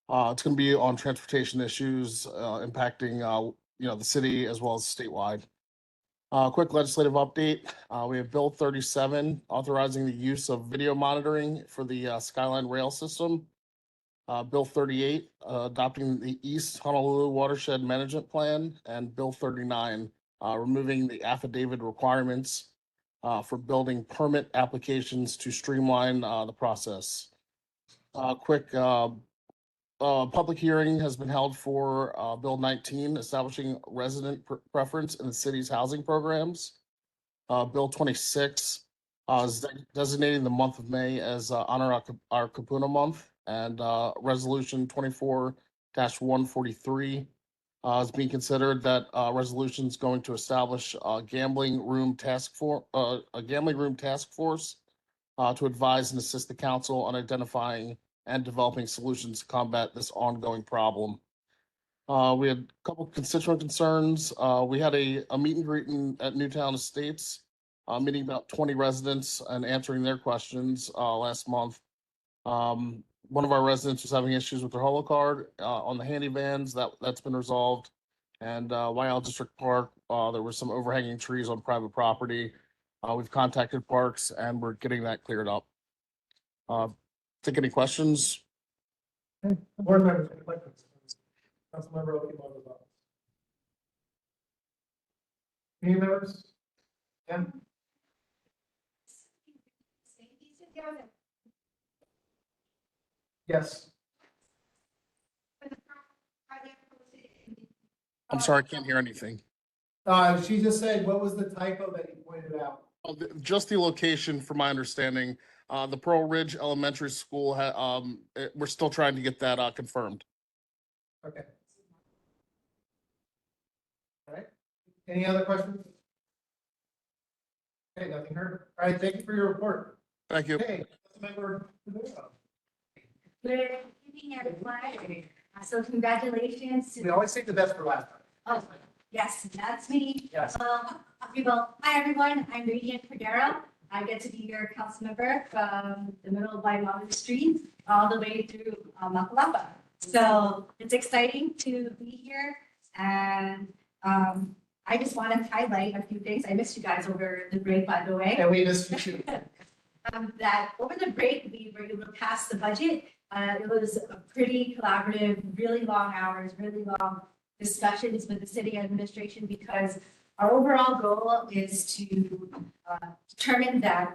It's going to be on transportation issues impacting the city as well as statewide. Quick legislative update. We have Bill 37 authorizing the use of video monitoring for the Skyline Rail System. Bill 38 adopting the East Honolulu Watershed Management Plan, and Bill 39 removing the affidavit requirements for building permit applications to streamline the process. Quick public hearing has been held for Bill 19, establishing resident preference in the city's housing programs. Bill 26 is designating the month of May as Honor Our Kapuna Month, and Resolution 24-143 is being considered. That resolution is going to establish a gambling room task force to advise and assist the council on identifying and developing solutions to combat this ongoing problem. We had a couple constituent concerns. We had a meet and greet at Newtown Estates, meeting about 20 residents and answering their questions last month. One of our residents was having issues with their holo card on the handy vans. That's been resolved. And Waiau District Park, there were some overhanging trees on private property. We've contacted Parks and we're getting that cleared up. Take any questions? Board members, any questions? Councilmember Okimoto's office. Any members? Yeah. Yes. I'm sorry, I can't hear anything. She just said, what was the typo that you pointed out? Just the location, from my understanding. The Pearl Ridge Elementary School, we're still trying to get that confirmed. Okay. All right. Any other questions? Okay, nothing heard. All right, thank you for your report. Thank you. Okay, Councilmember Padilla. We're giving it a flag. So congratulations to. We always take the best for last time. Oh, Yes, that's me. Yes. Well, hi, everyone. I'm Radiant Cordero. I get to be your council member from the middle of Waimalu Street all the way through Makalapa. So it's exciting to be here. And I just want to highlight a few things. I missed you guys over the break, by the way. And we missed you too. That over the break, we were able to pass the budget. It was a pretty collaborative, really long hours, really long discussions with the city administration because our overall goal is to determine that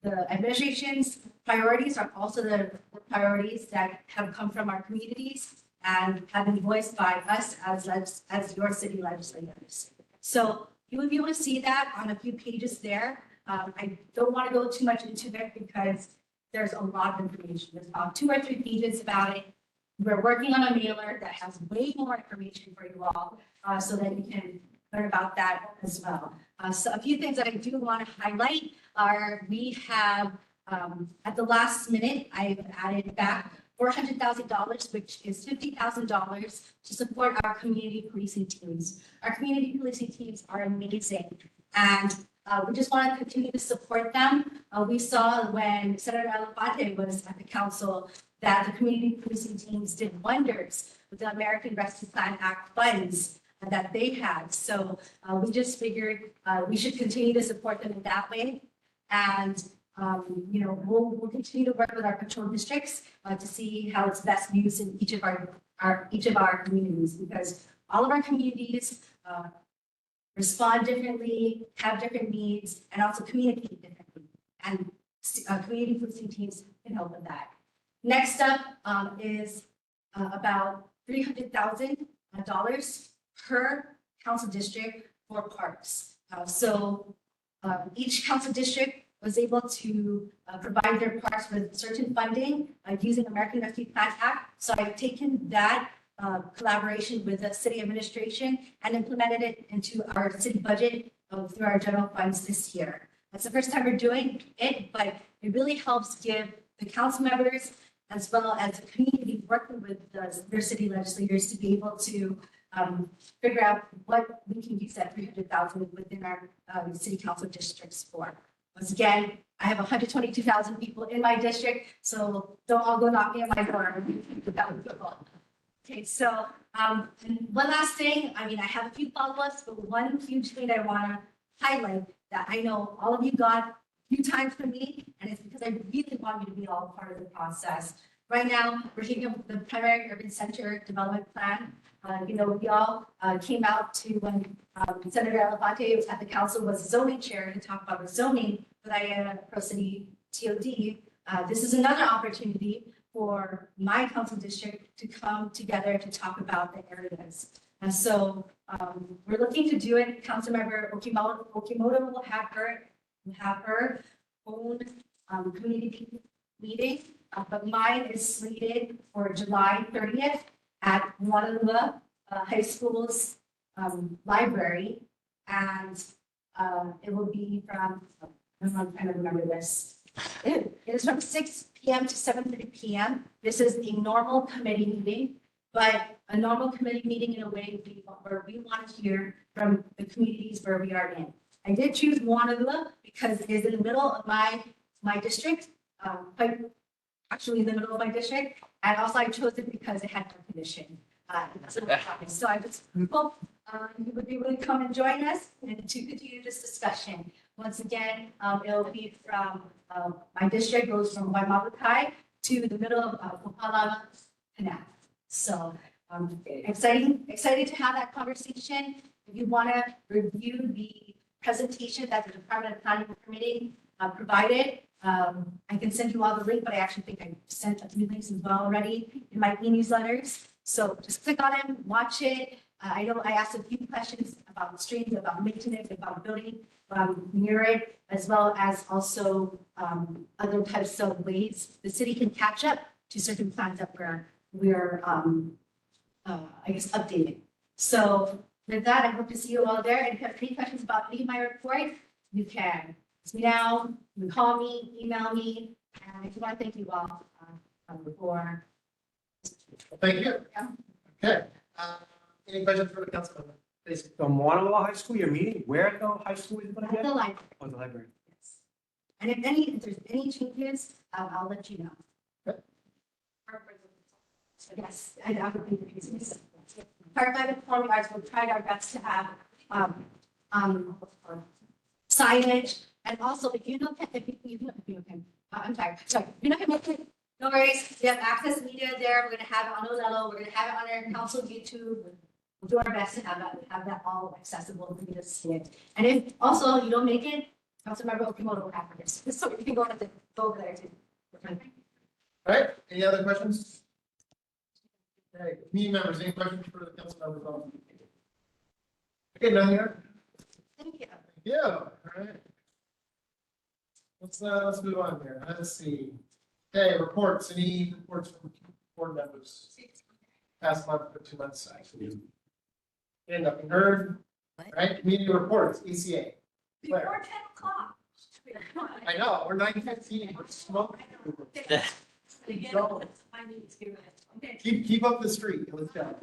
the administration's priorities are also the priorities that have come from our communities and have been voiced by us as your city legislators. So you will be able to see that on a few pages there. I don't want to go too much into it because there's a lot of information. There's about 2 or 3 pages about it. We're working on a mailer that has way more information for you all so that you can learn about that as well. So a few things that I do want to highlight are we have, at the last minute, I've added back $400,000, which is $50,000 to support our community policing teams. Our community policing teams are amazing. And we just want to continue to support them. We saw when Senator Elefante was at the council that the community policing teams did wonders with the American Rescue Plan Act funds that they had. So we just figured we should continue to support them in that way. And we'll continue to work with our patrol districts to see how it's best used in each of our communities, because all of our communities respond differently, have different needs, and also communicate differently. And community policing teams can help with that. Next up is about $300,000 per council district for parks. So each council district was able to provide their parks with certain funding using American Rescue Plan Act. So I've taken that collaboration with the city administration and implemented it into our city budget through our general funds this year. That's the first time we're doing it, but it really helps give the council members as well as the community working with their city legislators to be able to figure out what we can use that $300,000 within our city council districts for. Once again, I have 122,000 people in my district, so don't all go knocking at my door. Okay, so and one last thing, I have a few follow-ups, but one huge thing I want to highlight that I know all of you got a few times from me, and it's because I really want you to be all part of the process. Right now, we're taking up the primary urban center development plan. We all came out to when Senator Elefante was at the council, was zoning chair, to talk about the zoning for the Aiea Pro City TOD. This is another opportunity for my council district to come together to talk about the areas. And so we're looking to do it. Councilmember Okimoto will have her own community meeting, but mine is slated for July 30th at Honolulu High School's library, and it will be from, I'm trying to remember this. It is from 6 p.m. to 7:30 p.m. This is a normal committee meeting, but a normal committee meeting in a way where we want to hear from the communities where we are in. I did choose Honolulu because it is in the middle of my district, actually in the middle of my district, and also I chose it because it had air conditioning. So I just hope you would be able to come and join us and to continue this discussion. Once again, it'll be from my district goes from Waimalu to the middle of Kopalama Canal. So excited to have that conversation. If you want to review the presentation that the Department of Planning and Permitting provided, I can send you all the link, but I actually think I sent a few links as well already in my e-newsletters. So just click on it, watch it. I know I asked a few questions about streams, about maintenance, about building near it, as well as also other types of ways the city can catch up to certain plans that we're updating. So with that, I hope to see you all there. And if you have any questions about any of my report, you can ask me now, you can call me, email me, and I just want to thank you all for. Thank you. Okay. Any questions for the council member? Is the Moana High School you're meeting? Where at the high school is it gonna be? At the library. Oh, the library. Yes. And if there's any changes, I'll let you know. Yes, I would be the reasons. Part by the performing arts, we've tried our best to have, signage, and also if you know, I'm sorry, you know, no worries, we have access media there, we're gonna have it on Ozello, we're gonna have it on our council YouTube. We'll do our best to have that all accessible for you to see it. And if also you don't make it, Councilmember Okimoto will have this, so you can go over there too. All right, any other questions? Okay, community members, any questions for the council members on? Okay, none here? Thank you. Yeah, all right. Let's move on here. Let's see. Okay, reports. Any reports from board members? Past month or 2 months, actually. Okay, nothing heard. All right, community reports, ECA. Before 10 o'clock. I know, we're 9:15. Keep up the streak. Let's go.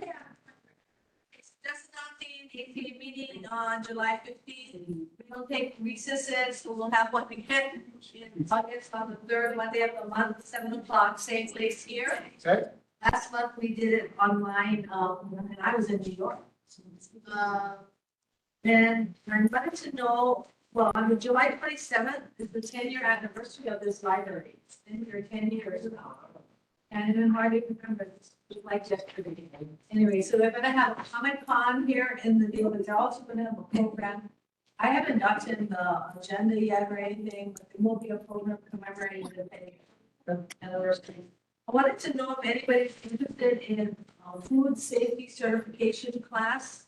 Just announcing ACA meeting on July 15th. We will take recesses, so we'll have one again in August on the third Monday of the month, 7 o'clock, same place here. Okay. Last month we did it online, and I was in New York. And I wanted to know, well, on the July 27th is the 10-year anniversary of this library. It's been here 10 years now. And I didn't hardly remember, it's like yesterday. Anyway, so they're gonna have a Comic-Con here in the building. They're also gonna have a program. I haven't gotten the agenda yet or anything, but there will be a program commemorating the anniversary. I wanted to know if anybody's interested in food safety certification class.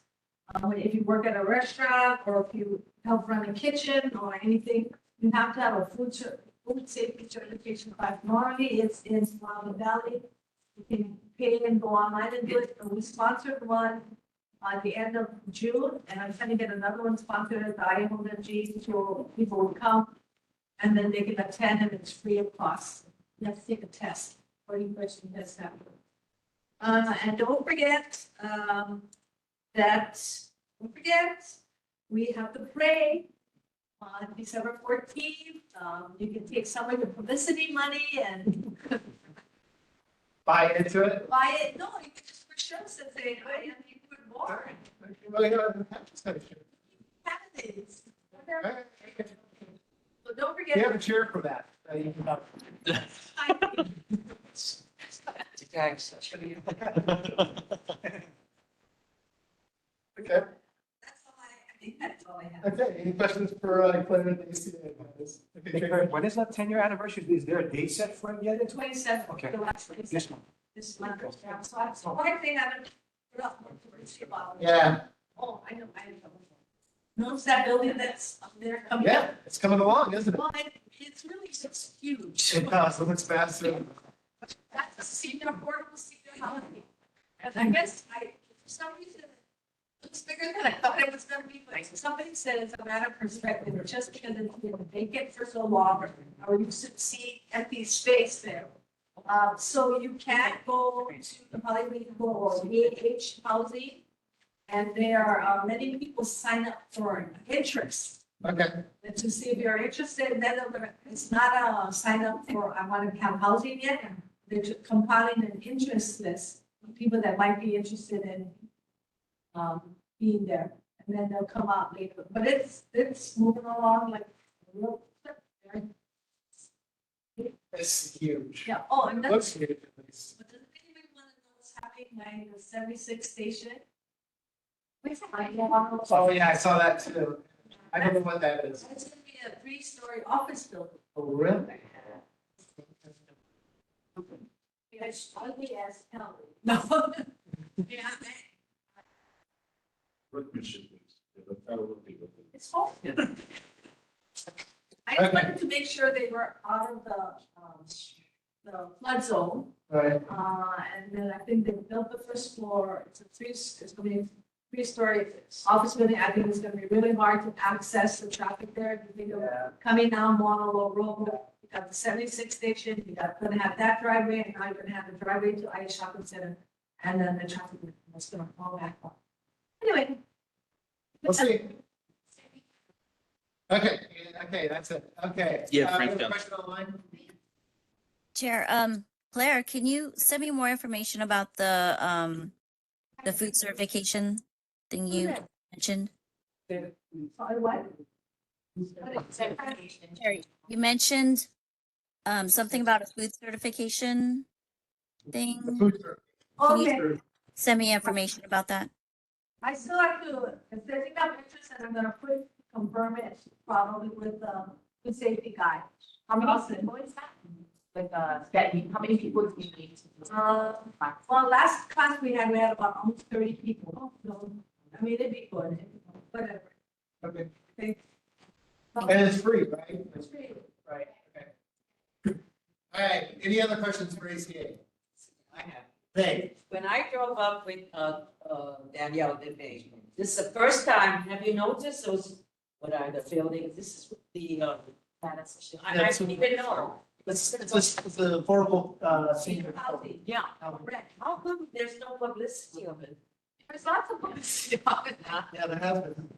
If you work at a restaurant or if you help run a kitchen or anything, you have to have a food safety certification class. Normally, it's in Swan Valley. You can pay and go online and do it. And we sponsored one at the end of June, and I'm trying to get another one sponsored at the Aiea, so people will come and then they can attend, and it's free of cost. You have to take a test, 40-question test after. And don't forget we have the parade on December 14th. You can take some of your publicity money and Buy into it. buy it. No, you can just for shows that say, I am you put more. Candidates. So don't forget. We have a chair for that. Thanks. Okay. I think that's all I have. Okay, any questions for Claire and the ACA about this? Okay, When is that 10-year anniversary? Is there a date set for it yet? 27th. Okay. The last one. This one. This month. Yeah, so why they haven't put up towards the bottom? Yeah. Oh, I know. Notice that building that's up there coming Yeah, up? it's coming along, isn't it? Well, it's really just huge. It does, it looks massive. That's a senior, affordable senior housing. And I guess for some reason, it's bigger than I thought it was gonna be, but somebody said it's a matter of perspective, just because it's been vacant for so long, or you see empty space there. So you can't go to the Hollywood or VH housing, and there are many people sign up for interest. Okay. And to see if you're interested, then they're gonna, it's not a sign up for, I want to have housing yet. They're just compiling an interest list of people that might be interested in being there. And then they'll come out later. But it's moving along like real quick. It's huge. Yeah, oh, and Looks that's, huge. but does anybody want to know what's happening at the 76th station? Oh, yeah, I saw that too. I don't know what that is. It's gonna be a 3-story office building. Oh, really? It's ugly as hell. No. Yeah, it's awful. I just wanted to make sure they were out of the flood zone. Right. And then I think they built the first floor. It's gonna be a 3-story office building. I think it's gonna be really hard to access the traffic there. If you think of coming down Montalo Road, you got the 76 station, you got, gonna have that driveway, and now you're gonna have the driveway to Aiea Shopping Center, and then the traffic is gonna fall back on. Anyway, We'll see. Okay, okay, that's it. Okay. Yeah, we have Frank's a done. question online? Chair, Claire, can you send me more information about the food certification thing you mentioned? Chair, you mentioned something about a food certification thing. Can you send me information about that? I still have to, if there's enough interest, and I'm gonna confirm it probably with the food safety guy. How many people is that? Like, how many people do you need? Well, last class we had about almost 30 people, so, I mean, it'd be good, whatever. Okay. Okay. And it's free, right? It's free. Right, okay. All right, any other questions for ACA? I have. Hey, When I drove up with, Danielle Debay, this is the first time, have you noticed those, what are the buildings? This is the, I didn't even know. it's a affordable, senior housing. Yeah, correct. How come there's no publicity of it? There's lots of publicity about it now. Yeah, there has been.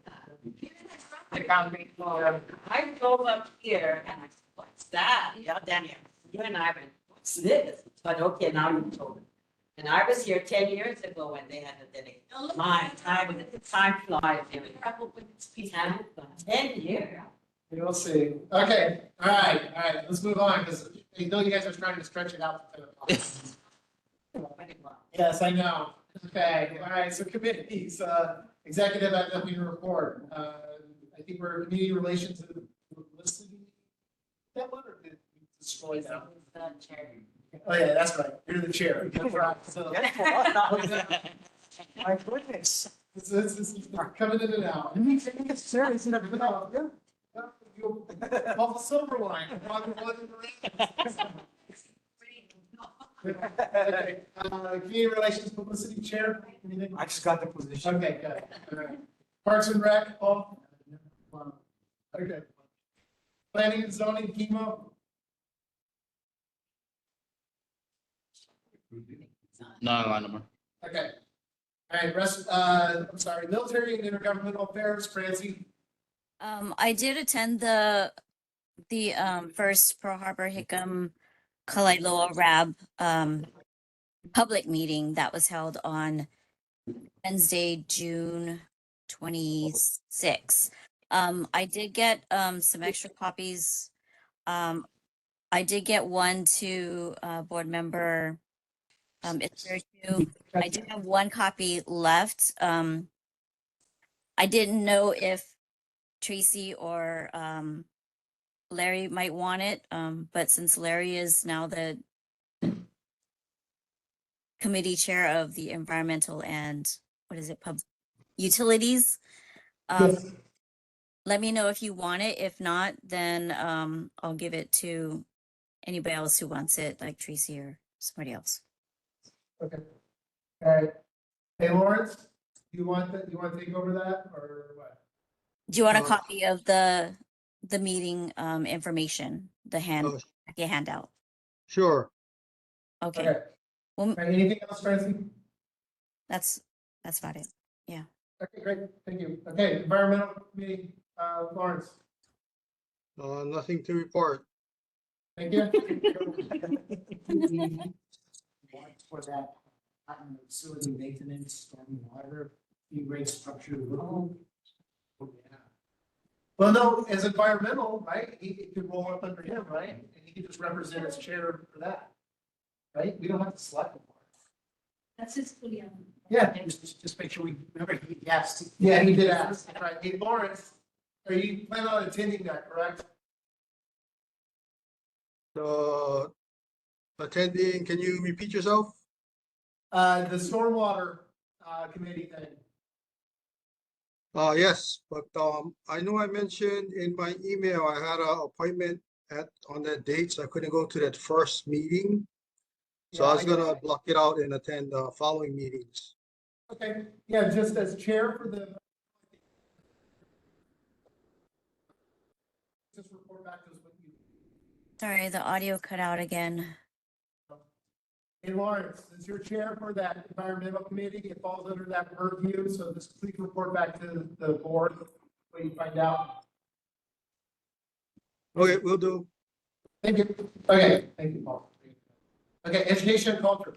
The concrete floor. I drove up here and I said, what's that? Yeah, Danielle, you and I went, what's this? But okay, now you told me. And I was here 10 years ago when they had the dedication. My time flies. 10 years. We'll see. Okay, all right, let's move on, because I know you guys are trying to stretch it out to 10 o'clock. Yes, I know. Okay, all right, so committees, executive activity report. I think we're community relations and publicity. That one, or did we destroy that? Oh, yeah, that's right. You're the chair. That's right. So. My goodness. This is coming in and out. It's serious. Off the silver line. Okay, community relations publicity chair. Anything? I just got the position. Okay, good. All right. Parks and Rec, Paul. Okay. Planning and zoning, chemo. Not online no more. Okay. All right, I'm sorry, military and intergovernmental affairs, Francie. I did attend the first Pearl Harbor Hickam Kailua Rab public meeting that was held on Wednesday, June 26. I did get some extra copies. I did get one to board member Espiritu. I do have one copy left. I didn't know if Tracy or Larry might want it, but since Larry is now the committee chair of the environmental and pub utilities, Yes. let me know if you want it. If not, then I'll give it to anybody else who wants it, like Tracy or somebody else. Okay. All right. Hey, Lawrence, you want to take over that or what? Do you want a copy of the meeting information, the handout? Sure. Okay. Okay. Well, All right, anything else, Francie? that's about it. Yeah. Okay, great. Thank you. Okay, environmental committee, Lawrence. Nothing to report. Thank you. For that, facility maintenance, stormwater, rate structure. Oh, yeah. Well, no, as environmental, right, it could roll up under him, right? And he could just represent as chair for that. Right? We don't have to select him. That's his fully on. Yeah. Just make sure we remember he asked. Yeah, he did ask. Right. Hey, Lawrence, are you planning on attending that, correct? Attending, can you repeat yourself? The stormwater committee thing. Yes, but I know I mentioned in my email, I had an appointment on that date, so I couldn't go to that first meeting. So Yeah, I was gonna block it out and attend the following meetings. Okay, yeah, just as chair for the. Just report back to us what you. Sorry, the audio cut out again. Hey Lawrence, since you're chair for that environmental committee, it falls under that purview, so just please report back to the board when you find out. Okay, we'll do. Thank you. Okay, thank you, Paul. Okay, education and culture.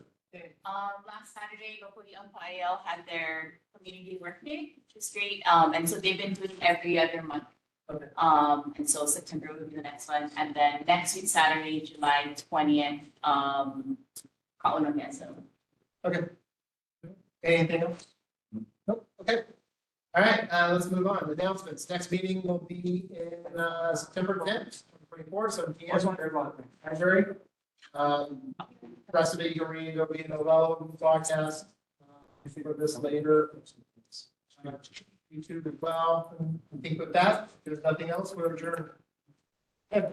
Last Saturday, Locally Aiea had their community work day, which is great. And so they've been doing every other month. Okay. And so September will be the next one. And then next week, Saturday, July 20th, Kauno Mesa. Okay. Anything else? Nope. Okay. All right, let's move on. Announcements. Next meeting will be in September 10th, 2024, 7 p.m. Library. Rest of it, you'll read, there'll be a Novella broadcast. For this later. YouTube as well. I think with that, if there's nothing else, we're adjourned. Yeah.